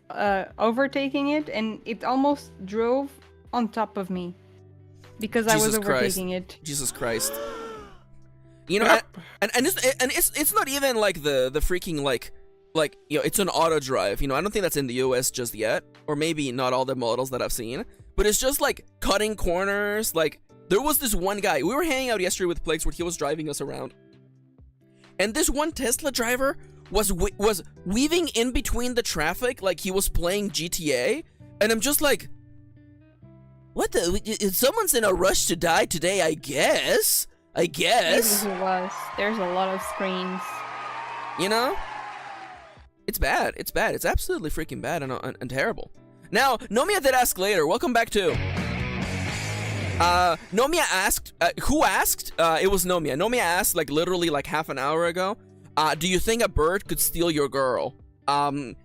overtaking it, and it almost drove on top of me because I was overtaking it. Jesus Christ! You know, and it's not even like the freaking like you know, it's an auto drive. You know, I don't think that's in the US just yet, or maybe not all the models that I've seen. But it's just like cutting corners. Like there was this one guy. We were hanging out yesterday with Plagues where he was driving us around. And this one Tesla driver was weaving in between the traffic like he was playing GTA. And I'm just like, what the? Someone's in a rush to die today, I guess. Maybe he was. There's a lot of screens. You know? It's bad. It's bad. It's absolutely freaking bad and terrible. Now, Nomia did ask later. Welcome back to Nomia asked, who asked? It was Nomia. Nomia asked like literally like half an hour ago, do you think a bird could steal your girl? I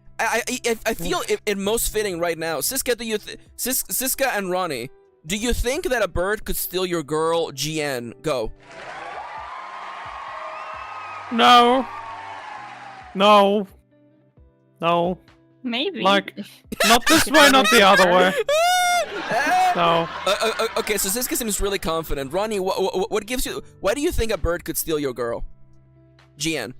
feel it most fitting right now. Cisca, Cisca and Ronnie, do you think that a bird could steal your girl, GN? Go. No. No. No. Maybe. Like, not this way, not the other way. No. Okay, so Cisca seems really confident. Ronnie, what gives you? Why do you think a bird could steal your girl? GN.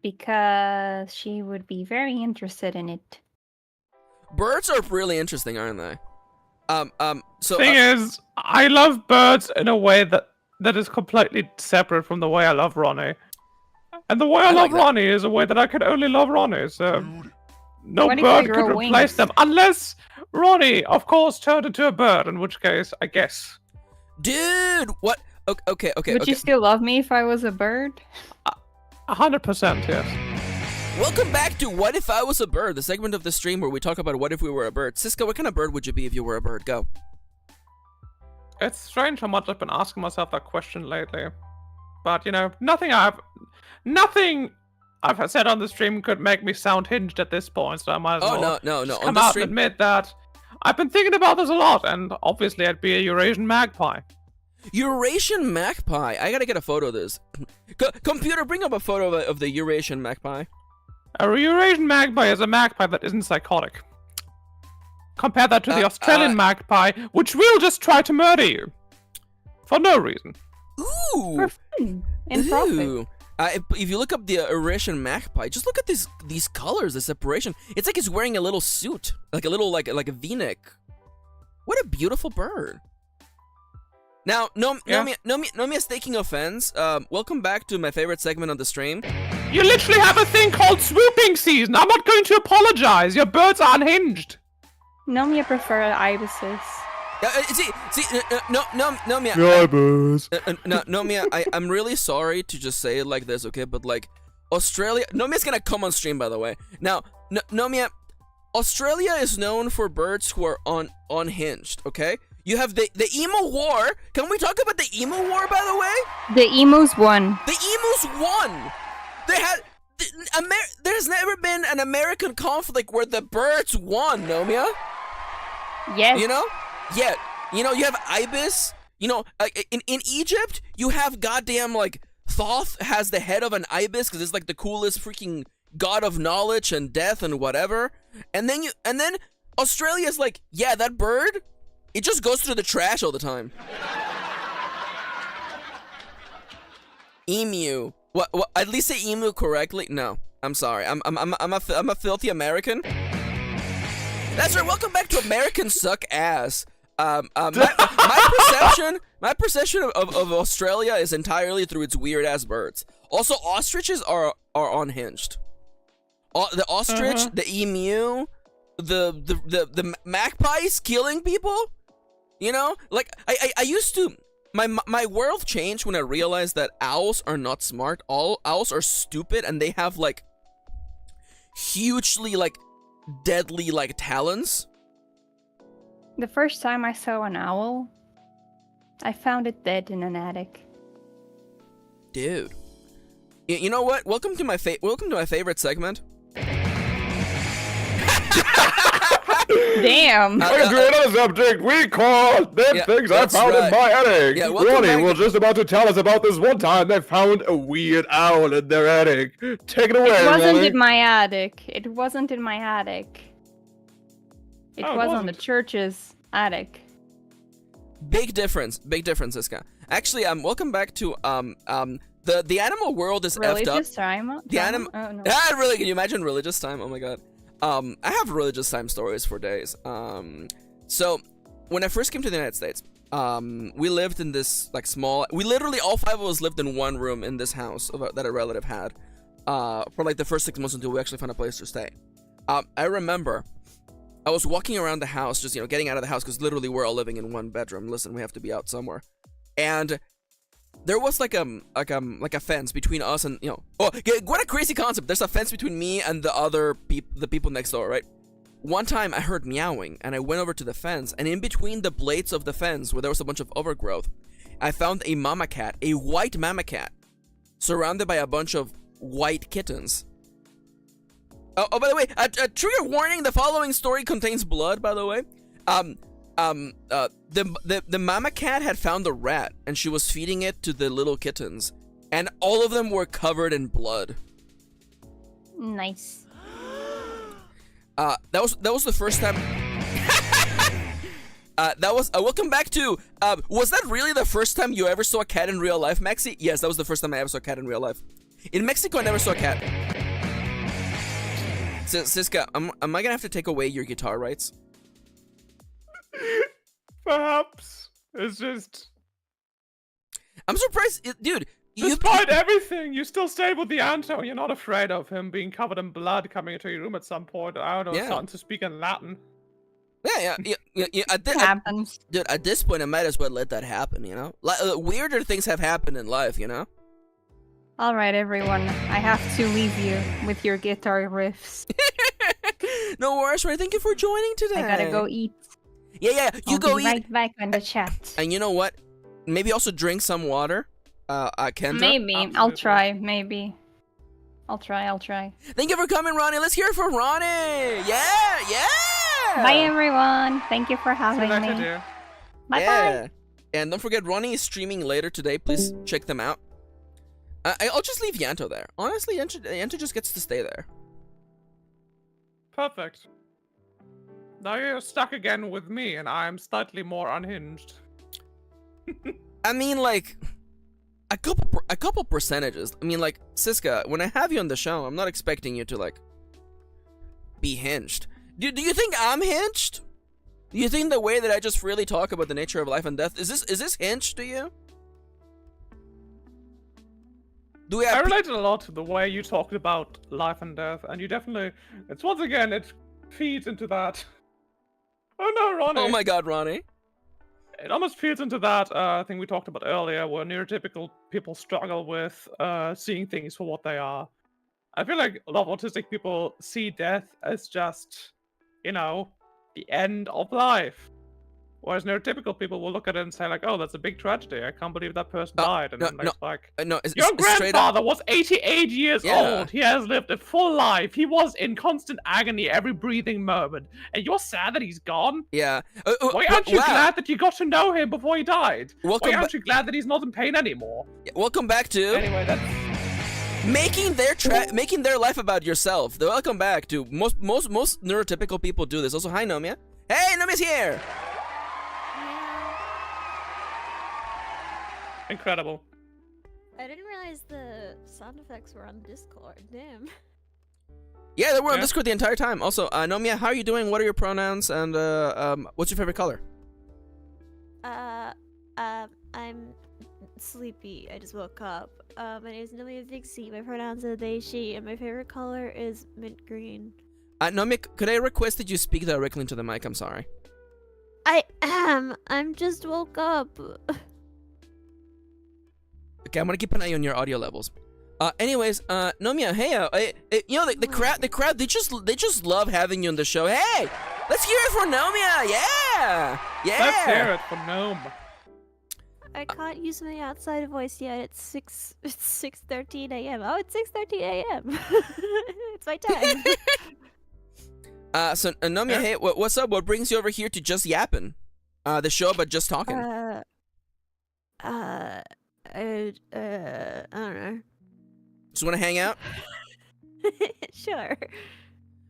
Because she would be very interested in it. Birds are really interesting, aren't they? So Thing is, I love birds in a way that is completely separate from the way I love Ronnie. And the way I love like that. Ronnie is a way that I could only love Ronnie, so no What if bird they could grow replace wings? them. Unless Ronnie, of course, turned into a bird, in which case, I guess. dude, what? Okay. Would you still love me if I was a bird? 100%, yes. Welcome back to What If I Was a Bird, the segment of the stream where we talk about what if we were a bird. Cisca, what kind of bird would you be if you were a bird? Go. It's strange how much I've been asking myself that question lately. But, you know, nothing I've said on the stream could make me sound hinged at this point, so I might as well no. just On come the out stream, and admit that I've been thinking about this a lot, and obviously I'd be a Eurasian magpie. Eurasian magpie. I gotta get a photo of this. Computer, bring up a photo of the Eurasian magpie. A Eurasian magpie is a magpie that isn't psychotic. Compare that to the Australian magpie, which will just try to murder you. For no reason. Ooh. For fun and profit. Ooh. If you look up the Eurasian magpie, just look at these colors, the separation. It's like he's wearing a little suit, like a little like a V-neck. What a beautiful bird. Now, Nomia's taking offense. Welcome back to my favorite segment on the stream. You literally have a thing called swooping season. I'm not going to apologize. Your birds are unhinged. Nomia prefer ibises. Nomia. Vtubers. Nomia, I'm really sorry to just say it like this, okay? But like, Australia. Nomia's gonna come on stream, by the way. Now, Nomia, Australia is known for birds who are unhinged, okay? You have the emo war. Can we talk about the emo war, by the way? The emus won. The emus won. They had. There's never been an American conflict where the birds won, Nomia. Yes. You know? Yeah. You know, you have ibis. You know, in Egypt, you have goddamn, like, Thoth has the head of an ibis because it's, like, the coolest freaking god of knowledge and death and whatever. And then Australia's like, yeah, that bird, it just goes through the trash all the time. Emu. What? At least say emu correctly? No. I'm sorry. I'm a filthy American. That's right. Welcome back to Americans Suck Ass. My perception of Australia is entirely through its weird ass birds. Also, ostriches are unhinged. The ostrich, the emu, the magpies killing people. You know, like I used to. My world changed when I realized that owls are not smart. All owls are stupid, and they have like hugely like deadly like talons. The first time I saw an owl, I found it dead in an attic. Dude, you know what? Welcome to my favorite segment. Damn. Let's do another subject we call them things I found in my attic. Yeah, welcome Ronnie back. was just about to tell us about this one time they found a weird owl in their attic. Take it away, It wasn't Ronnie. in my attic. It wasn't in my attic. It Oh, it was on the wasn't. church's attic. Big difference, Cisca. Actually, welcome back to the animal world is effed up. Religious drama? The anim- Oh, no. Really? Can you imagine religious time? Oh my god. I have religious time stories for days. So when I first came to the United States, we lived in this like small. We literally all five of us lived in one room in this house that a relative had for like the first 6 months until we actually found a place to stay. I remember I was walking around the house, just getting out of the house because literally we're all living in one bedroom. Listen, we have to be out somewhere, and there was like a fence between us and what a crazy concept. There's a fence between me and the other people next door, right? one time I heard meowing, and I went over to the fence, and in between the blades of the fence, where there was a bunch of overgrowth, I found a mama cat, a white mama cat, surrounded by a bunch of white kittens. Oh, by the way, a trigger warning: the following story contains blood. By the way, the mama cat had found a rat, and she was feeding it to the little kittens, and all of them were covered in blood. Nice. That was the first time. That was welcome back to. Was that really the first time you ever saw a cat in real life, Maxi? Yes, that was the first time I ever saw a cat in real life. In Mexico, I never saw a cat. Cisca, am I gonna have to take away your guitar rights? Perhaps. It's just... I'm surprised, dude. Despite everything, you still stayed with the Anto. You're not afraid of him being covered in blood coming into your room at some point. I don't know, starting to speak in Latin. Yeah. Happens. Dude, at this point, I might as well let that happen, you know? Weirder things have happened in life, you know? Alright, everyone. I have to leave you with your guitar riffs. No worries, Ronnie. Thank you for joining today. I gotta go eat. Yeah. I'll go be eat. Right back on the chat. And you know what? Maybe also drink some water. Kendra? Maybe. Absolutely. I'll try. Maybe. I'll try. Thank you for coming, Ronnie. Let's hear it for Ronnie. Yeah. Bye, everyone. Thank you for having See you later, me. dear. Bye-bye. And don't forget, Ronnie is streaming later today. Please check them out. I'll just leave Yanto there. Honestly, Yanto just gets to stay there. Perfect. Now you're stuck again with me, and I'm slightly more unhinged. I mean, like, a couple percentages. I mean, like, Cisca, when I have you on the show, I'm not expecting you to, like, be hinged. Do you think I'm hinged? Do you think the way that I just freely talk about the nature of life and death, is this hinged to you? Do we have I related a lot to the way you talked about life and death, and you definitely... It's once again, it feeds into that... Oh no, Ronnie! Oh my god, Ronnie. It almost feeds into that thing we talked about earlier, where neurotypical people struggle with seeing things for what they are. I feel like a lot of autistic people see death as just, you know, the end of life. Whereas neurotypical people will look at it and say like, oh, that's a big tragedy. I can't believe that person died. And then it's like, your grandfather was 88 years old. He has lived a full life. He was in constant agony every breathing moment. And you're sad that he's gone? Yeah. Why aren't you glad that you got to know him before he died? Why aren't you glad that he's not in pain anymore? Welcome back to... Anyway, that's... making their life about yourself. Welcome back to... Most neurotypical people do this. Also, hi, Nomia. Hey, Nomia's here! Incredible. I didn't realize the sound effects were on Discord. Damn. Yeah, they were on Discord the entire time. Also, Nomia, how are you doing? What are your pronouns? And what's your favorite color? I'm sleepy. I just woke up. My name is Nomia Vixie. My pronouns are they, she, and my favorite color is mint green. Nomia, could I request that you speak directly into the mic? I'm sorry. I am. I'm just woke up. Okay, I'm gonna keep an eye on your audio levels. Anyways, Nomia, hey, you know the crowd, they just love having you on the show. Hey, let's hear it for Nomia. Yeah. Let's hear it for Gnome. I can't use my outside voice yet. It's 6:13 a.m. Oh, it's 6:13 a.m. It's my time. So Nomia, hey, what's up? What brings you over here to Just Yappin'? The show about just talking. I don't know. Just want to hang out? Sure.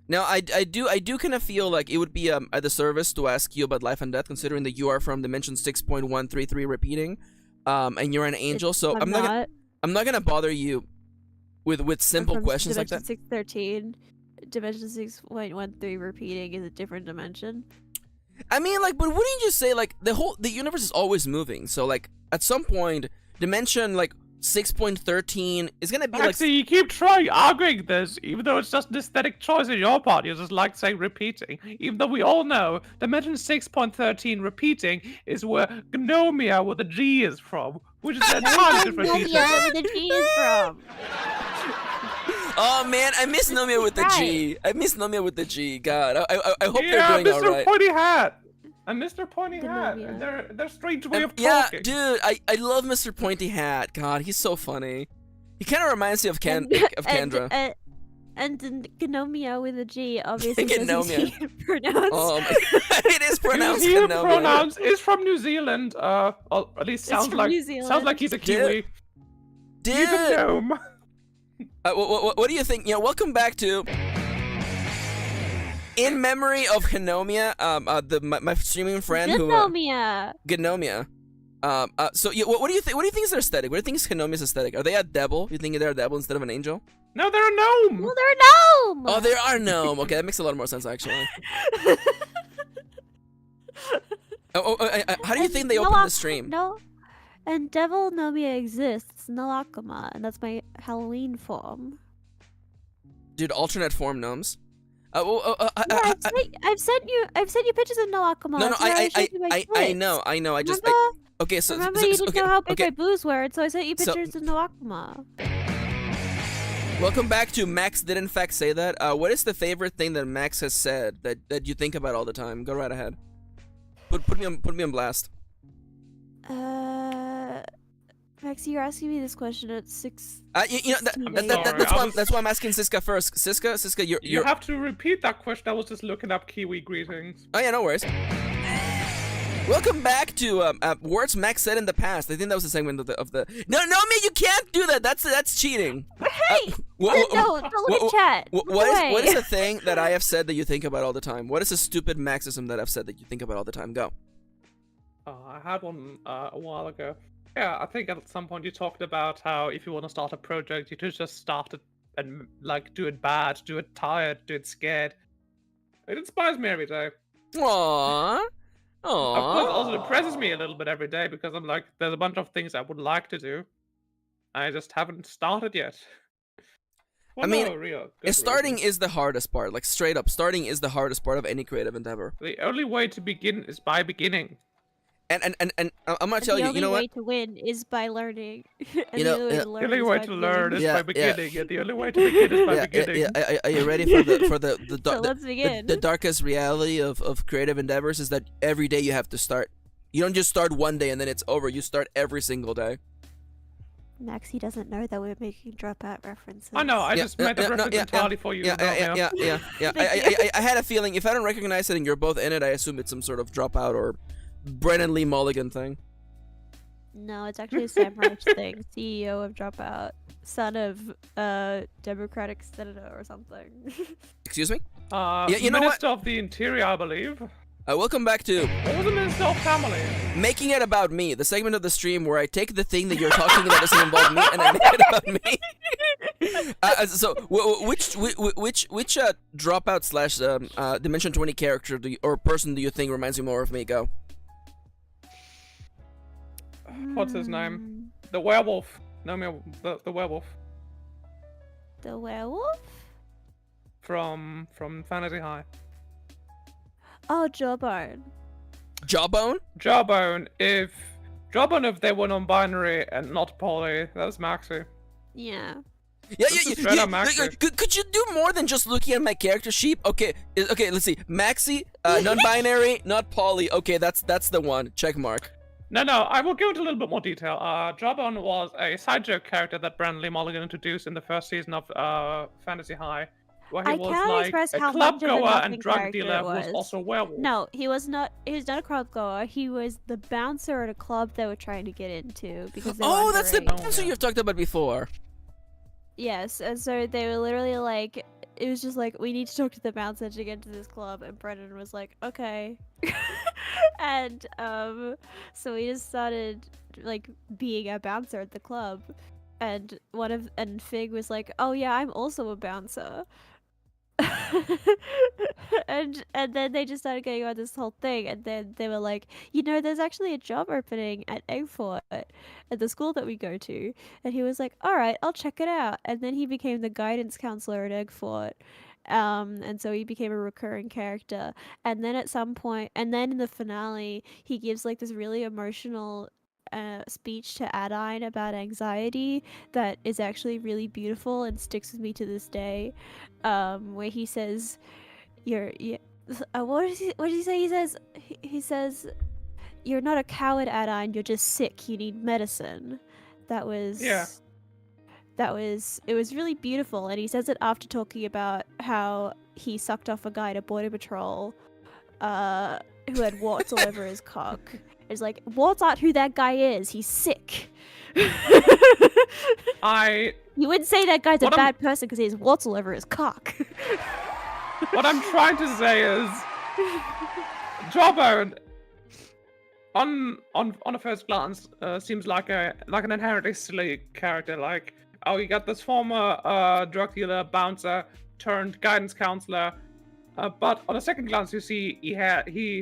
Now, I do kind of feel like it would be a disservice to ask you about life and death, considering that you are from dimension 6.133 repeating, and you're an angel. So I'm not gonna bother you with simple questions like that. 613, dimension 6.13 repeating is a different dimension. I mean, like, but wouldn't you say like the universe is always moving? So like at some point, dimension like 6.13 is gonna be Maxi, you keep trying arguing this, even though it's just an aesthetic choice on your part. You just like saying repeating, even though we all know dimension 6.13 repeating is where Nomia with a G is from, which is an entirely different piece. Nomia where the G is from. Oh man, I miss Nomia with the G. I miss Nomia with the G. God, I hope they're doing Mr. alright. Pointy Hat. And Mr. Pointy The Hat. Nomia. Their strange way of Yeah, talking. dude, I love Mr. Pointy Hat. God, he's so funny. He kind of reminds me of Kendra. And Nomia with a G, obviously. Gnomia. Pronounced. It is pronounced He Nomia. pronouns is from New Zealand. Or at least It's sounds from like New Zealand. sounds like he's a Kiwi. He's a Dude, gnome. what do you think? Yeah, welcome back to In Memory of Nomia, my streaming friend who Nomia. Gnomia. So yeah, what do you think? What do you think is their aesthetic? What do you think is Nomia's aesthetic? Are they a devil? You think they're a devil instead of an angel? No, they're a gnome. Well, they're a gnome. Oh, they are gnome. Okay, that makes a lot more sense actually. How do you think they opened the stream? No, and Devil Nomia exists, Nalakama, and that's my Halloween form. Dude, alternate form gnomes. Yeah, I've sent you pictures of Nalakama. No, I know. I just okay. So remember you didn't know how big okay. my boobs were, so I sent you pictures of Nalakama. Welcome back to Max. Did in fact say that? What is the favorite thing that Max has said that you think about all the time? Go right ahead. Put me on blast. Maxi, you're asking me this question at 6. That's why I'm asking Cisca first. Cisca, You you're. have to repeat that question. I was just looking up Kiwi greetings. Oh yeah, no worries. Welcome back to words Max said in the past. I think that was the segment of the. No, man, you can't do that. That's cheating. Hey, don't look at chat. What is the thing that I have said that you think about all the time? What is a stupid Maxism that I've said that you think about all the time? Go. I had one a while ago. Yeah, I think at some point you talked about how if you want to start a project, you should just start it and like do it bad, do it tired, do it scared. It inspires me every day. Aww. Of course, also depresses me a little bit every day because I'm like, there's a bunch of things I would like to do. I just haven't started yet. Well, I mean, no, real starting reason. is the hardest part. Like straight up, starting is the hardest part of any creative endeavor. The only way to begin is by beginning. And I'm gonna tell you, you know what? The only way to win is by learning. You know, The only way to learn is Yeah, by beginning, and the only way to begin is by beginning. Are you ready for the So let's begin. the darkest reality of creative endeavors is that every day you have to start. You don't just start one day and then it's over. You start every single day. Maxi doesn't know that we're making dropout references. I know, I just made the reference entirely for you. Yeah. I had a feeling if I don't recognize it and you're both in it, I assume it's some sort of dropout or Brennan Lee Mulligan thing. No, it's actually a Sam Roach thing. CEO of Dropout, son of Democratic senator or something. Excuse me? You know Minister of the Interior, I believe. Welcome back to What was the Minister of Family? Making It About Me, the segment of the stream where I take the thing that you're talking that doesn't involve me and I make it about me. So, which dropout / Dimension 20 character or person do you think reminds you more of me? Go. What's his name? The werewolf. Nomia, the werewolf. The werewolf? From Fantasy High. Oh, Jawbone. Jawbone? Jawbone, if they were non-binary and not poly, that's Maxi. Yeah. Could you do more than just looking at my character sheet? Okay, let's see. Maxi, non-binary, not poly. Okay, that's the one. Check mark. No, I will go into a little bit more detail. Jawbone was a side joke character that Brennan Lee Mulligan introduced in the first season of Fantasy High, where he was like a club goer and drug dealer who was also a werewolf. No, he was not. He was not a club goer. He was the bouncer at a club they were trying to get into because they were that's the underage. bouncer you've talked about before. Yes, and so they were literally like, it was just like, we need to talk to the bouncer to get into this club, and Brennan was like, okay. And so we just started like being a bouncer at the club, and Fig was like, oh yeah, I'm also a bouncer. and then they just started getting on this whole thing, and then they were like, you know, there's actually a job opening at Eggfort at the school that we go to, and he was like, all right, I'll check it out. And then he became the guidance counselor at Eggfort, and so he became a recurring character. And then at some point, and then in the finale, he gives like this really emotional speech to Adine about anxiety that is actually really beautiful and sticks with me to this day. Where he says, what does he say? He says, "You're not a coward, Adine. You're just sick. You need medicine." That was it was really beautiful, and he says it after talking about how he sucked off a guy to Border Patrol who had warts all over his cock. It's like, warts aren't who that guy is. He's sick. You wouldn't say that guy's a bad person because he has warts all over his cock. What I'm trying to say is, Jawbone, on a first glance, seems like an inherently silly character. Like, oh, you got this former drug dealer, bouncer, turned guidance counselor. But on a second glance, you see he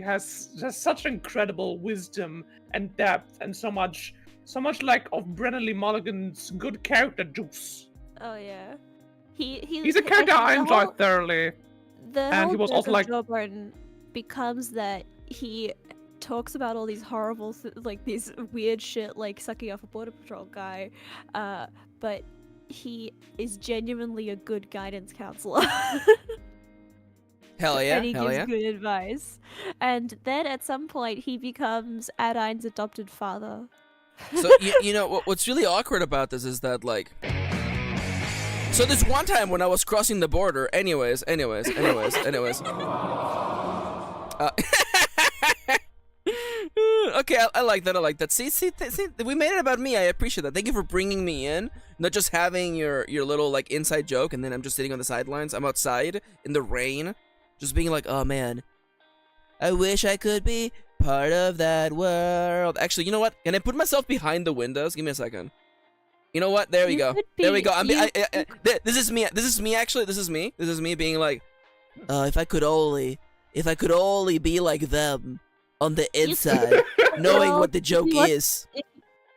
has just such incredible wisdom and depth, and so much like of Brennan Lee Mulligan's good character juice. Oh yeah, he's a character I enjoy thoroughly. And he was also like Jawbone becomes that he talks about all these horrible, like these weird shit, like sucking off a Border Patrol guy, but he is genuinely a good guidance counselor. Hell yeah, and he gives good advice. And then at some point, he becomes Adine's adopted father. So, you know, what's really awkward about this is that, like... So this one time when I was crossing the border... Anyways... Okay, I like that. See, we made it about me. I appreciate that. Thank you for bringing me in. Not just having your little, like, inside joke, and then I'm just sitting on the sidelines. I'm outside in the rain. Just being like, oh man, I wish I could be part of that world. Actually, you know what? Can I put myself behind the windows? Give me a second. You know what? There we go. There we go. This is me. This is me. Actually, this is me. This is me being like, if I could only be like them on the inside, knowing what the joke is.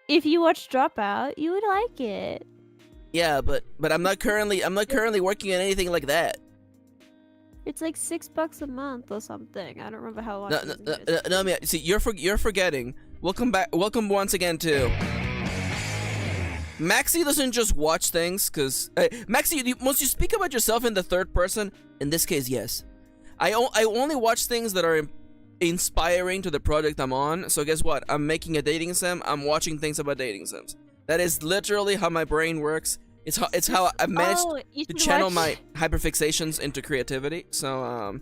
If you watch Dropout, you would like it. Yeah, but I'm not currently working on anything like that. It's like $6 a month or something. I don't remember how long. No, see, you're forgetting. Welcome back. Welcome once again to Maxi. Doesn't just watch things, cause Maxi, once you speak about yourself in the third person, in this case, yes, I only watch things that are inspiring to the project I'm on. So guess what? I'm making a dating sim. I'm watching things about dating sims. That is literally how my brain works. It's how I've managed to channel my hyperfixations into creativity. So,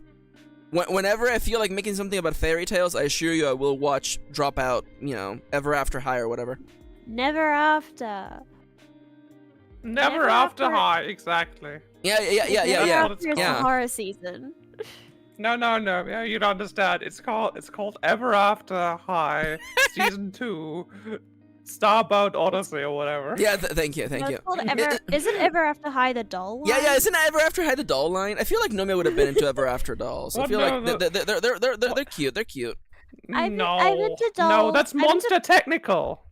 whenever I feel like making something about fairy tales, I assure you I will watch Dropout, you know, Ever After High or whatever. Never After. Never After High, exactly. Yeah. It's a horror season. No. Yeah, you don't understand. It's called Ever After High, season 2. Starboat Odyssey or whatever. Yeah, thank you. Isn't Ever After High the doll line? Yeah, isn't Ever After High the doll line? I feel like Nomia would have been into Ever After dolls. I feel like they're cute. They're cute. I'm into dolls. No, that's Monster Technical.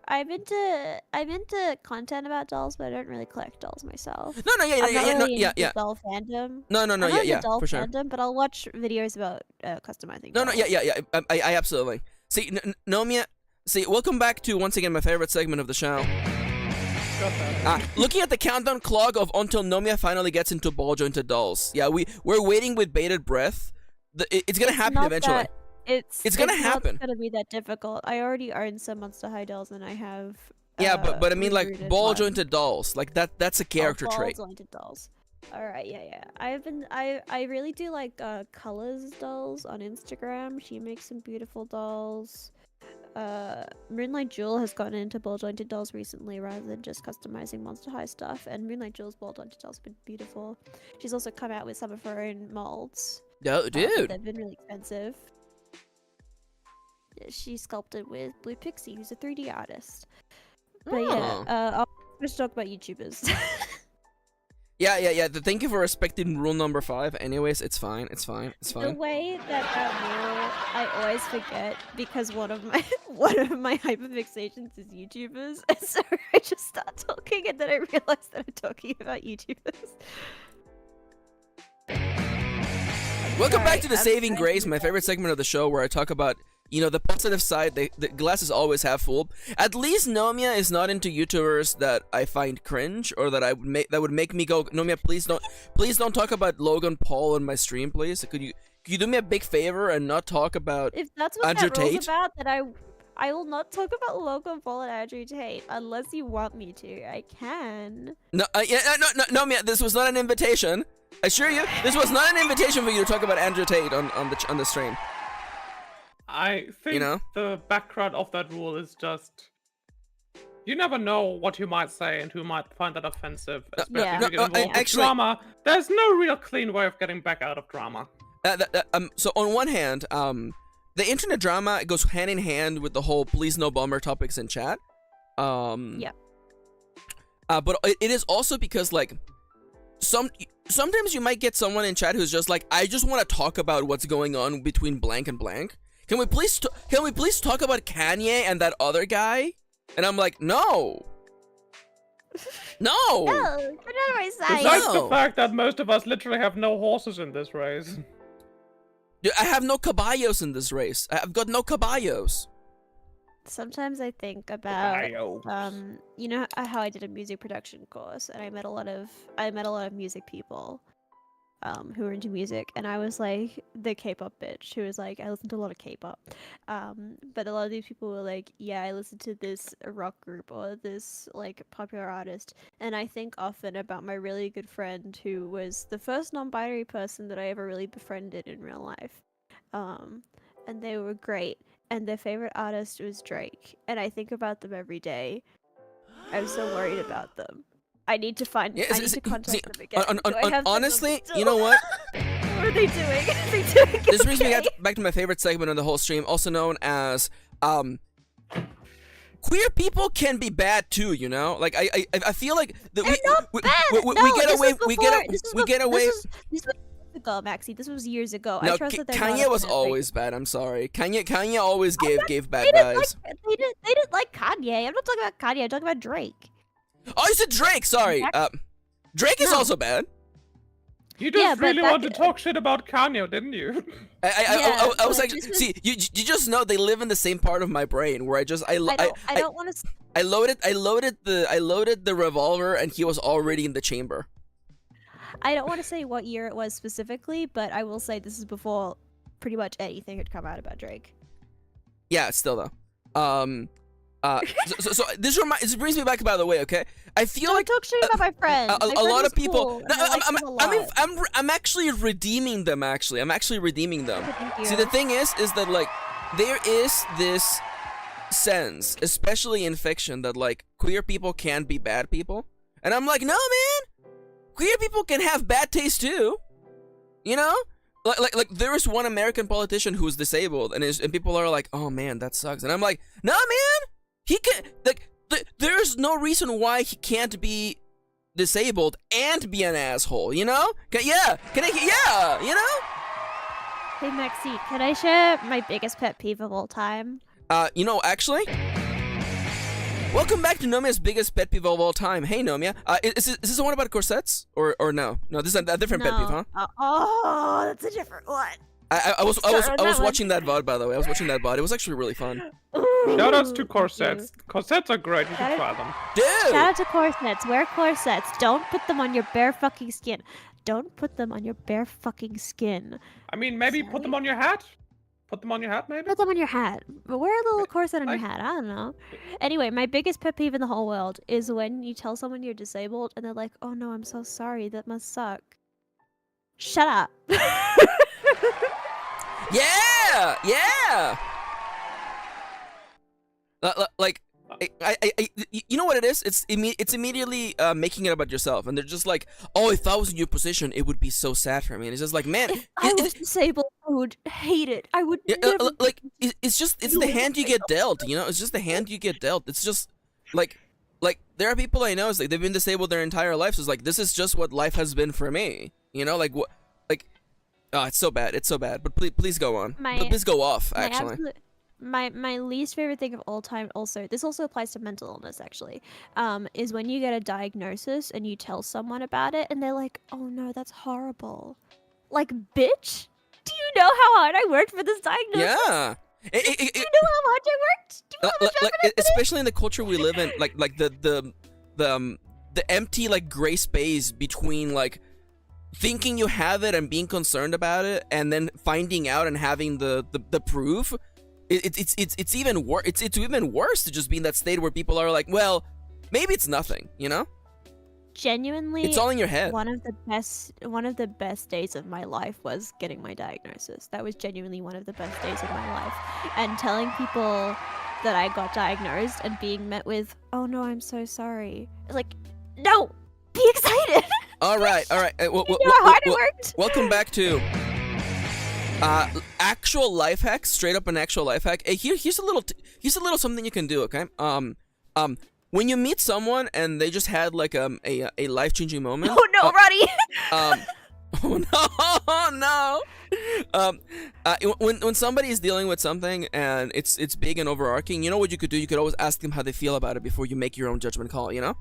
I'm into content about dolls, but I don't really collect dolls myself. No, yeah. Doll fandom. No, yeah, doll for sure. Fandom, but I'll watch videos about customizing. No, dolls. yeah. I absolutely. See, Nomia. See, welcome back to, once again, my favorite segment of the show. Looking at the countdown clock of until Nomia finally gets into ball-jointed dolls. Yeah, we're waiting with bated breath. It's gonna happen eventually. It's gonna happen. It's not gonna be that difficult. I already own some Monster High dolls, and I have. Yeah, but I mean, like, ball-jointed dolls. Like, that's a character trait. Ball-jointed dolls. Alright, yeah. I really do like Colors dolls on Instagram. She makes some beautiful dolls. Moonlight Jewel has gotten into ball-jointed dolls recently rather than just customizing Monster High stuff, and Moonlight Jewel's ball-jointed dolls have been beautiful. She's also come out with some of her own molds. Oh, dude! They've been really expensive. She sculpted with Blue Pixie, who's a 3D artist. But I'll just talk about YouTubers. Yeah. Thank you for respecting rule number 5. Anyways, it's fine. The way that rule, I always forget because one of my hyperfixations is YouTubers, and so I just start talking, and then I realize that I'm talking about YouTubers. Welcome back to the Saving Grace, my favorite segment of the show, where I talk about you know, the positive side, the glass is always half full. At least Nomia is not into YouTubers that I find cringe or that would make me go, Nomia, please don't talk about Logan Paul on my stream, please. Could you do me a big favor and not talk about If that's what Andrew that rule's Tate? about, then I will not talk about Logan Paul and Andrew Tate unless you want me to. I can. No, Nomia, this was not an invitation. I assure you, this was not an invitation for you to talk about Andrew Tate on the stream. I think You know? the background of that rule is just you never know what you might say and who might find that offensive, especially Yeah. if you get No, involved with actually- drama. There's no real clean way of getting back out of drama. So on one hand, the internet drama goes hand in hand with the whole please no bummer topics in chat. Yeah. But it is also because like sometimes you might get someone in chat who's just like, I just want to talk about what's going on between blank and blank. Can we please talk about Kanye and that other guy? And I'm like, no. No. Oh, get out of my sight. Besides No. the fact that most of us literally have no horses in this race. Dude, I have no caballos in this race. I've got no caballos. Sometimes I think about Bios. you know how I did a music production course and I met a lot of music people who were into music, and I was like the K-pop bitch who was like, I listen to a lot of K-pop, but a lot of these people were like, yeah, I listen to this rock group or this like popular artist, and I think often about my really good friend who was the first non-binary person that I ever really befriended in real life, and they were great, and their favorite artist was Drake, and I think about them every day. I'm so worried about them. I need to find. Yeah, I need to contact them again. Do I have them honestly, still? you know what? What are they doing? Are they doing This brings me okay? back to my favorite segment on the whole stream, also known as queer people can be bad too, you know? Like I feel like that They're not we bad. we No, get this away was we before- get away. This was years ago, Maxi. This was years ago. No, I trust that they're Kanye not was bad. always bad. I'm sorry. Kanye always gave bad They didn't vibes. they didn't like Kanye. I'm not talking about Kanye. I'm talking about Drake. Oh, you said Drake. Sorry. Drake is No. also bad. You just Yeah, but really back- want to talk shit about Kanye, didn't you? I was but like, this was- see, you just know they live in the same part of my brain where I don't want to. I loaded the revolver and he was already in the chamber. I don't want to say what year it was specifically, but I will say this is before pretty much anything had come out about Drake. Yeah, still though. So this brings me back, by the way. Okay, I feel Don't like talk shit about my friend. a My friend lot is of people. cool, and No, I like him a lot. I'm actually redeeming them. Actually, I'm actually redeeming them. Thank you. See, the thing is that like there is this sense, especially in fiction, that like queer people can be bad people, and I'm like, no, man, queer people can have bad taste too. You know, like there is one American politician who's disabled, and people are like, oh man, that sucks, and I'm like, no, man, he can like. There's no reason why he can't be disabled and be an asshole, you know? Yeah, you know? Hey Maxi, can I share my biggest pet peeve of all time? You know, actually, welcome back to Nomia's biggest pet peeve of all time. Hey, Nomia, is this the one about corsets? Or no? No, this is a different pet peeve, huh? Oh, that's a different one. I was Start on that one. watching that VOD, by the way. I was watching that VOD. It was actually really fun. Shoutouts to Ooh, corsets. Corsets are great. You should Shout try them. Dude! Shout out to corsets. Wear corsets. Don't put them on your bare fucking skin. Don't put them on your bare fucking skin. I mean, maybe put them on your hat. Put them on your hat, maybe. Put them on your hat. But wear a little corset on your like- hat. I don't know. Anyway, my biggest pet peeve in the whole world is when you tell someone you're disabled and they're like, oh no, I'm so sorry. That must suck. Shut up. Yeah! Like, you know what it is? It's immediately making it about yourself, and they're just like, oh, if I was in your position, it would be so sad for me. And it's just like, man, If I was disabled, I would hate it. I would never... like it's the hand you get dealt, you know? It's just the hand you get dealt. It's just like there are people I know, it's like they've been disabled their entire life, so it's like, this is just what life has been for me, you know? Like what, like, oh, it's so bad, but please go on. Please go off, actually. My least favorite thing of all time, also, this also applies to mental illness, actually, is when you get a diagnosis and you tell someone about it and they're like, oh no, that's horrible. Like, bitch, do you know how hard I worked for this diagnosis? Yeah. It- Do you know how hard I worked? Do you know how much effort I put in? especially in the culture we live in, like the empty like gray space between like thinking you have it and being concerned about it, and then finding out and having the proof. It's even worse. It's even worse to just be in that state where people are like, well, maybe it's nothing, you know? Genuinely, It's all in your head. one of the best days of my life was getting my diagnosis. That was genuinely one of the best days of my life. And telling people that I got diagnosed and being met with, "Oh no, I'm so sorry." Like, no, be excited. All right. You know how hard it worked. Welcome back to actual life hacks. Straight up an actual life hack. Hey, here's a little something you can do. Okay. When you meet someone and they just had like a life-changing moment. Oh no, Ronnie. Oh no. When somebody is dealing with something and it's big and overarching, you know what you could do? You could always ask them how they feel about it before you make your own judgment call, you know?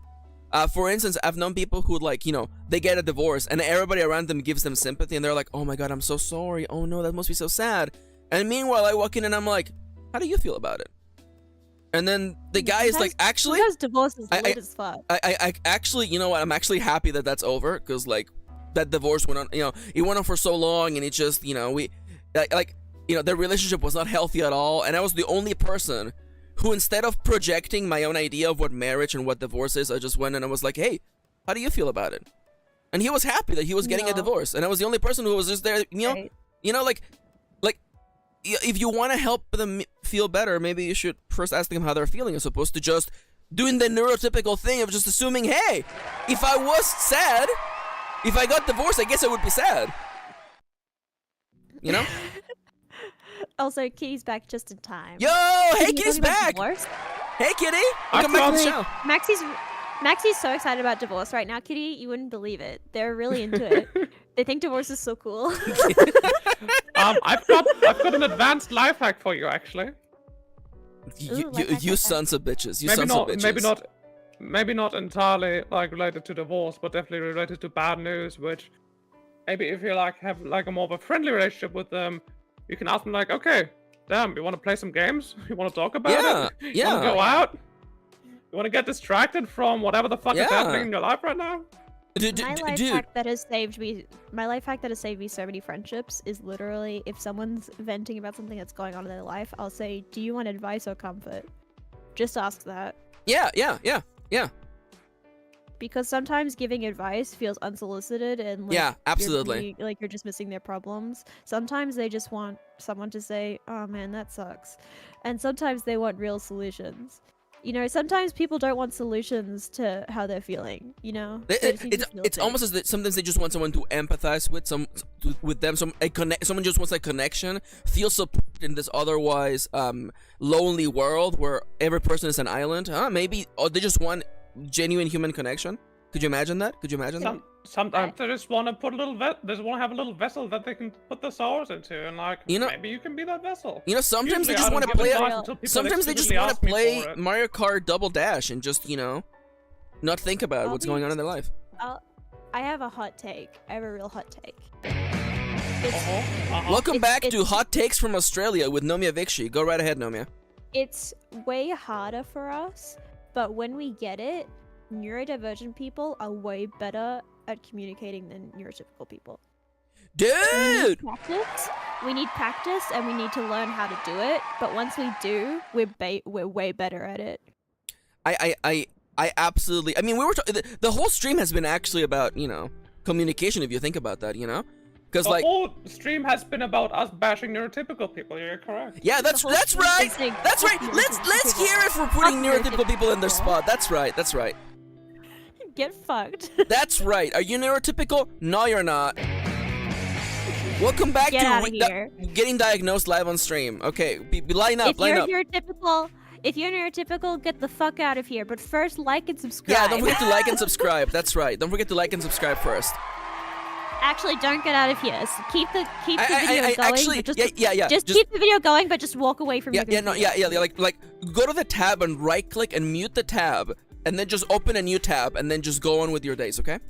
For instance, I've known people who, like, you know, they get a divorce and everybody around them gives them sympathy and they're like, oh my god, I'm so sorry. Oh no, that must be so sad. And meanwhile, I walk in and I'm like, how do you feel about it? And then the guy is like, actually, Sometimes divorce is lit as fuck. I actually, you know what? I'm actually happy that that's over, because like that divorce went on, you know, it went on for so long, and it just, you know, their relationship was not healthy at all, and I was the only person who, instead of projecting my own idea of what marriage and what divorce is, I just went and I was like, hey, how do you feel about it? And he was happy that he was getting a divorce, and I was the only person who was just there, you know, like if you want to help them feel better, maybe you should first ask them how they're feeling, as opposed to just doing the neurotypical thing of just assuming, hey, if I was sad, if I got divorced, I guess I would be sad. You know? Also, Kitty's back just in time. Yo, hey, Kitty's back! Divorce. Hey, Kitty! Welcome back to the show. Maxie's so excited about divorce right now, Kitty. You wouldn't believe it. They're really into it. They think divorce is so cool. I've got an advanced life hack for you, actually. You sons of bitches. You sons of bitches. Maybe not entirely like related to divorce, but definitely related to bad news. Which maybe if you like have like a more of a friendly relationship with them, you can ask them like, okay, damn, you want to play some games? You want to talk about it? You want to go out? You want to get distracted from whatever the fuck is happening in your life right now? My life hack that has saved me so many friendships is literally, if someone's venting about something that's going on in their life, I'll say, do you want advice or comfort? Just ask that. Yeah. Because sometimes giving advice feels unsolicited and like, absolutely. You're just missing their problems. Sometimes they just want someone to say, oh man, that sucks. And sometimes they want real solutions. You know, sometimes people don't want solutions to how they're feeling, you know? It's almost as if sometimes they just want someone to empathize with them. Someone just wants a connection, feel support in this otherwise lonely world where every person is an island. Maybe, or they just want genuine human connection. Could you imagine that? Sometimes they just want to put they just want to have a little vessel that they can put their souls into, and like, you know, maybe you can be that vessel. You know, sometimes they just want to play. Sometimes they just want to play Mario Kart Double Dash and just, you know, not think about what's going on in their life. I have a hot take. I have a real hot take. Welcome back to Hot Takes from Australia with Nomia Vikshi. Go right ahead, Nomia. It's way harder for us, but when we get it, neurodivergent people are way better at communicating than neurotypical people. Dude! We need practice and we need to learn how to do it, but once we do, we're way better at it. I absolutely, I mean, the whole stream has been actually about, you know, communication, if you think about that, you know? Because the whole stream has been about us bashing neurotypical people. You're correct. Yeah, that's right. That's right. Let's hear it for putting neurotypical people in their spot. That's right. Get fucked. That's right. Are you neurotypical? No, you're not. Welcome back to Getting Diagnosed live on stream. Okay, line up. If you're neurotypical, get the fuck out of here. But first, like and subscribe. Yeah, don't forget to like and subscribe. That's right. Don't forget to like and subscribe first. Actually, don't get out of here. So keep the video going. Actually, just keep the video going, but just walk away from your computer. Like go to the tab and right click and mute the tab, and then just open a new tab, and then just go on with your days, okay?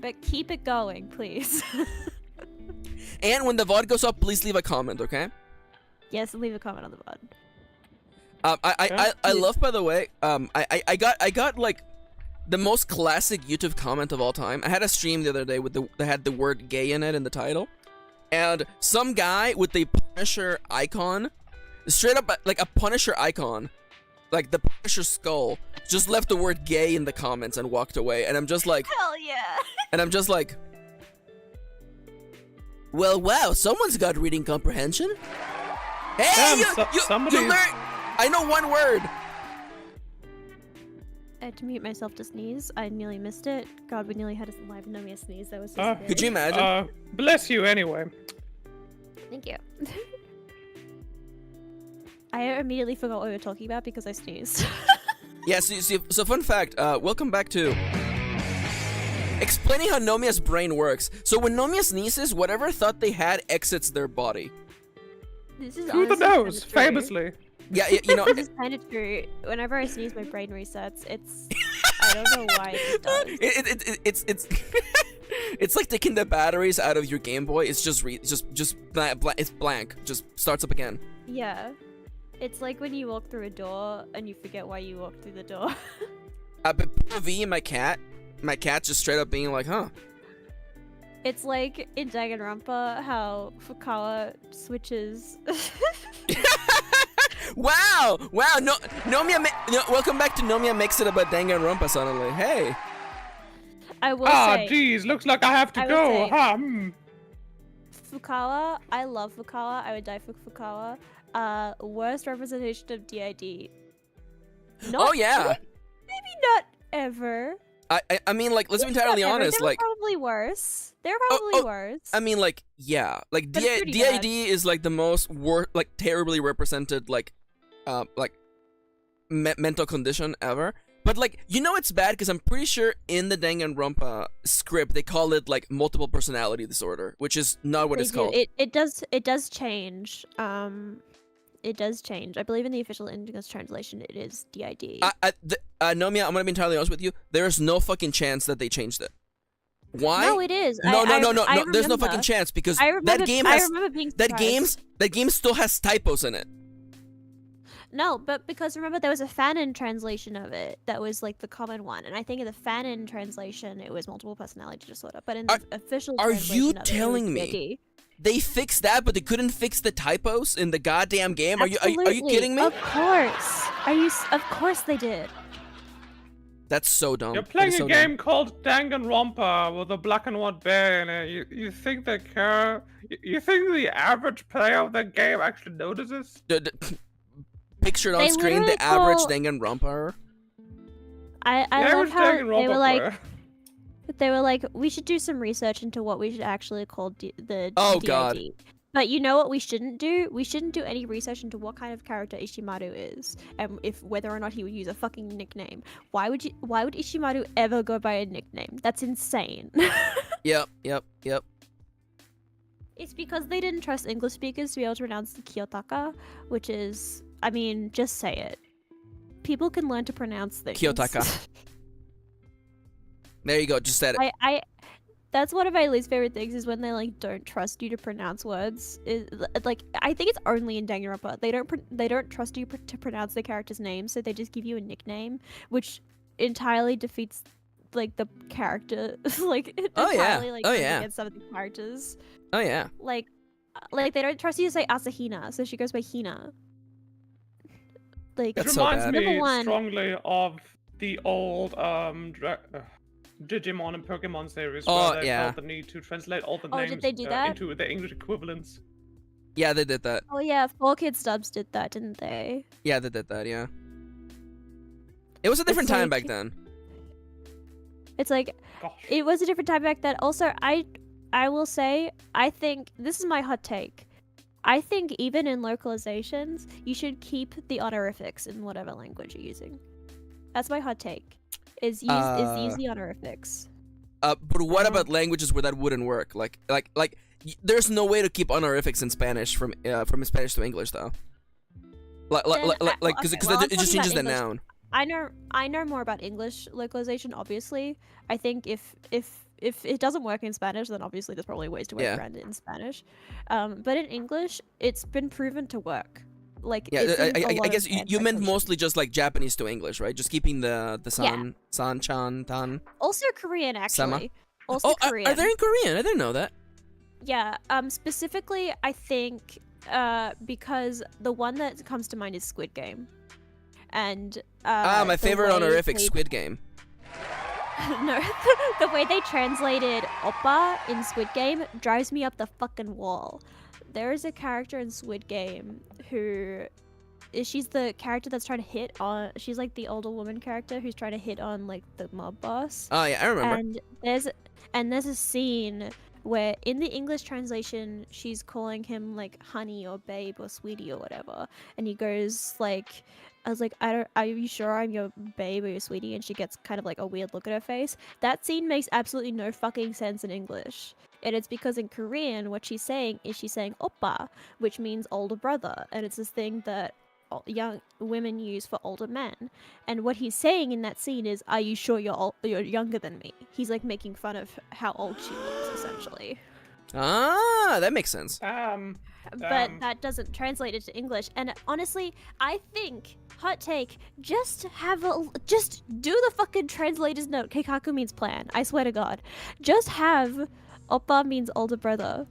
But keep it going, please. And when the VOD goes up, please leave a comment, okay? Yes, leave a comment on the VOD. I love, by the way, I got like the most classic YouTube comment of all time. I had a stream the other day with that had the word gay in it in the title, and some guy with the Punisher icon, straight up like a Punisher icon, like the Punisher skull, just left the word gay in the comments and walked away. And I'm just like, Hell yeah! and I'm just like, well, wow, someone's got reading comprehension. Hey, Damn, somebody- you learn. I know one word. I had to mute myself to sneeze. I nearly missed it. God, we nearly had a live Nomia sneeze. That was so scary. Could you imagine? Bless you anyway. Thank you. I immediately forgot what we were talking about because I sneezed. Yeah, so fun fact, welcome back to explaining how Nomia's brain works. So when Nomia sneezes, whatever thought they had exits their body. This is Through the honestly kinda nose, true. famously. Yeah, you know, This is kind of true. Whenever I sneeze, my brain resets. It's I don't know why it does. it's it's like taking the batteries out of your Game Boy. It's just it's blank. Just starts up again. Yeah. It's like when you walk through a door and you forget why you walked through the door. But POV and my cat just straight up being like, huh. It's like in Danganronpa how Fukawa switches. Wow! No, Nomia. Welcome back to Nomia makes it about Danganronpa suddenly. Hey. I will Ah, say, geez, looks like I have to I would go. say- Huh, Fukawa, I love Fukawa. I would die for Fukawa. Worst representation of DID. Oh yeah. Maybe not ever. I mean, like, let's be entirely Not ever. honest. They were Like, probably worse. They're probably worse. I mean, like, yeah, like But it's pretty DID bad. is like the most like terribly represented like mental condition ever. But like, you know, it's bad because I'm pretty sure in the Danganronpa script they call it like multiple personality disorder, which is not what They it's do. called. It does change. It does change. I believe in the official English translation, it is DID. Nomia, I'm gonna be entirely honest with you. There is no fucking chance that they changed it. Why? No, it is. No. I There's no remember. fucking chance because I remember, that game has I remember being that surprised. game still has typos in it. No, but because remember there was a fanon translation of it that was like the common one, and I think in the fanon translation it was multiple personality disorder, but in the official Are translation you of it, telling it was me DID. they fixed that, but they couldn't fix the typos in the goddamn game? Are you kidding me? Of course. Of course they did. That's so dumb. You're That playing is a so game called Danganronpa with a black and white bear in it. You think they care? You think the average player of that game actually notices? dumb. Pictured on They screen literally the average call- Danganronpa. I The love average how they Danganronpa were like, player. they were like, we should do some research into what we should actually call the Oh, DID. God. But you know what we shouldn't do? We shouldn't do any research into what kind of character Ishimaru is, and if whether or not he would use a fucking nickname. Why would Ishimaru ever go by a nickname? That's insane. Yep. It's because they didn't trust English speakers to be able to pronounce the Kiyotaka, which is, I mean, just say it. People can learn to pronounce things. Kiyotaka. There you go. Just said it. I that's one of my least favorite things is when they like don't trust you to pronounce words. Like I think it's only in Danganronpa they don't trust you to pronounce the character's name, so they just give you a nickname, which entirely defeats like the character. Like it Oh, yeah. entirely like Oh, goes yeah. against some of the characters. Oh yeah. Like they don't trust you to say Asahina, so she goes by Hina. Like That's It so reminds bad. me Number one- strongly of the old Digimon and Pokemon series Oh, where they yeah. felt the need to translate all the Oh, did names they do that? into the English equivalents. Yeah, they did that. oh yeah, 4Kids Dubs did that, didn't they? Yeah, they did that. Yeah. It was a different time like- back then. It's like Gosh. it was a different time back then. Also, I will say, I think this is my hot take. I think even in localizations, you should keep the honorifics in whatever language you're using. That's my hot take. Is use the honorifics. But what Oh. about languages where that wouldn't work? Like, there's no way to keep honorifics in Spanish from Spanish to English though. Then Because okay, well, I'm it just talking changes the about noun. I know more about English localization. Obviously, I think if if it doesn't work in Spanish, then obviously there's probably ways to work Yeah. around it in Spanish. But in English, it's been proven to work. Like, Yeah, it's in a I lot guess of you meant translations. mostly just like Japanese to English, right? Just keeping the san, chan, tan. Also Korean, Sama? actually. Also Oh, Korean. are they in Korean? I didn't know that. Yeah. Specifically, I think because the one that comes to mind is Squid Game, and My the favorite way honorific they- Squid Game. No, the way they translated oppa in Squid Game drives me up the fucking wall. There is a character in Squid Game who she's the character that's trying to hit on. She's like the older woman character who's trying to hit on like the mob boss. Oh yeah, I remember. And there's a scene where in the English translation she's calling him like honey or babe or sweetie or whatever, and he goes like, I was like, are you sure I'm your babe or your sweetie? And she gets kind of like a weird look at her face. That scene makes absolutely no fucking sense in English. And it's because in Korean, what she's saying is she's saying oppa, which means older brother. And it's this thing that young women use for older men. And what he's saying in that scene is, are you sure you're younger than me? He's like making fun of how old she looks, essentially. Ah, that makes sense. But that doesn't translate it to English. And honestly, I think, hot take, just do the fucking translator's note. Keikaku means plan. I swear to God. Just have oppa means older brother.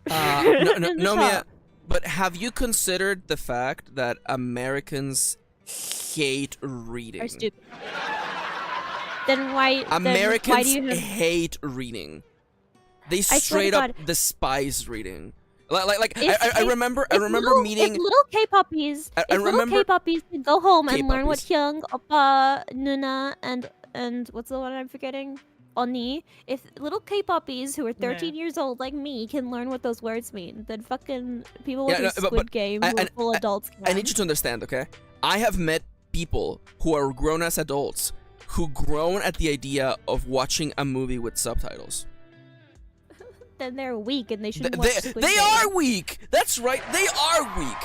No, In the Nomia, top. but have you considered the fact that Americans hate reading? Are stupid. Then why? Americans then why do you have... hate reading. They swear to straight up God. despise reading. I If remember If little K-poppies, I if little remember- K-poppies could go home and learn what K-poppies. Hyung, Oppa, Nuna, and what's the one I'm forgetting? Oni. If little K-poppies who are 13 years old like me can learn what those words mean, then fucking people Yeah, with no, the but- Squid Game who are full adults can. I need you to understand, okay? I have met people who are grown as adults who groan at the idea of watching a movie with subtitles. Then they're weak and they shouldn't watch Squid They Game. are weak. That's right. They are weak.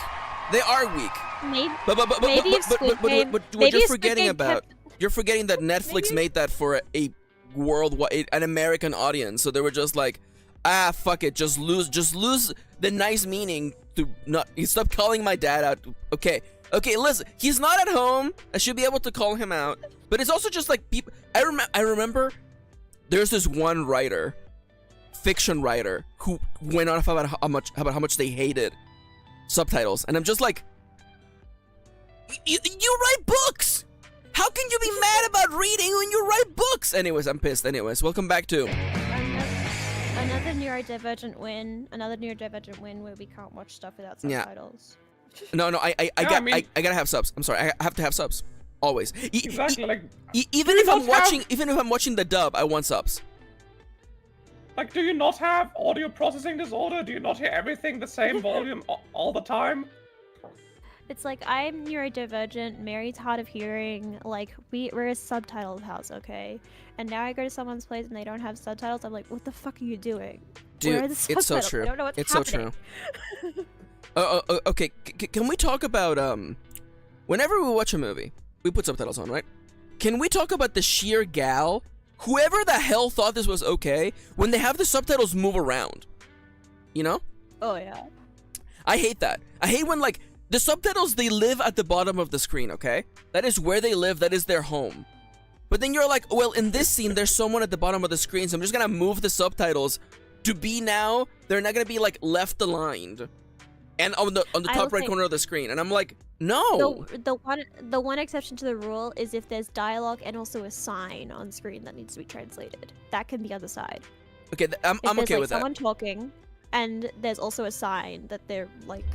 They are weak. Maybe, But maybe if Squid Game, what maybe you're if Squid forgetting Game about, kept- you're forgetting that Netflix Maybe- made that for a worldwide, an American audience. So they were just like, fuck it, just lose the nice meaning to not. Stop calling my dad out. Okay, listen, he's not at home. I should be able to call him out. But it's also just like people. I remember there's this one writer, fiction writer, who went on about how much they hated subtitles, and I'm just like, you write books. How can you be mad about reading when you write books? Anyways, I'm pissed. Anyways, welcome back to. Another neurodivergent win. Another neurodivergent win where we can't watch stuff without Yeah. subtitles. No, I I mean- gotta have subs. I'm sorry, I have to have subs. Always. Exactly, like, Even you if I'm not have- watching, even if I'm watching the dub, I want subs. like, do you not have audio processing disorder? Do you not hear everything the same volume all the time? It's like, I'm neurodivergent, Mary's hard of hearing, like, we're a subtitled house, okay? And now I go to someone's place and they don't have subtitles, I'm like, what the fuck are you doing? Dude, Where are the it's so subtitles? true. I don't know what's It's happening. so true. Okay. Can we talk about whenever we watch a movie, we put subtitles on, right? Can we talk about the sheer gal, whoever the hell thought this was okay, when they have the subtitles move around? You know? Oh, yeah. I hate that. I hate when, like, the subtitles, they live at the bottom of the screen, okay? That is where they live, that is their home. But then you're like, well, in this scene, there's someone at the bottom of the screen, so I'm just gonna move the subtitles to be now, they're not gonna be, like, left aligned. And on the I will top right say- corner of the screen. And I'm like, no! The one exception to the rule is if there's dialogue and also a sign on screen that needs to be translated. That can be on the side. Okay, I'm If there's okay like with that. someone talking, and there's also a sign that they're like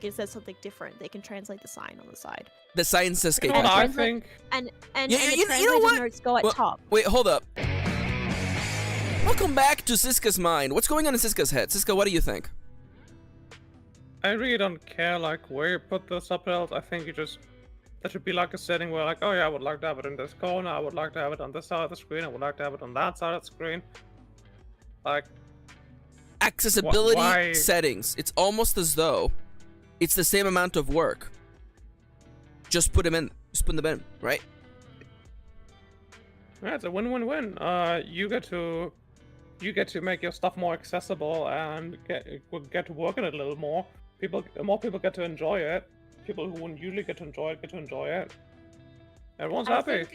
it says something different, they can translate the sign on the side. The science says You know what And I translate- think? And Yeah, the you know translated what? notes go at Well, top. Wait, hold up. Welcome back to Cisca's mind. What's going on in Cisca's head? Cisca, what do you think? I really don't care, like, where you put the subtitles. I think that should be like a setting where, like, oh yeah, I would like to have it in this corner, I would like to have it on this side of the screen, I would like to have it on that side of the screen. Like, Accessibility why- settings. It's almost as though it's the same amount of work. Just put them in. Just put them in, right? yeah, it's a win-win-win. You get to you get to make your stuff more accessible and get to work on it a little more. More people get to enjoy it. People who wouldn't usually get to enjoy it. Everyone's happy.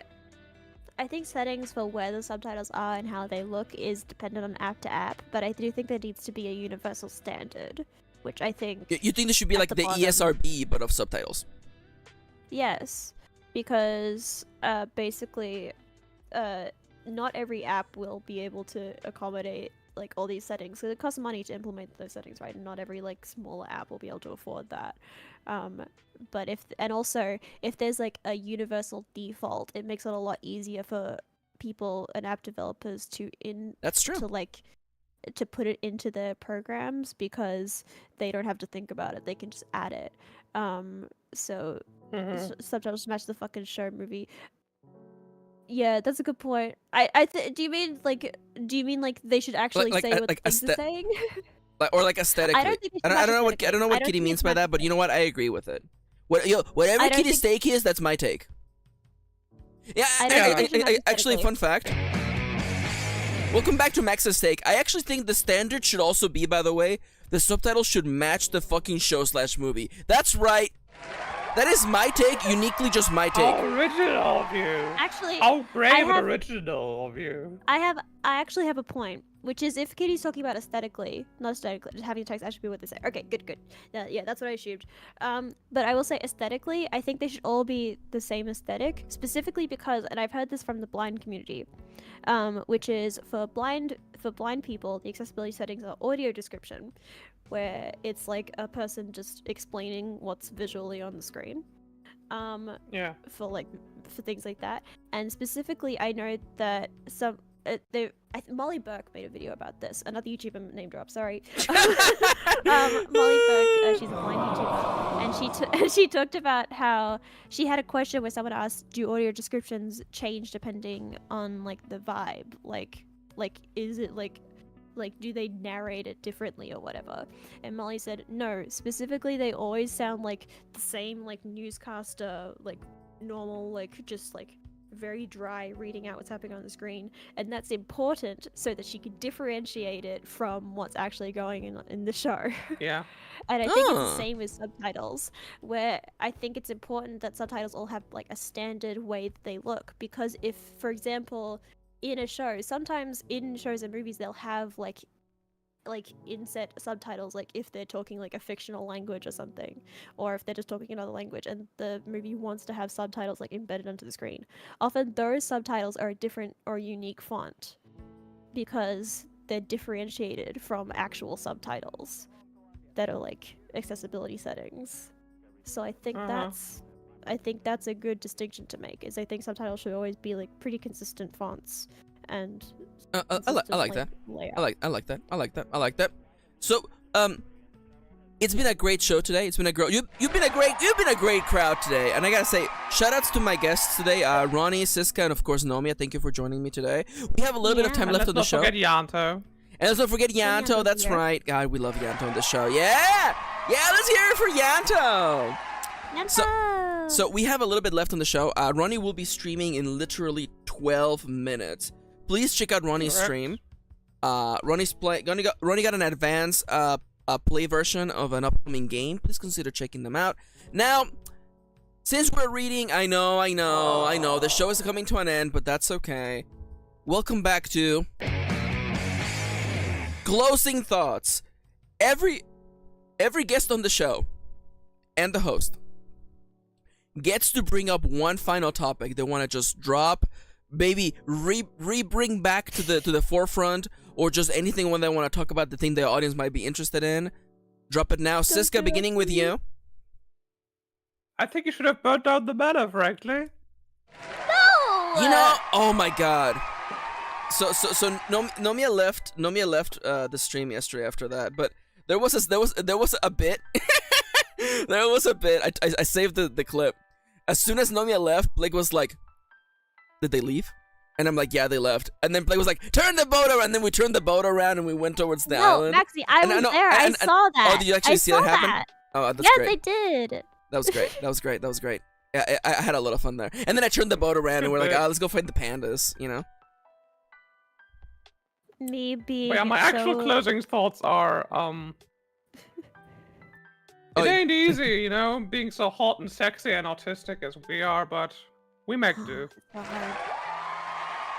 I think settings for where the subtitles are and how they look is dependent on app to app, but I do think there needs to be a universal standard, which I think... You think there should be like the ESRB, but of subtitles? Yes, because basically, not every app will be able to accommodate like all these settings. So it costs money to implement those settings, right? And not every like smaller app will be able to afford that. But if there's like a universal default, it makes it a lot easier for people and app developers That's true. to put it into their programs, because they don't have to think about it. They can just add it. Subtitles match the fucking show movie. Yeah, that's a good point. Do you mean like they should actually say what the things are saying? Or like aesthetically. I don't think it's I don't know what aesthetically. Kitty means by that, but you know what? I agree with it. Whatever Kitty's take is, that's my take. Yeah, actually, fun fact. Welcome back to Max's take. I actually think the standard should also be, by the way, the subtitles should match the fucking show/movie. That's right. That is my take, uniquely just my take. How original of you. Actually, how brave and original of you. I actually have a point, which is if Kitty's talking about not aesthetically, just having text actually be what they say. Okay, good. Yeah, that's what I assumed. But I will say aesthetically, I think they should all be the same aesthetic, specifically because, and I've heard this from the blind community, which is for blind people, the accessibility settings are audio description, where it's like a person just explaining what's visually on the screen. For things like that. And specifically, I know that Molly Burke made a video about this. Another YouTuber name drop, sorry. Molly Burke, she's a blind YouTuber, and she talked about how she had a question where someone asked, do audio descriptions change depending on like the vibe? Like is it like do they narrate it differently or whatever? And Molly said no, specifically they always sound like the same, like newscaster, like normal, like just like very dry reading out what's happening on the screen, and that's important so that she can differentiate it from what's actually going on in the show. Yeah. And I think it's the same with subtitles, where I think it's important that subtitles all have like a standard way that they look, because if, for example, in a show, sometimes in shows and movies they'll have like inset subtitles, like if they're talking like a fictional language or something, or if they're just talking another language and the movie wants to have subtitles like embedded onto the screen. Often those subtitles are a different or unique font because they're differentiated from actual subtitles that are like accessibility settings. So I think that's a good distinction to make, is I think subtitles should always be like pretty consistent fonts and I like that. layout. I like that. So, it's been a great show today. It's been you've been a great crowd today. And I gotta say, shout outs to my guests today, Ronnie, Cisca, and of course Nomia. Thank you for joining me today. We have a little bit of time left on the show. Let's not forget Yanto. And let's not forget Yanto. That's right. God, we love Yanto on the show. Yeah, let's hear it for Yanto. So we have a little bit left on the show. Ronnie will be streaming in literally 12 minutes. Please check out Ronnie's stream. Ronnie got an advanced play version of an upcoming game. Please consider checking them out. Now, since we're reading, I know, the show is coming to an end, but that's okay. Welcome back to closing thoughts. Every guest on the show and the host gets to bring up one final topic they want to just drop, maybe bring back to the forefront, or just anything when they want to talk about the thing the audience might be interested in. Drop it now. Cisca, beginning with you. I think you should have burnt down the meta, frankly. No! You know, oh my god. So Nomia left the stream yesterday after that, but there was a bit. There was a bit. I saved the clip. As soon as Nomia left, Blake was like, "Did they leave?" And I'm like, "Yeah, they left." And then Blake was like, "Turn the boat around." And then we turned the boat around and we went towards the island. Maxi, I was there. I saw that. Oh, did you actually see that happen? Oh, that's great. Yes, I did. That was great. Yeah, I had a lot of fun there. And then I turned the boat around and we're like, "Oh, let's go find the pandas," you know? me being But yeah, my actual so- closing thoughts are, Oh, it ain't easy, you know, being so hot and sexy and autistic as we are, but we make do. So hard.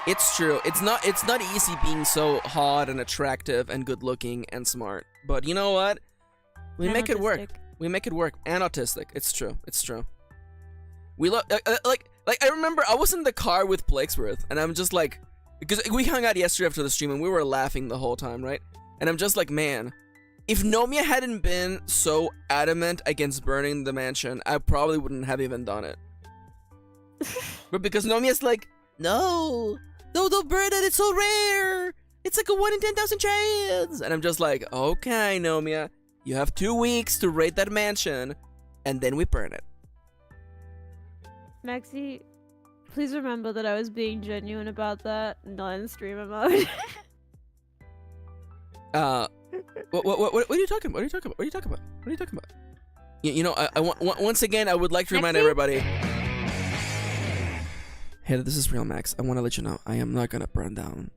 It's true. It's not easy being so hot and attractive and good looking and smart. But you know what? We And make it work. autistic. We make it work. And autistic. It's true. It's true. We love like I remember I was in the car with Blakesworth and I'm just like, because we hung out yesterday after the stream and we were laughing the whole time, right? And I'm just like, man, if Nomia hadn't been so adamant against burning the mansion, I probably wouldn't have even done it. But because Nomia's like, no, don't burn it, it's so rare. It's like a 1 in 10,000 chance. And I'm just like, okay, Nomia, you have 2 weeks to raid that mansion, and then we burn it. Maxi, please remember that I was being genuine about that, not in streamer mode. What are you talking about? What are you talking about? What are you talking about? What are you talking about? You know, I want once again, I would like to remind Maxi? everybody. Hey, this is real, Max. I want to let you know I am not gonna burn down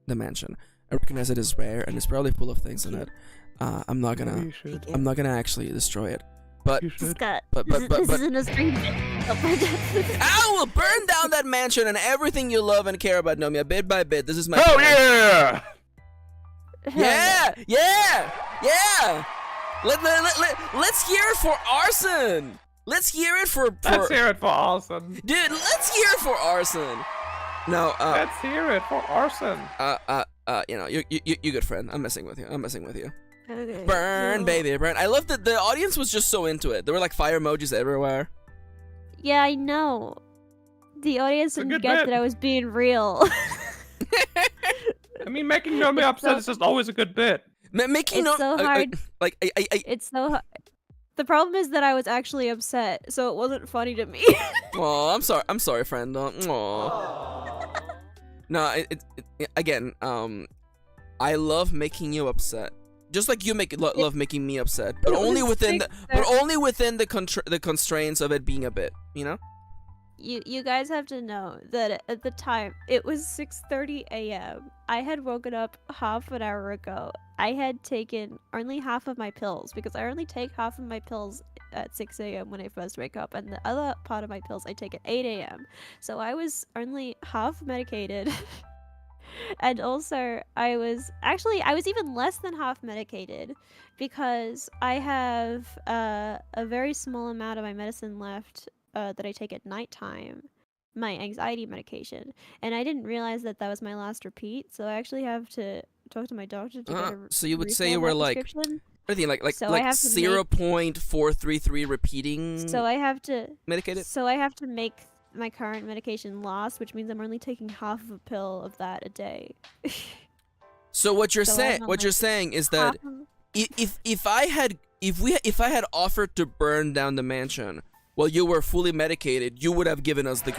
the mansion. I recognize it is rare and it's probably full of things in it. I'm not gonna. You should. I'm not gonna actually destroy it. But You should. Scott, But- this isn't a stream. I will burn down that mansion and everything you love and care about, Nomia, bit by bit. This is my. Oh plan. yeah! Yeah! Let's hear it for arson. Let's hear it for. Let's hear it for arson. Dude, let's hear it for arson. No, Let's hear it for arson. you know, you good friend. I'm messing with you. Okay, Burn, so- baby, burn. I love that the audience was just so into it. There were like fire emojis everywhere. Yeah, I know. The audience a didn't good get bit. that I was being real. I mean, making Nomia upset is just always a good bit. Making It's so hard. like I It's so hard. The problem is that I was actually upset, so it wasn't funny to me. Oh, I'm sorry, friend. Oh. No, again, I love making you upset. Just like you love making me upset, but It only was within six- the constraints of it being a bit, you know? You guys have to know that at the time it was 6:30 a.m. I had woken up half an hour ago. I had taken only half of my pills because I only take half of my pills at 6 a.m. when I first wake up, and the other part of my pills I take at 8 a.m. So I was only half medicated. And also, I was even less than half medicated because I have a very small amount of my medicine left that I take at nighttime, my anxiety medication. And I didn't realize that that was my last repeat, so I actually have to talk to my doctor to get a So you would say refill you of were that like prescription. anything like So I have to make- 0.433 repeating So I have to medicated? So I have to make my current medication last, which means I'm only taking half of a pill of that a day. So what you're So I'm saying on, what you're like, saying is that if I had offered to burn down the mansion while you were fully medicated, you would have given us the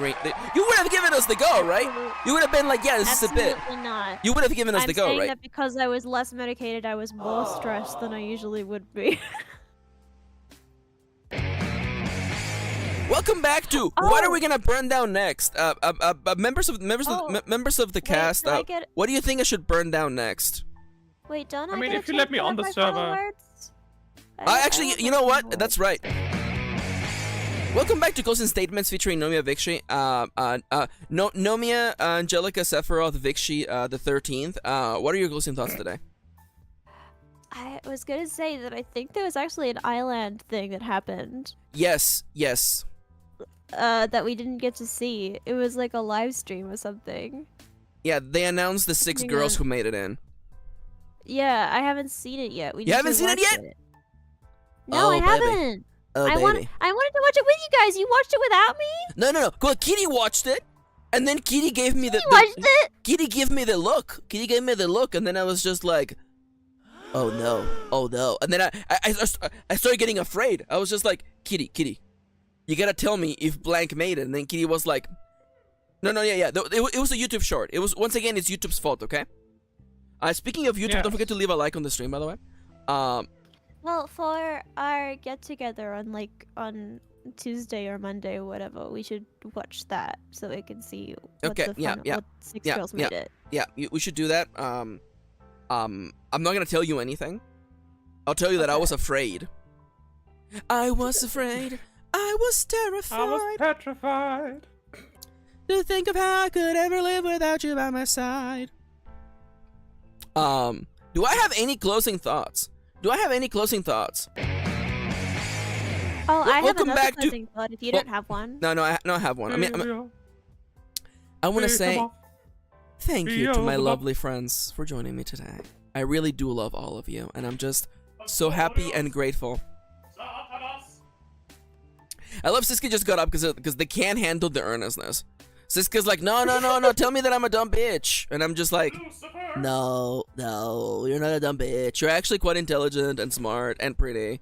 you would have given us the go, right? You would have been like, yeah, this is a bit. Absolutely not. You would have given us I'm the go, saying right? that because I was less medicated, I was more stressed than I usually would be. Welcome back to what are we gonna burn down next? Members of the cast. Wait, do I get... What do you think I should burn down next? Wait, don't I I mean, get a if you chance let me to on have the my final server. words? Actually, don't you know what? anymore. That's right. Welcome back to Closing Statements featuring Nomia Vikshi. Nomia, Angelica, Sephiroth, Vikshi, the 13th. What are your closing thoughts today? I was gonna say that I think there was actually an island thing that happened. Yes. That we didn't get to see. It was like a live stream or something. Yeah, they announced the 6 Hang girls on. who made it in. Yeah, I haven't seen it yet. We You need haven't to seen it watch yet? No, Oh, I baby. haven't. Oh, I baby. wanted to watch it with you guys. You watched it without me? No. Well, Kitty watched it, and then Kitty gave me You watched it? Kitty gave me the look. Kitty gave me the look, and then I was just like, oh no. And then I started getting afraid. I was just like, Kitty, you gotta tell me if blank made it. And then Kitty was like, no, yeah. It was a YouTube short. It was, once again, it's YouTube's fault, okay? Speaking of YouTube, Yes. don't forget to leave a like on the stream, by the way. Well, for our get together on Tuesday or Monday or whatever, we should watch that so we can see what Okay, the yeah, final, yeah, what 6 yeah, girls yeah. made it. Yeah, we should do that. I'm not gonna tell you anything. I'll tell you that I was afraid. I was afraid. I was terrified. I was petrified. To think of how I could ever live without you by my side. Do I have any closing thoughts? Oh, I have welcome another back to- closing thought if you don't have one. No, I have one. I want to say thank you to my lovely friends for joining me today. I really do love all of you, and I'm just so happy and grateful. I love Cisca just got up because they can't handle the earnestness. Cisca's like, no, tell me that I'm a dumb bitch. And I'm just like, no, you're not a dumb bitch. You're actually quite intelligent and smart and pretty.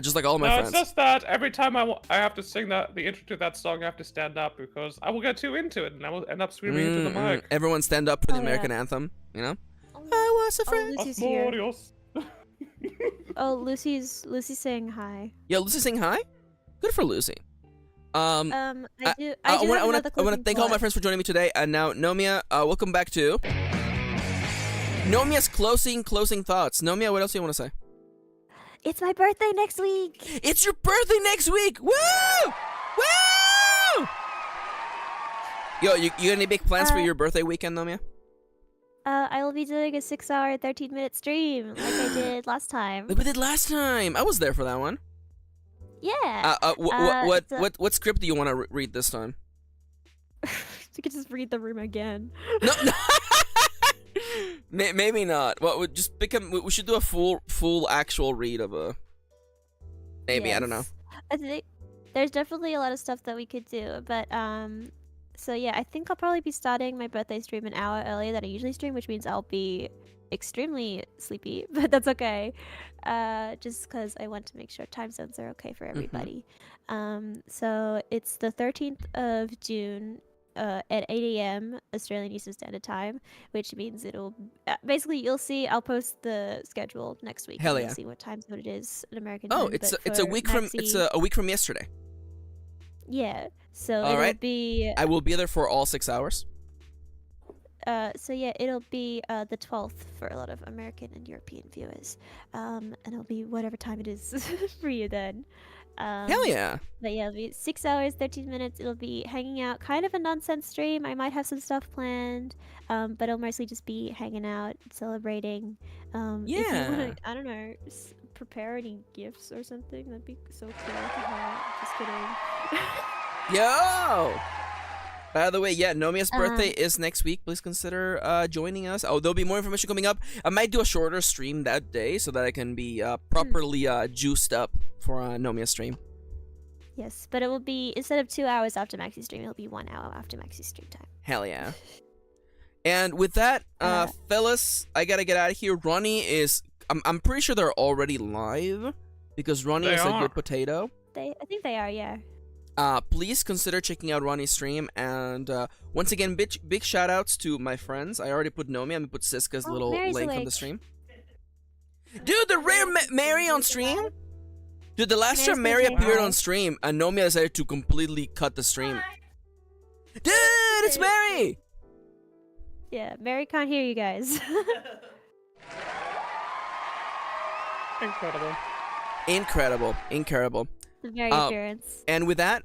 Just like all my friends. It's just that every time I have to sing the intro to that song, I have to stand up because I will get too into it and I will end up screaming into the mic. Everyone stand up for the Oh, American yeah. anthem, you know? I was afraid. Lucy's here. Asmodeus. Oh, Lucy's saying hi. Yeah, Lucy saying hi? Good for Lucy. I do I have want another to closing thank all my thought. friends for joining me today. And now, Nomia, welcome back to Nomia's closing thoughts. Nomia, what else do you want to say? It's my birthday next week. It's your birthday next week! Woo! Woo! Yo, you got any big plans for your birthday weekend, Nomia? I will be doing a 6-hour, 13-minute stream like I did last time. Like we did last time. I was there for that one. Yeah. What script do you want to read this time? You could just read the room again. No. Maybe not. Well, we should do a full actual read of a. Maybe I don't know. Yes. I think there's definitely a lot of stuff that we could do, but so yeah, I think I'll probably be starting my birthday stream an hour earlier than I usually stream, which means I'll be extremely sleepy, but that's okay. Just because I want to make sure time zones are okay for everybody. So it's the 13th of June. At 8 a.m. Australian Eastern Standard Time, which means it'll basically you'll see. I'll post the schedule next week. Hell and yeah! You'll see what time zone it is in American Oh, time. it's a week from a week from yesterday. Yeah. So All it'll right. be. I will be there for all 6 hours. So yeah, it'll be the 12th for a lot of American and European viewers. And it'll be whatever time it is for you then. Hell yeah! But yeah, it'll be 6 hours, 13 minutes. It'll be hanging out, kind of a nonsense stream. I might have some stuff planned, but it'll mostly just be hanging out, celebrating. If you wanna, I don't know, prepare any gifts or something, that'd be so cool. Just kidding. Yo! By the way, yeah, Nomia's birthday is next week. Please consider joining us. Oh, there'll be more information coming up. I might do a shorter stream that day so that I can be properly juiced up for Nomia's stream. Yes, but it will be, instead of 2 hours after Maxi stream, it'll be 1 hour after Maxi stream time. Hell yeah. And with that, fellas, I gotta get out of here. Ronnie is... I'm pretty sure they're already live because Ronnie is a good potato. I think they are, yeah. Please consider checking out Ronnie's stream, and once again, big shout outs to my friends. I already put Nomia, I'm gonna put Cisca's little Mary's link from awake. the stream. Dude, the rare Mary on stream? Dude, the last time Mary Mary's appeared awake. on stream, and Nomia decided to completely cut the stream. Dude, it's Mary! Yeah, Mary can't hear you guys. Incredible. The Mary appearance. And with that,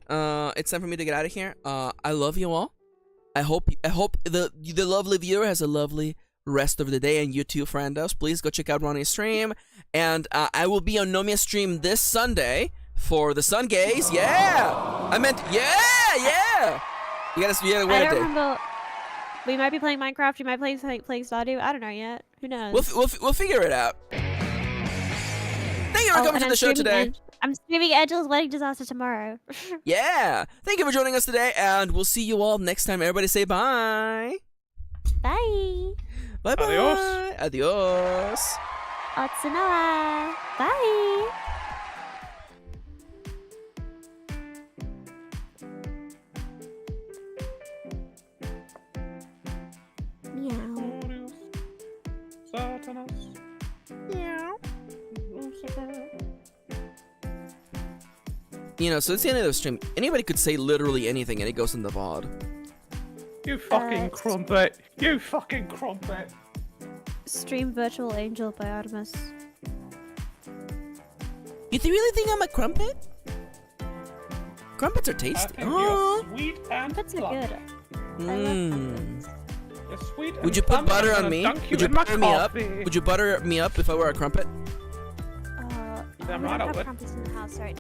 it's time for me to get out of here. I love you all. I hope the lovely viewer has a lovely rest of the day, and you too, friendos. Please go check out Ronnie's stream, and I will be on Nomia's stream this Sunday for the Sun Gaze. Yeah, I meant yeah. You gotta wait I a don't day. remember. We might be playing Minecraft. We might be playing Stardew. I don't know yet. Who knows? We'll figure it out. Thank you for coming and to I'm the show streaming today. I'm streaming Angel's Wedding Disaster tomorrow. Yeah. Thank you for joining us today, and we'll see you all next time. Everybody say bye. Bye. Bye bye. Adios. Adios. Otsunawa. Bye. Meow. Satanas. Meow. Lucifer. You know, so it's the end of the stream. Anybody could say literally anything, and it goes in the VOD. You fucking crumpet. You fucking crumpet. Stream Virtual Angel by Artemis. You really think I'm a crumpet? Crumpets are I tasty. think Oh. you're sweet and Crumpets are fluffy. good. I love Mm. crumpets. You're sweet and Would you put fluffy. butter I'm on gonna me? dunk Would you in my butter me up? coffee. Would you butter me up if I were a crumpet? We Damn don't right I have would. crumpets in the house right